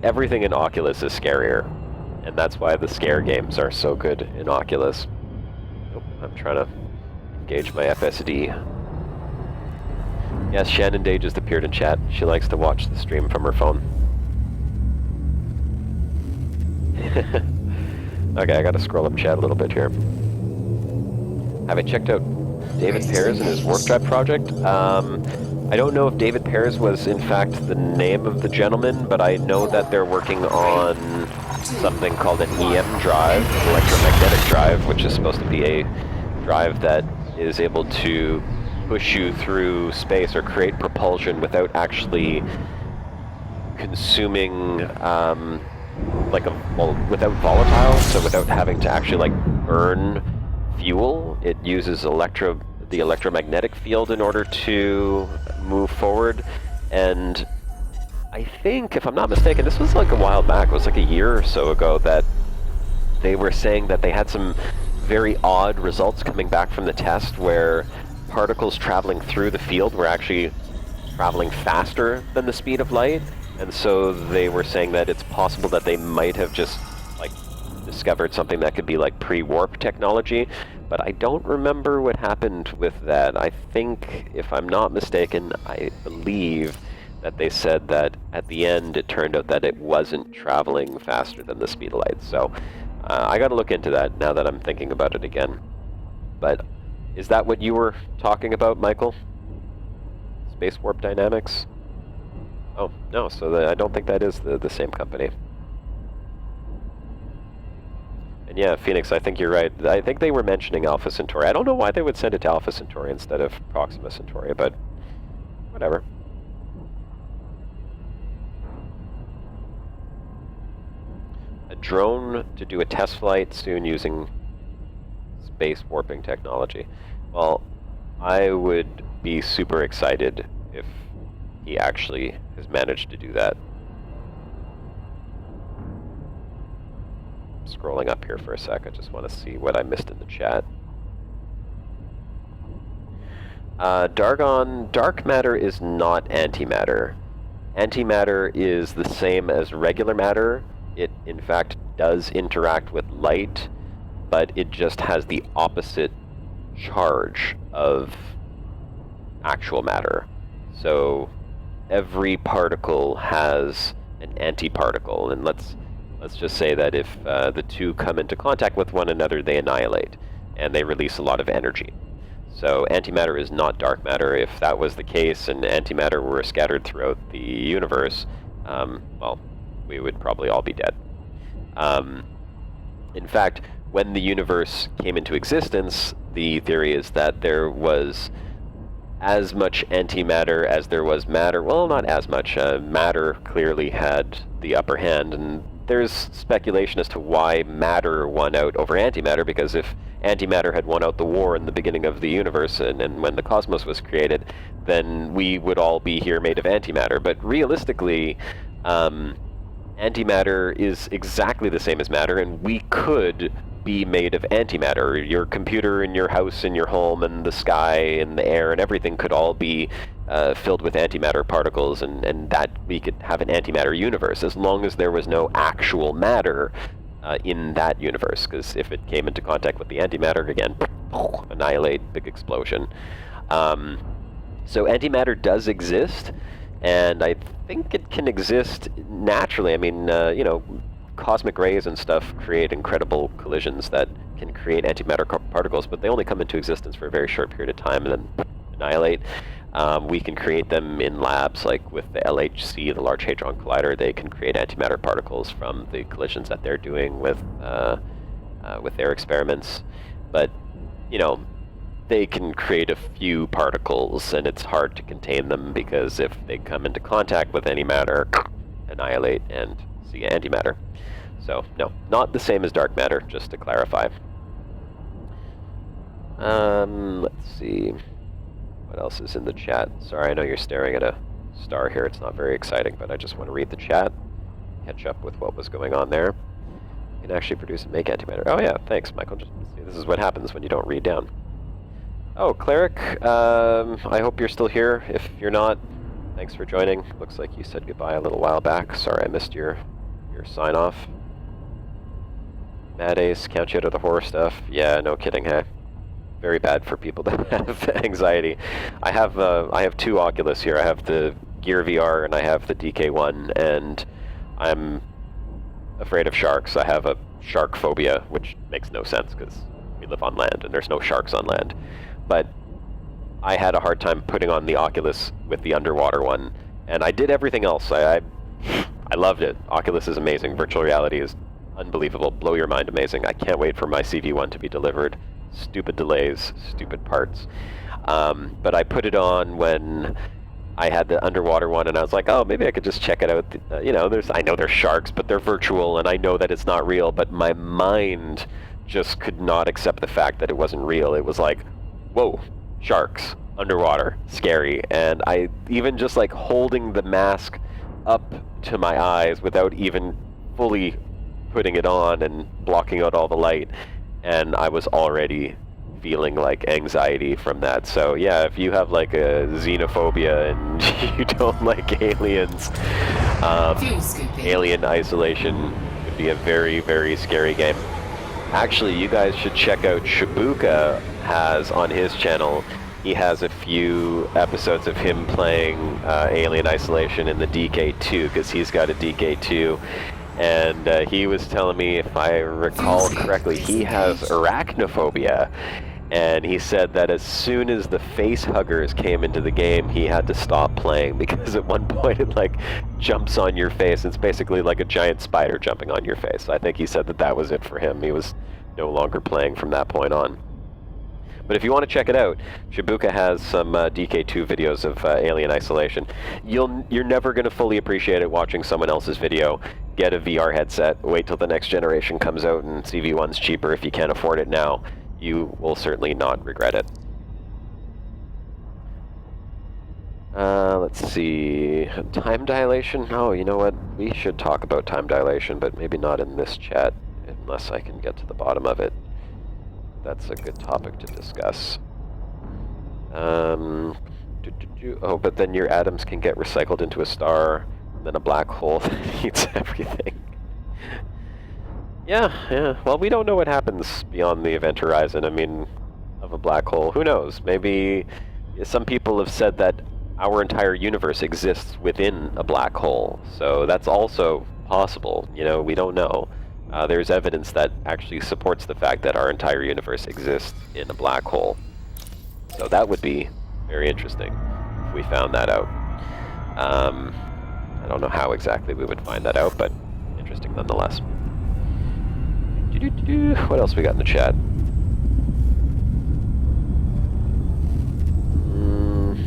everything in Oculus is scarier, and that's why the scare games are so good in Oculus. Oh, I'm trying to engage my FSD. Yes, Shannon Day just appeared in chat. She likes to watch the stream from her phone. Okay, I gotta scroll up chat a little bit here. Have I checked out David Pears and his warp drive project? I don't know if David Pears was in fact the name of the gentleman, but I know that they're working on something called an EM drive, electromagnetic drive, which is supposed to be a drive that is able to push you through space or create propulsion without actually consuming, without volatile, so without having to actually like burn fuel. It uses the electromagnetic field in order to move forward. And I think, if I'm not mistaken, this was like a while back, it was like a year or so ago, that they were saying that they had some very odd results coming back from the test where particles traveling through the field were actually traveling faster than the speed of light. And so they were saying that it's possible that they might have just like discovered something that could be like pre-warp technology, but I don't remember what happened with that. I think, if I'm not mistaken, I believe that they said that at the end it turned out that it wasn't traveling faster than the speed of light. So I gotta look into that now that I'm thinking about it again. But is that what you were talking about, Michael? Space warp dynamics? Oh, no, so I don't think that is the same company. And yeah, Phoenix, I think you're right. I think they were mentioning Alpha Centauri. I don't know why they would send it to Alpha Centauri instead of Proxima Centauri, but whatever. A drone to do a test flight soon using space warping technology. Well, I would be super excited if he actually has managed to do that. Scrolling up here for a sec, I just want to see what I missed in the chat. Dargon, dark matter is not antimatter. Antimatter is the same as regular matter. It, in fact, does interact with light, but it just has the opposite charge of actual matter. So every particle has an antiparticle, and let's just say that if the two come into contact with one another, they annihilate, and they release a lot of energy. So antimatter is not dark matter. If that was the case and antimatter were scattered throughout the universe, well, we would probably all be dead. In fact, when the universe came into existence, the theory is that there was as much antimatter as there was matter. Well, not as much. Matter clearly had the upper hand, and there's speculation as to why matter won out over antimatter, because if antimatter had won out the war in the beginning of the universe and when the cosmos was created, then we would all be here made of antimatter. But realistically, antimatter is exactly the same as matter, and we could be made of antimatter. Your computer in your house and your home and the sky and the air and everything could all be filled with antimatter particles, and that we could have an antimatter universe as long as there was no actual matter in that universe, because if it came into contact with the antimatter, again, annihilate, big explosion. So antimatter does exist, and I think it can exist naturally. I mean, you know, cosmic rays and stuff create incredible collisions that can create antimatter particles, but they only come into existence for a very short period of time and then annihilate. We can create them in labs, like with the LHC, the Large Hadron Collider. They can create antimatter particles from the collisions that they're doing with their experiments. But, you know, they can create a few particles, and it's hard to contain them, because if they come into contact with any matter, annihilate and see antimatter. So, no, not the same as dark matter, just to clarify. Let's see. What else is in the chat? Sorry, I know you're staring at a star here. It's not very exciting, but I just want to read the chat, catch up with what was going on there. You can actually produce and make antimatter. Oh yeah, thanks, Michael. Just, see, this is what happens when you don't read down. Oh, Cleric, I hope you're still here. If you're not, thanks for joining. Looks like you said goodbye a little while back. Sorry I missed your sign-off. Mad Ace, count you out of the horror stuff. Yeah, no kidding, hey. Very bad for people that have anxiety. I have two Oculus here. I have the Gear VR and I have the DK1, and I'm afraid of sharks. I have a shark phobia, which makes no sense because we live on land and there's no sharks on land. But I had a hard time putting on the Oculus with the underwater one, and I did everything else. I loved it. Oculus is amazing. Virtual reality is unbelievable. Blow your mind amazing. I can't wait for my CV1 to be delivered. Stupid delays, stupid parts. But I put it on when I had the underwater one, and I was like, oh, maybe I could just check it out. You know, I know they're sharks, but they're virtual, and I know that it's not real, but my mind just could not accept the fact that it wasn't real. It was like, whoa, sharks, underwater, scary. And I even just like holding the mask up to my eyes without even fully putting it on and blocking out all the light, and I was already feeling like anxiety from that. So yeah, if you have like a xenophobia and you don't like aliens, Alien Isolation would be a very, very scary game. Actually, you guys should check out Shibuka has on his channel. He has a few episodes of him playing Alien Isolation in the DK2, because he's got a DK2. And he was telling me, if I recall correctly, he has arachnophobia. And he said that as soon as the face huggers came into the game, he had to stop playing, because at one point it like jumps on your face. It's basically like a giant spider jumping on your face. I think he said that that was it for him. He was no longer playing from that point on. But if you want to check it out, Shibuka has some DK2 videos of Alien Isolation. You're never going to fully appreciate it watching someone else's video. Get a VR headset, wait till the next generation comes out, and CV1's cheaper if you can't afford it now. You will certainly not regret it. Let's see, time dilation? Oh, you know what? We should talk about time dilation, but maybe not in this chat, unless I can get to the bottom of it. That's a good topic to discuss. Oh, but then your atoms can get recycled into a star, and then a black hole that eats everything. Yeah. Well, we don't know what happens beyond the event horizon. I mean, of a black hole. Who knows? Maybe some people have said that our entire universe exists within a black hole. So that's also possible. You know, we don't know. There's evidence that actually supports the fact that our entire universe exists in a black hole. So that would be very interesting if we found that out. I don't know how exactly we would find that out, but interesting nonetheless. What else we got in the chat?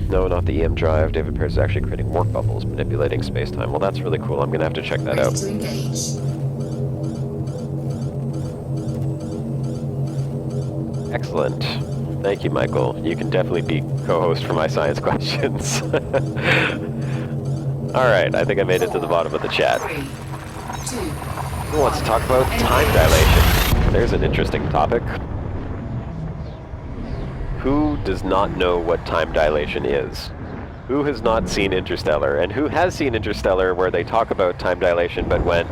No, not the EM drive. David Pearce is actually creating warp bubbles, manipulating space-time. Well, that's really cool. I'm going to have to check that Ready out. to engage. Excellent. Thank you, Michael. You can definitely be co-host for my science questions. Alright, I think I made it to the bottom of the chat. 3, 2, Who wants to talk about time dilation? There's an interesting topic. Who does not know what time dilation is? Who has not seen Interstellar? And who has seen Interstellar where they talk about time dilation but went,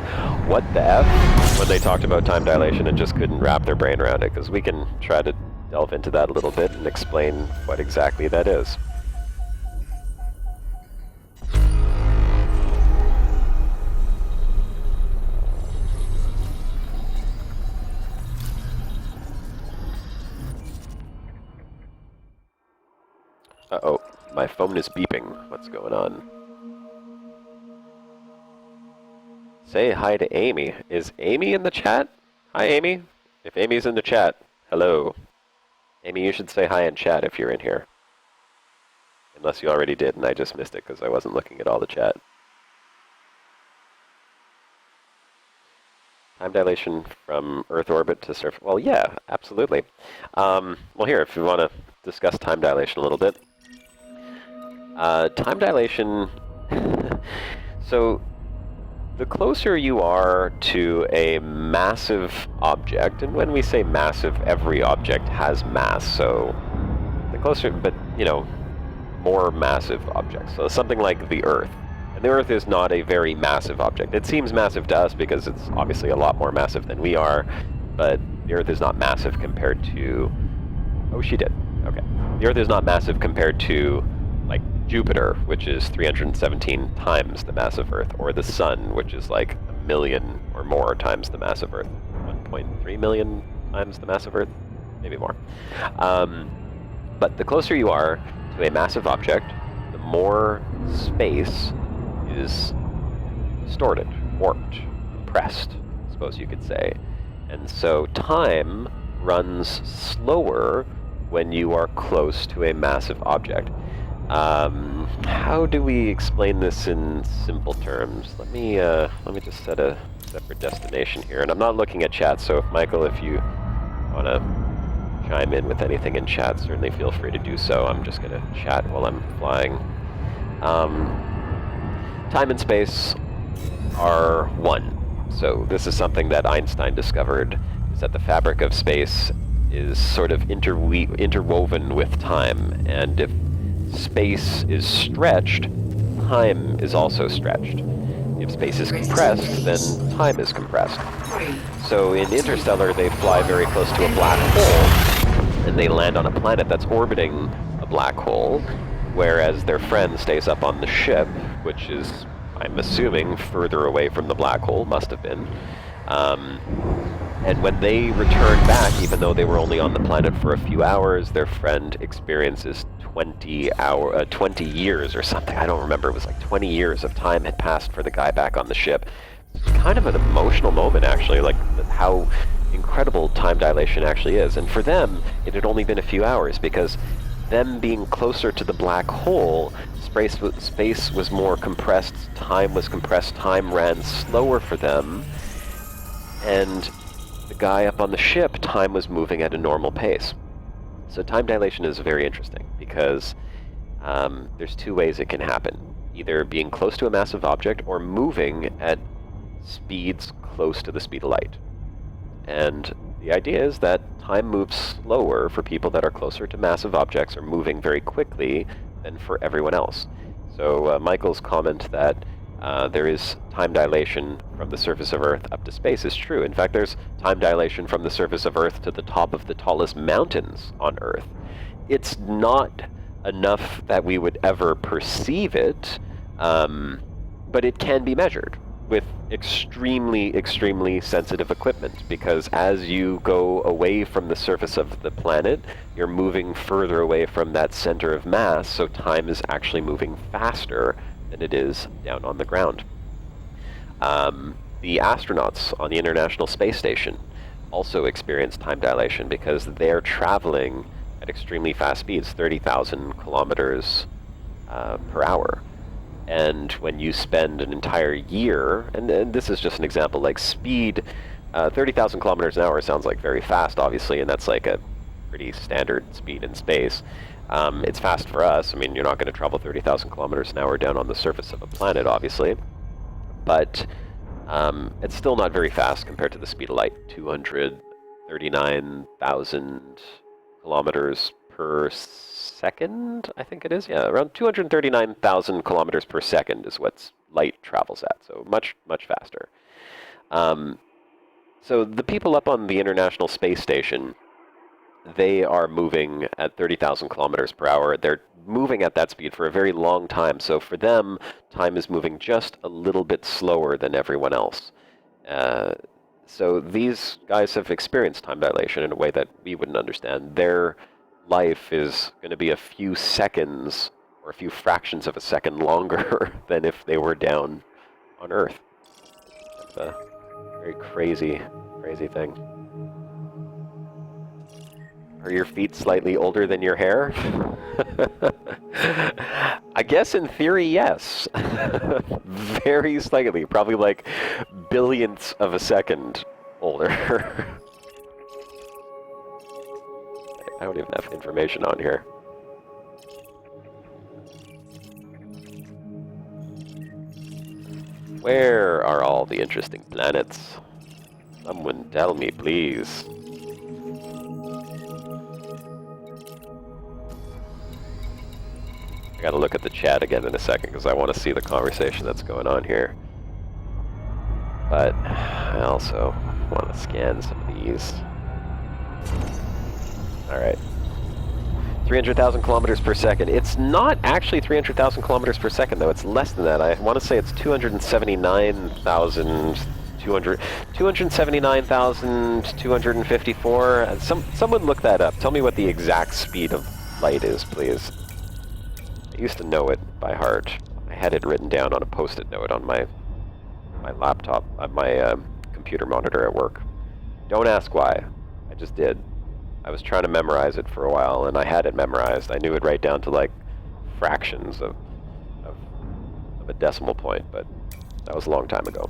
what the F? When they talked about time dilation and just couldn't wrap their brain around it, because we can try to delve into that a little bit and explain what exactly that is. Uh-oh, my phone is beeping. What's going on? Say hi to Amy. Is Amy in the chat? Hi, Amy. If Amy's in the chat, hello. Amy, you should say hi in chat if you're in here. Unless you already did and I just missed it because I wasn't looking at all the chat. Time dilation from Earth orbit to surface. Well, yeah, absolutely. Well, here, if you want to discuss time dilation a little bit. Time dilation, so the closer you are to a massive object, and when we say massive, every object has mass, so the closer, but, you know, more massive objects. So something like the Earth. And the Earth is not a very massive object. It seems massive to us because it's obviously a lot more massive than we are, but the Earth is not massive compared to... Oh, she did. Okay. The Earth is not massive compared to, like, Jupiter, which is 317 times the mass of Earth, or the Sun, which is like 1 million or more times the mass of Earth. 1.3 million times the mass of Earth? Maybe more. But the closer you are to a massive object, the more space is distorted, warped, compressed, I suppose you could say. And so time runs slower when you are close to a massive object. How do we explain this in simple terms? Let me just set a separate destination here. And I'm not looking at chat, so if Michael, if you want to chime in with anything in chat, certainly feel free to do so. I'm just going to chat while I'm flying. Time and space are one. So this is something that Einstein discovered, is that the fabric of space is sort of interwoven with time. And if space is stretched, time is also stretched. If space is compressed, then time is compressed. So in Interstellar, they fly very close to a black hole, and they land on a planet that's orbiting a black hole, whereas their friend stays up on the ship, which is, I'm assuming, further away from the black hole, must have been. And when they return back, even though they were only on the planet for a few hours, their friend experiences 20 years or something. I don't remember. It was like 20 years of time had passed for the guy back on the ship. It's kind of an emotional moment, actually, like how incredible time dilation actually is. And for them, it had only been a few hours, because them being closer to the black hole, space was more compressed, time was compressed, time ran slower for them, and the guy up on the ship, time was moving at a normal pace. So time dilation is very interesting, because there's two ways it can happen. Either being close to a massive object, or moving at speeds close to the speed of light. And the idea is that time moves slower for people that are closer to massive objects, or moving very quickly, than for everyone else. So Michael's comment that there is time dilation from the surface of Earth up to space is true. In fact, there's time dilation from the surface of Earth to the top of the tallest mountains on Earth. It's not enough that we would ever perceive it, but it can be measured with extremely, extremely sensitive equipment, because as you go away from the surface of the planet, you're moving further away from that center of mass, so time is actually moving faster than it is down on the ground. The astronauts on the International Space Station also experience time dilation, because they're traveling at extremely fast speeds, 30,000 kilometers per hour. And when you spend an entire year, and this is just an example, like speed, 30,000 kilometers an hour sounds like very fast, obviously, and that's like a pretty standard speed in space. It's fast for us. I mean, you're not going to travel 30,000 kilometers an hour down on the surface of a planet, obviously, but it's still not very fast compared to the speed of light, 239,000 kilometers per second, I think it is. Yeah, around 239,000 kilometers per second is what light travels at, so much, much faster. So the people up on the International Space Station, they are moving at 30,000 kilometers per hour. They're moving at that speed for a very long time. So for them, time is moving just a little bit slower than everyone else. So these guys have experienced time dilation in a way that we wouldn't understand. Their life is going to be a few seconds or a few fractions of a second longer than if they were down on Earth. It's a very crazy, crazy thing. Are your feet slightly older than your hair? I guess in theory, yes. Very slightly, probably like billionths of a second older. I don't even have information on here. Where are all the interesting planets? Someone tell me, please. I gotta look at the chat again in a second because I want to see the conversation that's going on here. But I also want to scan some of these. Alright. 300,000 kilometers per second. It's not actually 300,000 kilometers per second, though. It's less than that. I want to say it's 279,254. Someone look that up. Tell me what the exact speed of light is, please. I used to know it by heart. I had it written down on a post-it note on my laptop, my computer monitor at work. Don't ask why. I just did. I was trying to memorize it for a while, and I had it memorized. I knew it right down to like fractions of a decimal point, but that was a long time ago.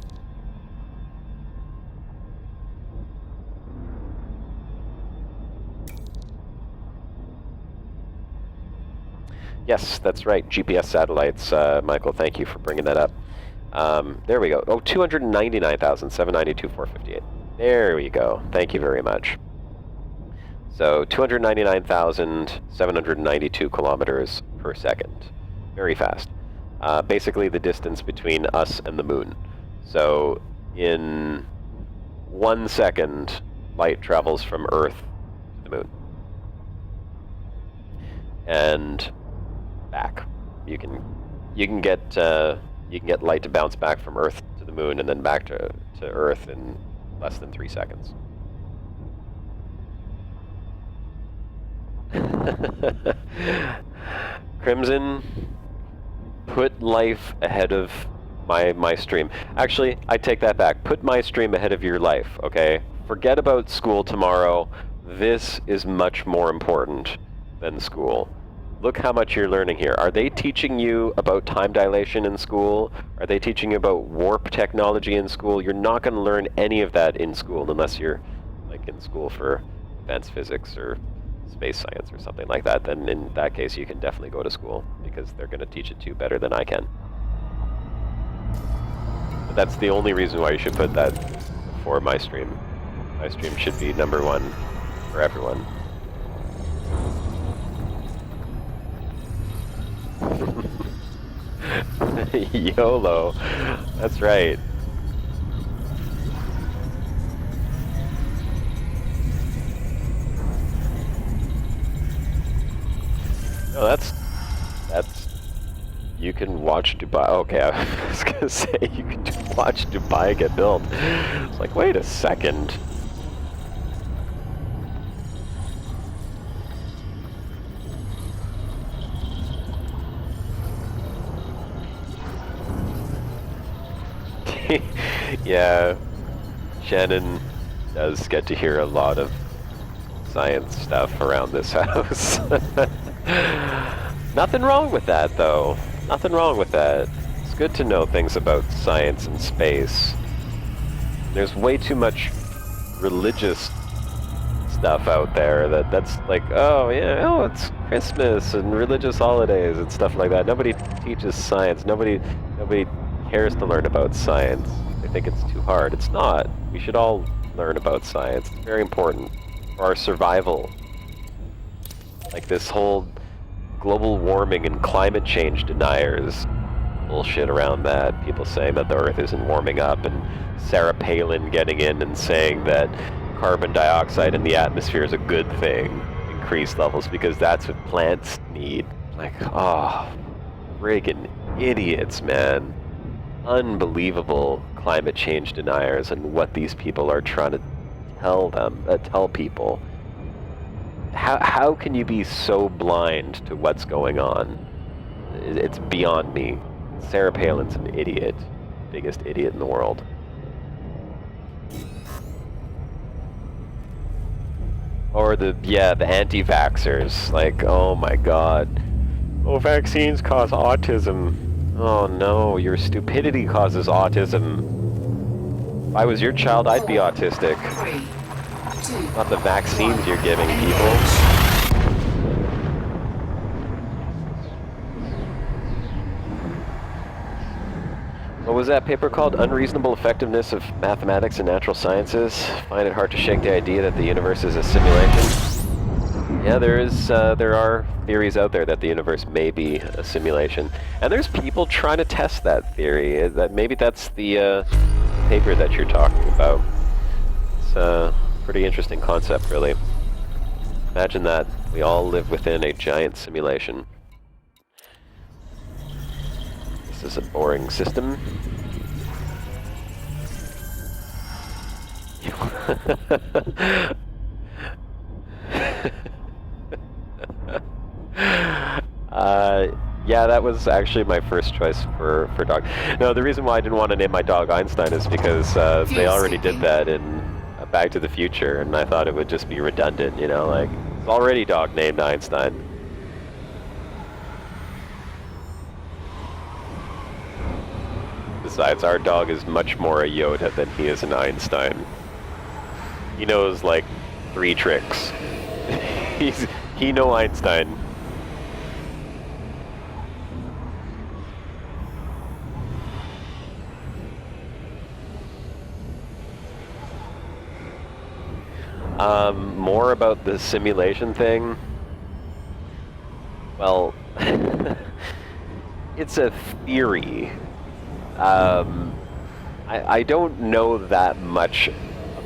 Yes, that's right. GPS satellites. Michael, thank you for bringing that up. There we go. Oh, 299,792,458. There we go. Thank you very much. So 299,792 kilometers per second. Very fast. Basically the distance between us and the moon. So in 1 second, light travels from Earth to the moon. And back. You can get light to bounce back from Earth to the moon and then back to Earth in less than 3 seconds. Crimson, put life ahead of my stream. Actually, I take that back. Put my stream ahead of your life, okay? Forget about school tomorrow. This is much more important than school. Look how much you're learning here. Are they teaching you about time dilation in school? Are they teaching you about warp technology in school? You're not going to learn any of that in school unless you're like in school for advanced physics or space science or something like that. Then in that case you can definitely go to school because they're going to teach it to you better than I can. But that's the only reason why you should put that before my stream. My stream should be #1 for everyone. YOLO. That's right. No, that's you can watch Dubai. Okay, I was gonna say you can watch Dubai get built. It's like, wait a second. Yeah, Shannon does get to hear a lot of science stuff around this house. Nothing wrong with that, though. Nothing wrong with that. It's good to know things about science and space. There's way too much religious stuff out there that's like, oh yeah, oh, it's Christmas and religious holidays and stuff like that. Nobody teaches science. Nobody cares to learn about science. They think it's too hard. It's not. We should all learn about science. It's very important for our survival. Like this whole global warming and climate change deniers bullshit around that. People saying that the Earth isn't warming up, and Sarah Palin getting in and saying that carbon dioxide in the atmosphere is a good thing, increased levels, because that's what plants need. Like, oh, friggin' idiots, man. Unbelievable climate change deniers and what these people are trying to tell people. How can you be so blind to what's going on? It's beyond me. Sarah Palin's an idiot. Biggest idiot in the world. Or the anti-vaxxers. Like, oh my god. Oh, vaccines cause autism. Oh no, your stupidity causes autism. If I was your child, I'd be autistic. 3, 2, Not the vaccines you're giving people. What was that paper called? Unreasonable Effectiveness of Mathematics and Natural Sciences. Find it hard to shake the idea that the universe is a simulation. Yeah, there are theories out there that the universe may be a simulation, and there's people trying to test that theory. That maybe that's the paper that you're talking about. It's a pretty interesting concept, really. Imagine that we all live within a giant simulation. This is a boring system. Yeah, that was actually my first choice for dog. No, the reason why I didn't want to name my dog Einstein is because they already did that in Back to the Future, and I thought it would just be redundant, you know, like, it's already a dog named Einstein. Besides, our dog is much more a Yoda than he is an Einstein. He knows, like, 3 tricks. He know Einstein. More about the simulation thing. Well, it's a theory. I don't know that much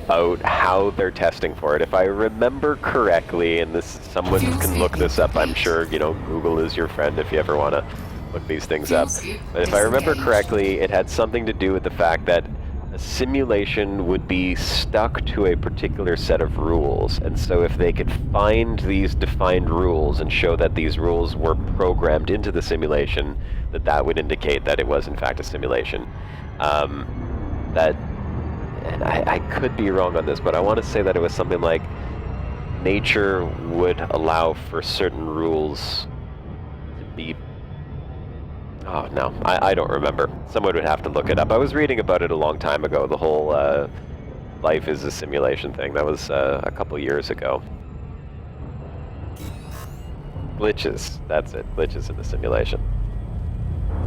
about how they're testing for it. If I remember correctly, and someone can look this up, I'm sure, you know, Google is your friend if you ever want to look these things up. But if I remember correctly, it had something to do with the fact that a simulation would be stuck to a particular set of rules, and so if they could find these defined rules and show that these rules were programmed into the simulation, that would indicate that it was in fact a simulation. And I could be wrong on this, but I want to say that it was something like nature would allow for certain rules to be... Oh, no, I don't remember. Someone would have to look it up. I was reading about it a long time ago, the whole life is a simulation thing. That was a couple years ago. Glitches, that's it. Glitches in the simulation.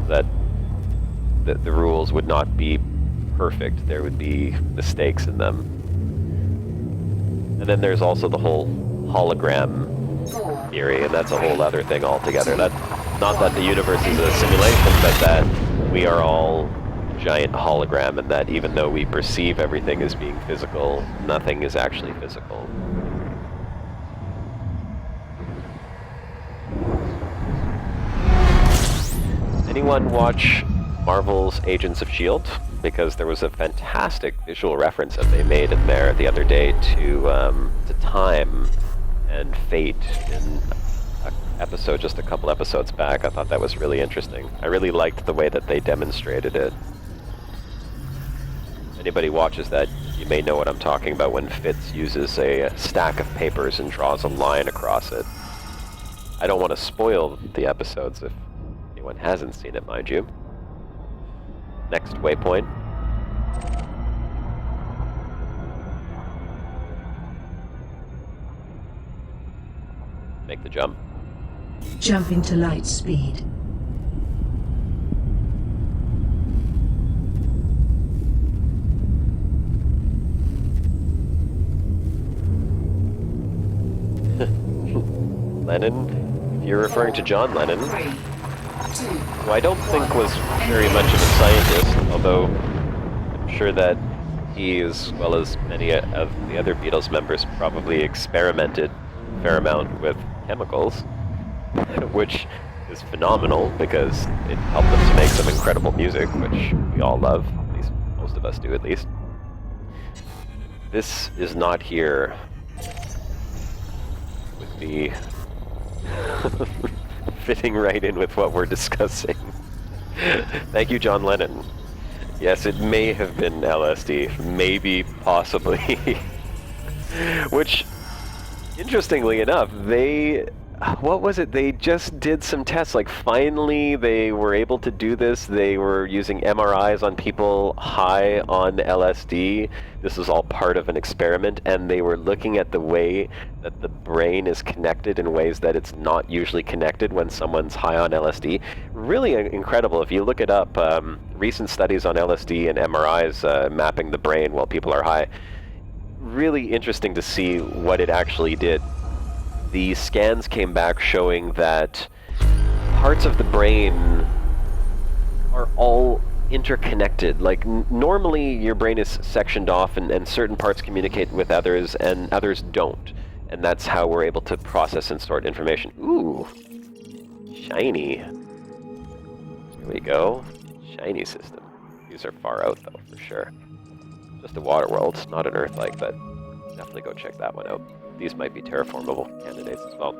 That the rules would not be perfect. There would be mistakes in them. And then there's also the whole hologram theory, and that's a whole other thing altogether. Not that the universe is a simulation, but that we are all a giant hologram, and that even though we perceive everything as being physical, nothing is actually physical. Anyone watch Marvel's Agents of S.H.I.E.L.D.? Because there was a fantastic visual reference that they made in there the other day to time and fate in an episode just a couple episodes back. I thought that was really interesting. I really liked the way that they demonstrated it. Anybody watches that, you may know what I'm talking about when Fitz uses a stack of papers and draws a line across it. I don't want to spoil the episodes if anyone hasn't seen it, mind you. Next waypoint. Make the jump. Jumping to light speed. Lennon, if you're referring to John Lennon, 3, 2, who I don't think was very much of a scientist, although I'm sure that he, as well as many of the other Beatles members, probably experimented a fair amount with chemicals, which is phenomenal because it helped them to make some incredible music, which we all love, at least most of us do at least. This is not here with the fitting right in with what we're discussing. Thank you, John Lennon. Yes, it may have been LSD, maybe, possibly. Which, interestingly enough, what was it? They just did some tests. Like, finally, they were able to do this. They were using MRIs on people high on LSD. This was all part of an experiment, and they were looking at the way that the brain is connected in ways that it's not usually connected when someone's high on LSD. Really incredible. If you look it up, recent studies on LSD and MRIs mapping the brain while people are high. Really interesting to see what it actually did. The scans came back showing that parts of the brain are all interconnected. Like, normally your brain is sectioned off and certain parts communicate with others and others don't. And that's how we're able to process and sort information. Ooh, shiny. Here we go. Shiny system. These are far out though, for sure. Just a water world, not an Earth-like, but definitely go check that one out. These might be terraformable candidates as well.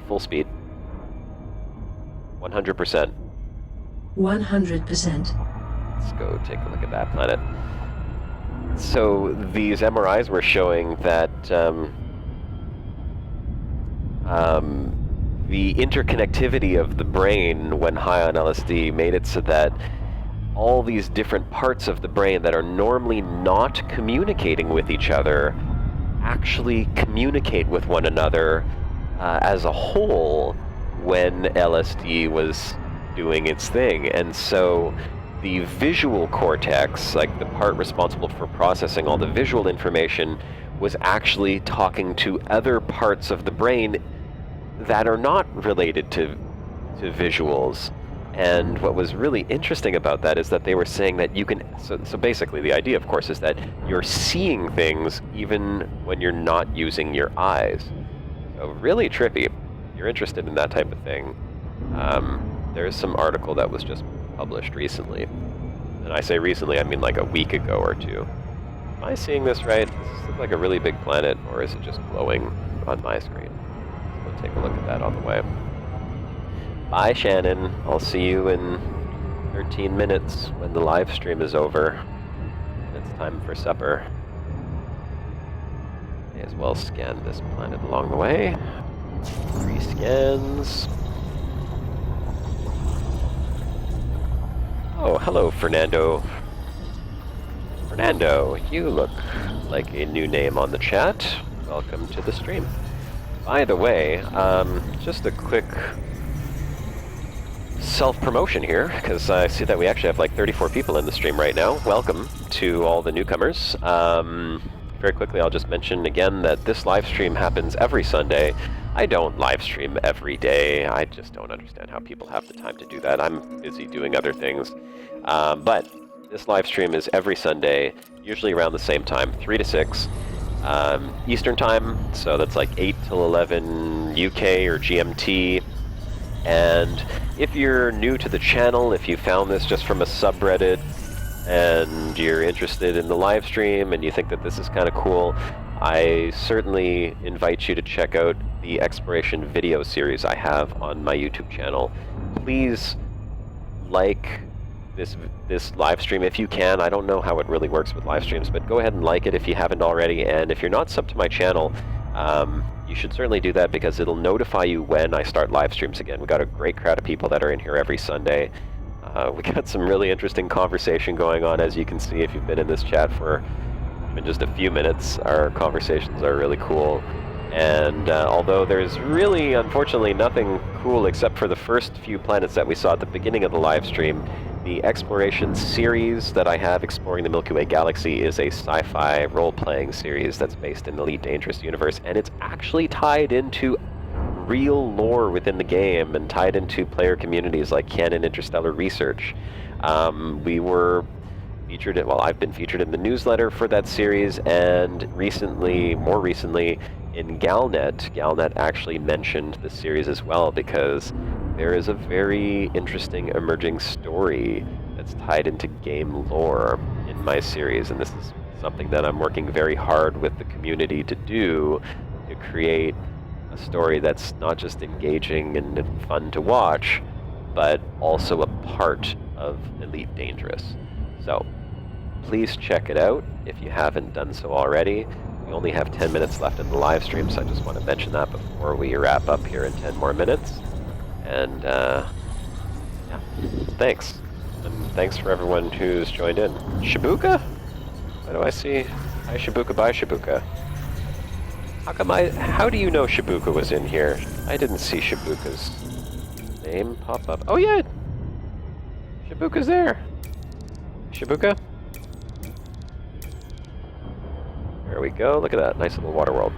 Full speed. 100%. 100%. Let's go take a look at that planet. So these MRIs were showing that the interconnectivity of the brain when high on LSD made it so that all these different parts of the brain that are normally not communicating with each other actually communicate with one another as a whole when LSD was doing its thing. And so the visual cortex, like the part responsible for processing all the visual information, was actually talking to other parts of the brain that are not related to visuals. And what was really interesting about that is that they were saying that you can, so basically the idea, of course, is that you're seeing things even when you're not using your eyes. So really trippy. If you're interested in that type of thing, there's some article that was just published recently. And I say recently, I mean like a week ago or two. Am I seeing this right? Does this look like a really big planet, or is it just glowing on my screen? We'll take a look at that on the way. Bye, Shannon. I'll see you in 13 minutes when the live stream is over. And it's time for supper. May as well scan this planet along the way. 3 scans. Oh, hello, Fernando. Fernando, you look like a new name on the chat. Welcome to the stream. By the way, just a quick self-promotion here, because I see that we actually have like 34 people in the stream right now. Welcome to all the newcomers. Very quickly, I'll just mention again that this live stream happens every Sunday. I don't live stream every day. I just don't understand how people have the time to do that. I'm busy doing other things. But this live stream is every Sunday, usually around the same time, 3 to 6 Eastern time. So that's like 8 till 11 UK or GMT. And if you're new to the channel, if you found this just from a subreddit and you're interested in the live stream and you think that this is kind of cool, I certainly invite you to check out the exploration video series I have on my YouTube channel. Please like this live stream if you can. I don't know how it really works with live streams, but go ahead and like it if you haven't already. And if you're not subbed to my channel, you should certainly do that because it'll notify you when I start live streams again. We got a great crowd of people that are in here every Sunday. We got some really interesting conversation going on, as you can see if you've been in this chat for even just a few minutes. Our conversations are really cool. And although there's really, unfortunately, nothing cool except for the first few planets that we saw at the beginning of the live stream, the exploration series that I have, Exploring the Milky Way Galaxy, is a sci-fi role-playing series that's based in the Elite Dangerous universe, and it's actually tied into real lore within the game and tied into player communities like Canon Interstellar Research. We were featured in, well, I've been featured in the newsletter for that series, and more recently, in Galnet. Galnet actually mentioned the series as well because there is a very interesting emerging story that's tied into game lore in my series, and this is something that I'm working very hard with the community to do, to create a story that's not just engaging and fun to watch, but also a part of Elite Dangerous. So please check it out if you haven't done so already. We only have 10 minutes left in the live stream, so I just want to mention that before we wrap up here in 10 more minutes. And yeah, thanks. And thanks for everyone who's joined in. Shibuka? What do I see? Hi Shibuka, bye Shibuka. How do you know Shibuka was in here? I didn't see Shibuka's name pop up. Oh yeah! Shibuka's there! Shibuka? There we go, look at that, nice little water world.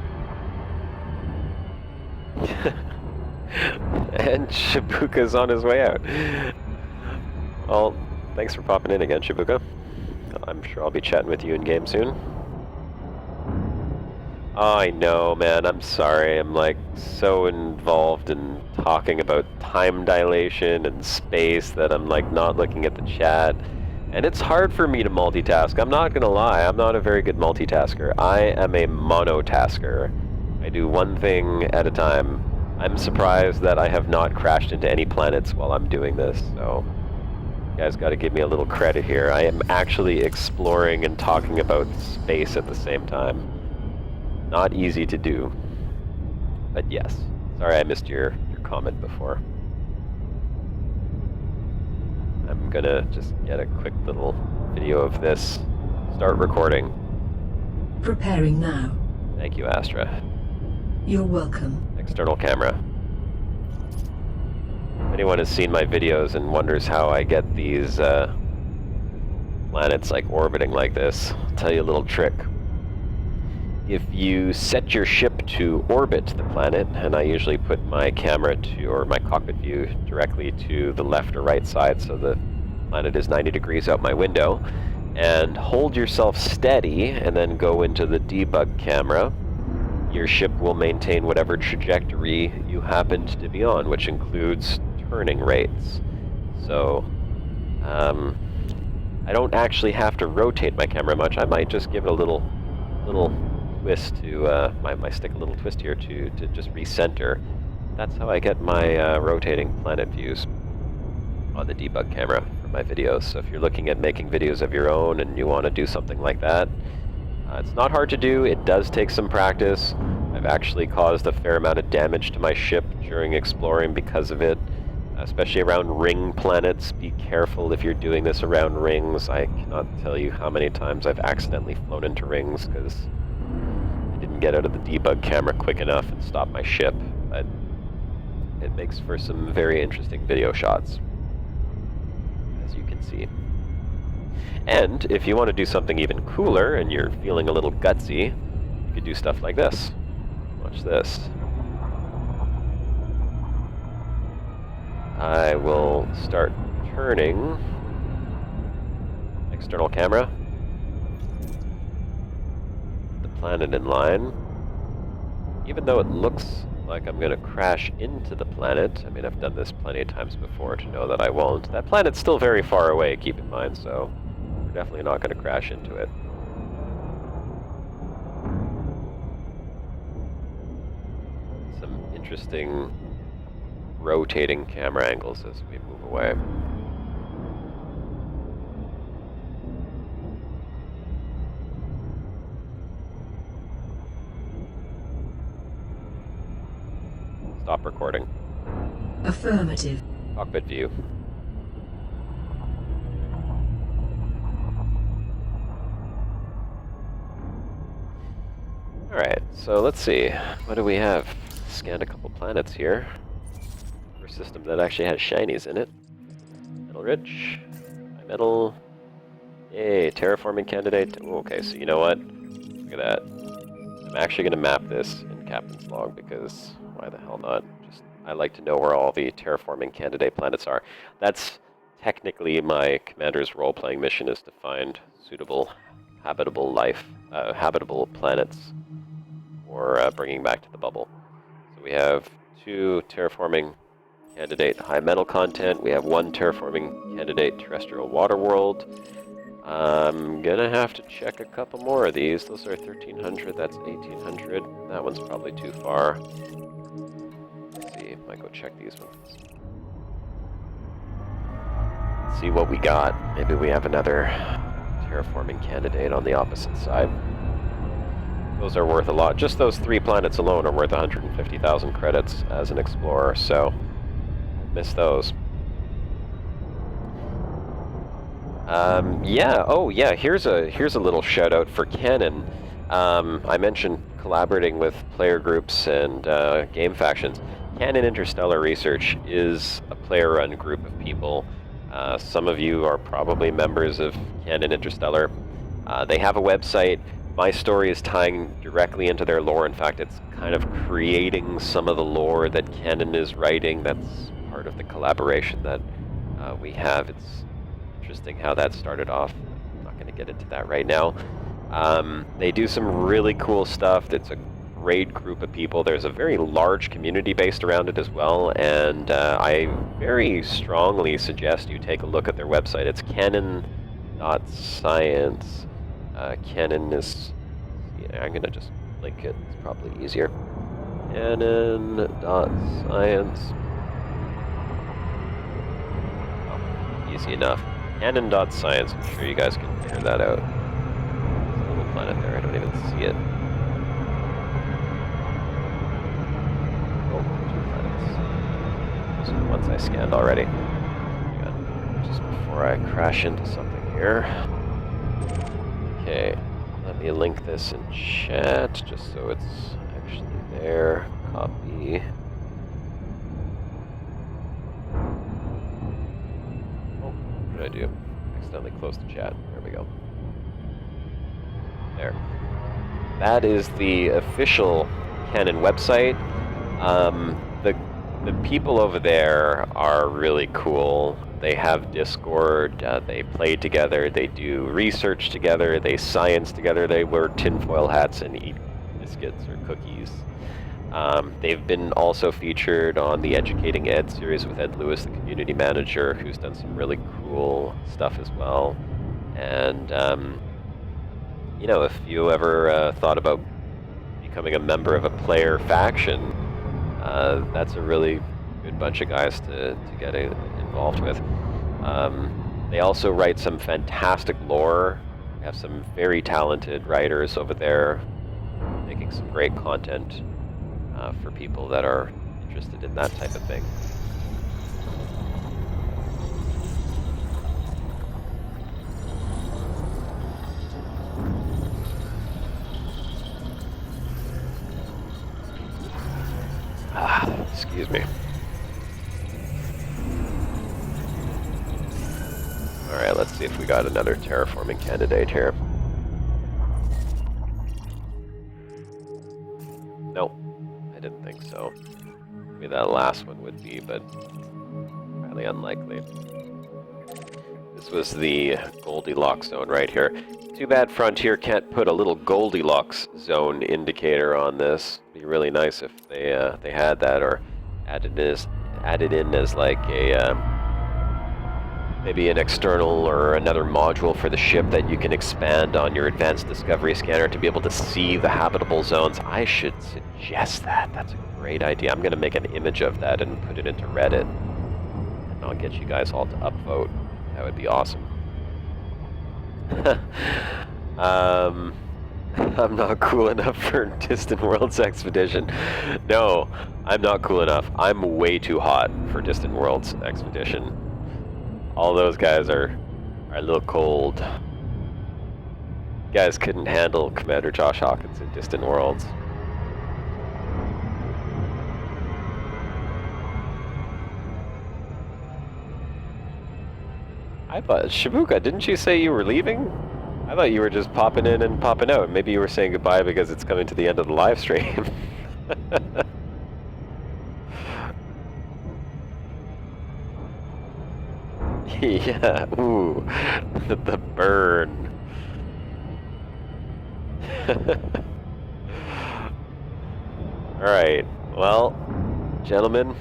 And Shibuka's on his way out. Well, thanks for popping in again, Shibuka. I'm sure I'll be chatting with you in game soon. Oh, I know, man, I'm sorry. I'm like so involved in talking about time dilation and space that I'm like not looking at the chat. And it's hard for me to multitask. I'm not gonna lie, I'm not a very good multitasker. I am a monotasker. I do one thing at a time. I'm surprised that I have not crashed into any planets while I'm doing this, so you guys gotta give me a little credit here. I am actually exploring and talking about space at the same time. Not easy to do. But yes, sorry I missed your comment before. I'm gonna just get a quick little video of this. Start recording. Preparing now. Thank you, Astra. You're welcome. External camera. If anyone has seen my videos and wonders how I get these planets like orbiting like this, I'll tell you a little trick. If you set your ship to orbit the planet, and I usually put my camera to, or my cockpit view directly to the left or right side so the planet is 90 degrees out my window, and hold yourself steady and then go into the debug camera, your ship will maintain whatever trajectory you happened to be on, which includes turning rates. So, I don't actually have to rotate my camera much. I might just give it a little twist to, might stick a little twist here to just recenter. That's how I get my rotating planet views on the debug camera for my videos. So if you're looking at making videos of your own and you want to do something like that, it's not hard to do. It does take some practice. I've actually caused a fair amount of damage to my ship during exploring because of it, especially around ring planets. Be careful if you're doing this around rings. I cannot tell you how many times I've accidentally flown into rings because I didn't get out of the debug camera quick enough and stop my ship. But it makes for some very interesting video shots, as you can see. And if you want to do something even cooler and you're feeling a little gutsy, you could do stuff like this. Watch this. I will start turning external camera, the planet in line. Even though it looks like I'm going to crash into the planet, I mean, I've done this plenty of times before to know that I won't. That planet's still very far away, keep in mind, so we're definitely not going to crash into it. Some interesting rotating camera angles as we move away. stop recording. Affirmative. Cockpit view. Alright, so let's see. What do we have? Scanned a couple planets here. First system that actually has shinies in it. Metal rich. High metal. Yay, terraforming candidate. Ooh, okay, so you know what? Look at that. I'm actually going to map this in Captain's Log because why the hell not? Just I like to know where all the terraforming candidate planets are. That's technically my commander's role-playing mission, is to find suitable habitable planets for bringing back to the bubble. So we have 2 terraforming candidate high metal content. We have 1 terraforming candidate terrestrial water world. I'm gonna have to check a couple more of these. Those are 1300, that's 1800. That one's probably too far. Let's see, might go check these ones. Let's see what we got. Maybe we have another terraforming candidate on the opposite side. Those are worth a lot. Just those 3 planets alone are worth 150,000 credits as an explorer, so miss those. Yeah, oh yeah, here's a little shout out for Canon. I mentioned collaborating with player groups and game factions. Canon Interstellar Research is a player-run group of people. Some of you are probably members of Canon Interstellar. They have a website. My story is tying directly into their lore. In fact, it's kind of creating some of the lore that Canon is writing. That's part of the collaboration that we have. It's interesting how that started off. I'm not going to get into that right now. They do some really cool stuff. It's a great group of people. There's a very large community based around it as well, and I very strongly suggest you take a look at their website. It's canon.science. Canon is... Yeah, I'm going to just link it. It's probably easier. Canon.science. Oh, easy enough. Canon.science. I'm sure you guys can figure that out. There's a little planet there. I don't even see it. Oh, 2 planets. Those are the ones I scanned already. Hang on. Just before I crash into something here. Okay. Let me link this in chat just so it's actually there. Copy. What did I do? Accidentally closed the chat. There we go. There. That is the official Canon website. The people over there are really cool. They have Discord, they play together, they do research together, they science together, they wear tinfoil hats and eat biscuits or cookies. They've been also featured on the Educating Ed series with Ed Lewis, the community manager, who's done some really cool stuff as well. And, you know, if you ever thought about becoming a member of a player faction, that's a really good bunch of guys to get involved with. They also write some fantastic lore. We have some very talented writers over there making some great content for people that are interested in that type of thing. Excuse me. Alright, let's see if we got another terraforming candidate here. Nope, I didn't think so. Maybe that last one would be, but highly unlikely. This was the Goldilocks zone right here. Too bad Frontier can't put a little Goldilocks zone indicator on this. It'd be really nice if they had that, or added in as like a maybe an external or another module for the ship that you can expand on your advanced discovery scanner to be able to see the habitable zones. I should suggest that. That's a great idea. I'm going to make an image of that and put it into Reddit, and I'll get you guys all to upvote. That would be awesome. I'm not cool enough for Distant Worlds Expedition. No, I'm not cool enough. I'm way too hot for Distant Worlds Expedition. All those guys are a little cold. You guys couldn't handle Commander Josh Hawkins in Distant Worlds. I thought, Shibuka, didn't you say you were leaving? I thought you were just popping in and popping out. Maybe you were saying goodbye because it's coming to the end of the live stream. Yeah, ooh, the burn. Alright, well, gentlemen,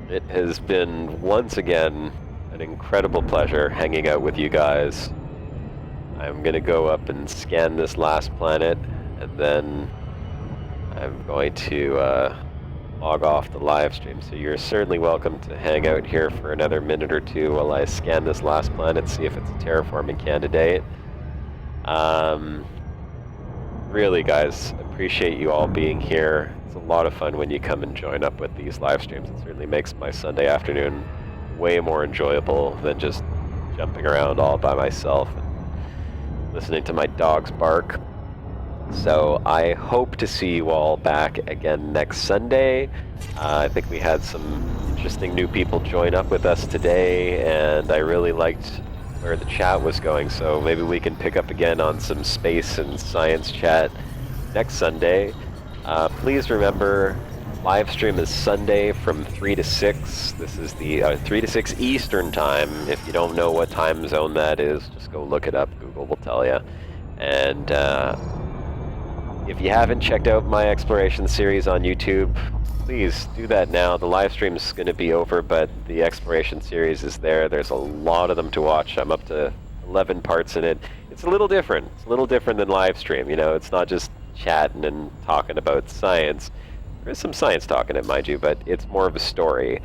it has been once again an incredible pleasure hanging out with you guys. I'm gonna go up and scan this last planet, and then I'm going to log off the live stream. So you're certainly welcome to hang out here for another minute or two while I scan this last planet, see if it's a terraforming candidate. Really, guys, appreciate you all being here. It's a lot of fun when you come and join up with these live streams. It certainly makes my Sunday afternoon way more enjoyable than just jumping around all by myself and listening to my dogs bark. So I hope to see you all back again next Sunday. I think we had some interesting new people join up with us today, and I really liked where the chat was going, so maybe we can pick up again on some space and science chat next Sunday. Please remember, live stream is Sunday from 3 to 6. This is the 3 to 6 Eastern time. If you don't know what time zone that is, just go look it up. Google will tell you. And if you haven't checked out my exploration series on YouTube, please do that now. The live stream is going to be over, but the exploration series is there. There's a lot of them to watch. I'm up to 11 parts in it. It's a little different. It's a little different than live stream. You know, it's not just chatting and talking about science. There's some science talk in it, mind you, but it's more of a story.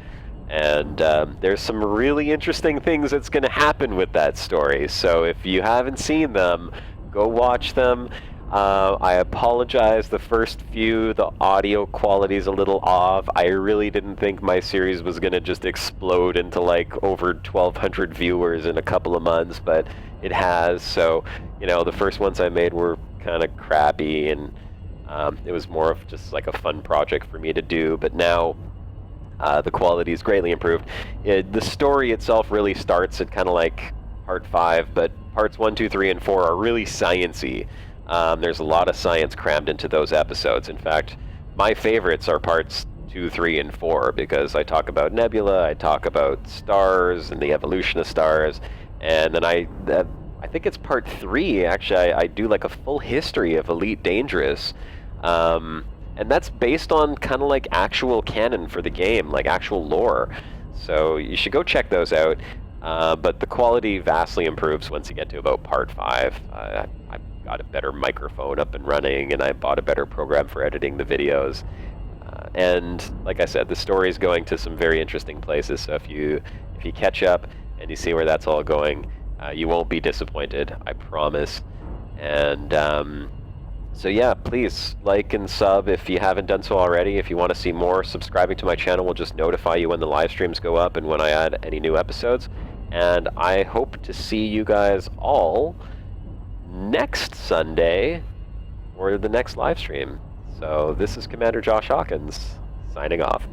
And there's some really interesting things that's going to happen with that story. So if you haven't seen them, go watch them. I apologize, the first few, the audio quality is a little off. I really didn't think my series was going to just explode into like over 1,200 viewers in a couple of months, but it has. So, you know, the first ones I made were kind of crappy, and it was more of just like a fun project for me to do. But now the quality is greatly improved. The story itself really starts at kind of like part 5, but parts 1, 2, 3, and 4 are really science-y. There's a lot of science crammed into those episodes. In fact, my favorites are parts 2, 3, and 4 because I talk about nebula, I talk about stars and the evolution of stars, and then I think it's part 3, actually, I do like a full history of Elite Dangerous, and that's based on kind of like actual canon for the game, like actual lore. So you should go check those out, but the quality vastly improves once you get to about part 5. I've got a better microphone up and running, and I bought a better program for editing the videos. And like I said, the story is going to some very interesting places, so if you catch up and you see where that's all going, you won't be disappointed, I promise. And so yeah, please like and sub if you haven't done so already. If you want to see more, subscribing to my channel will just notify you when the live streams go up and when I add any new episodes. And I hope to see you guys all next Sunday or the next live stream. So this is Commander Josh Hawkins signing off.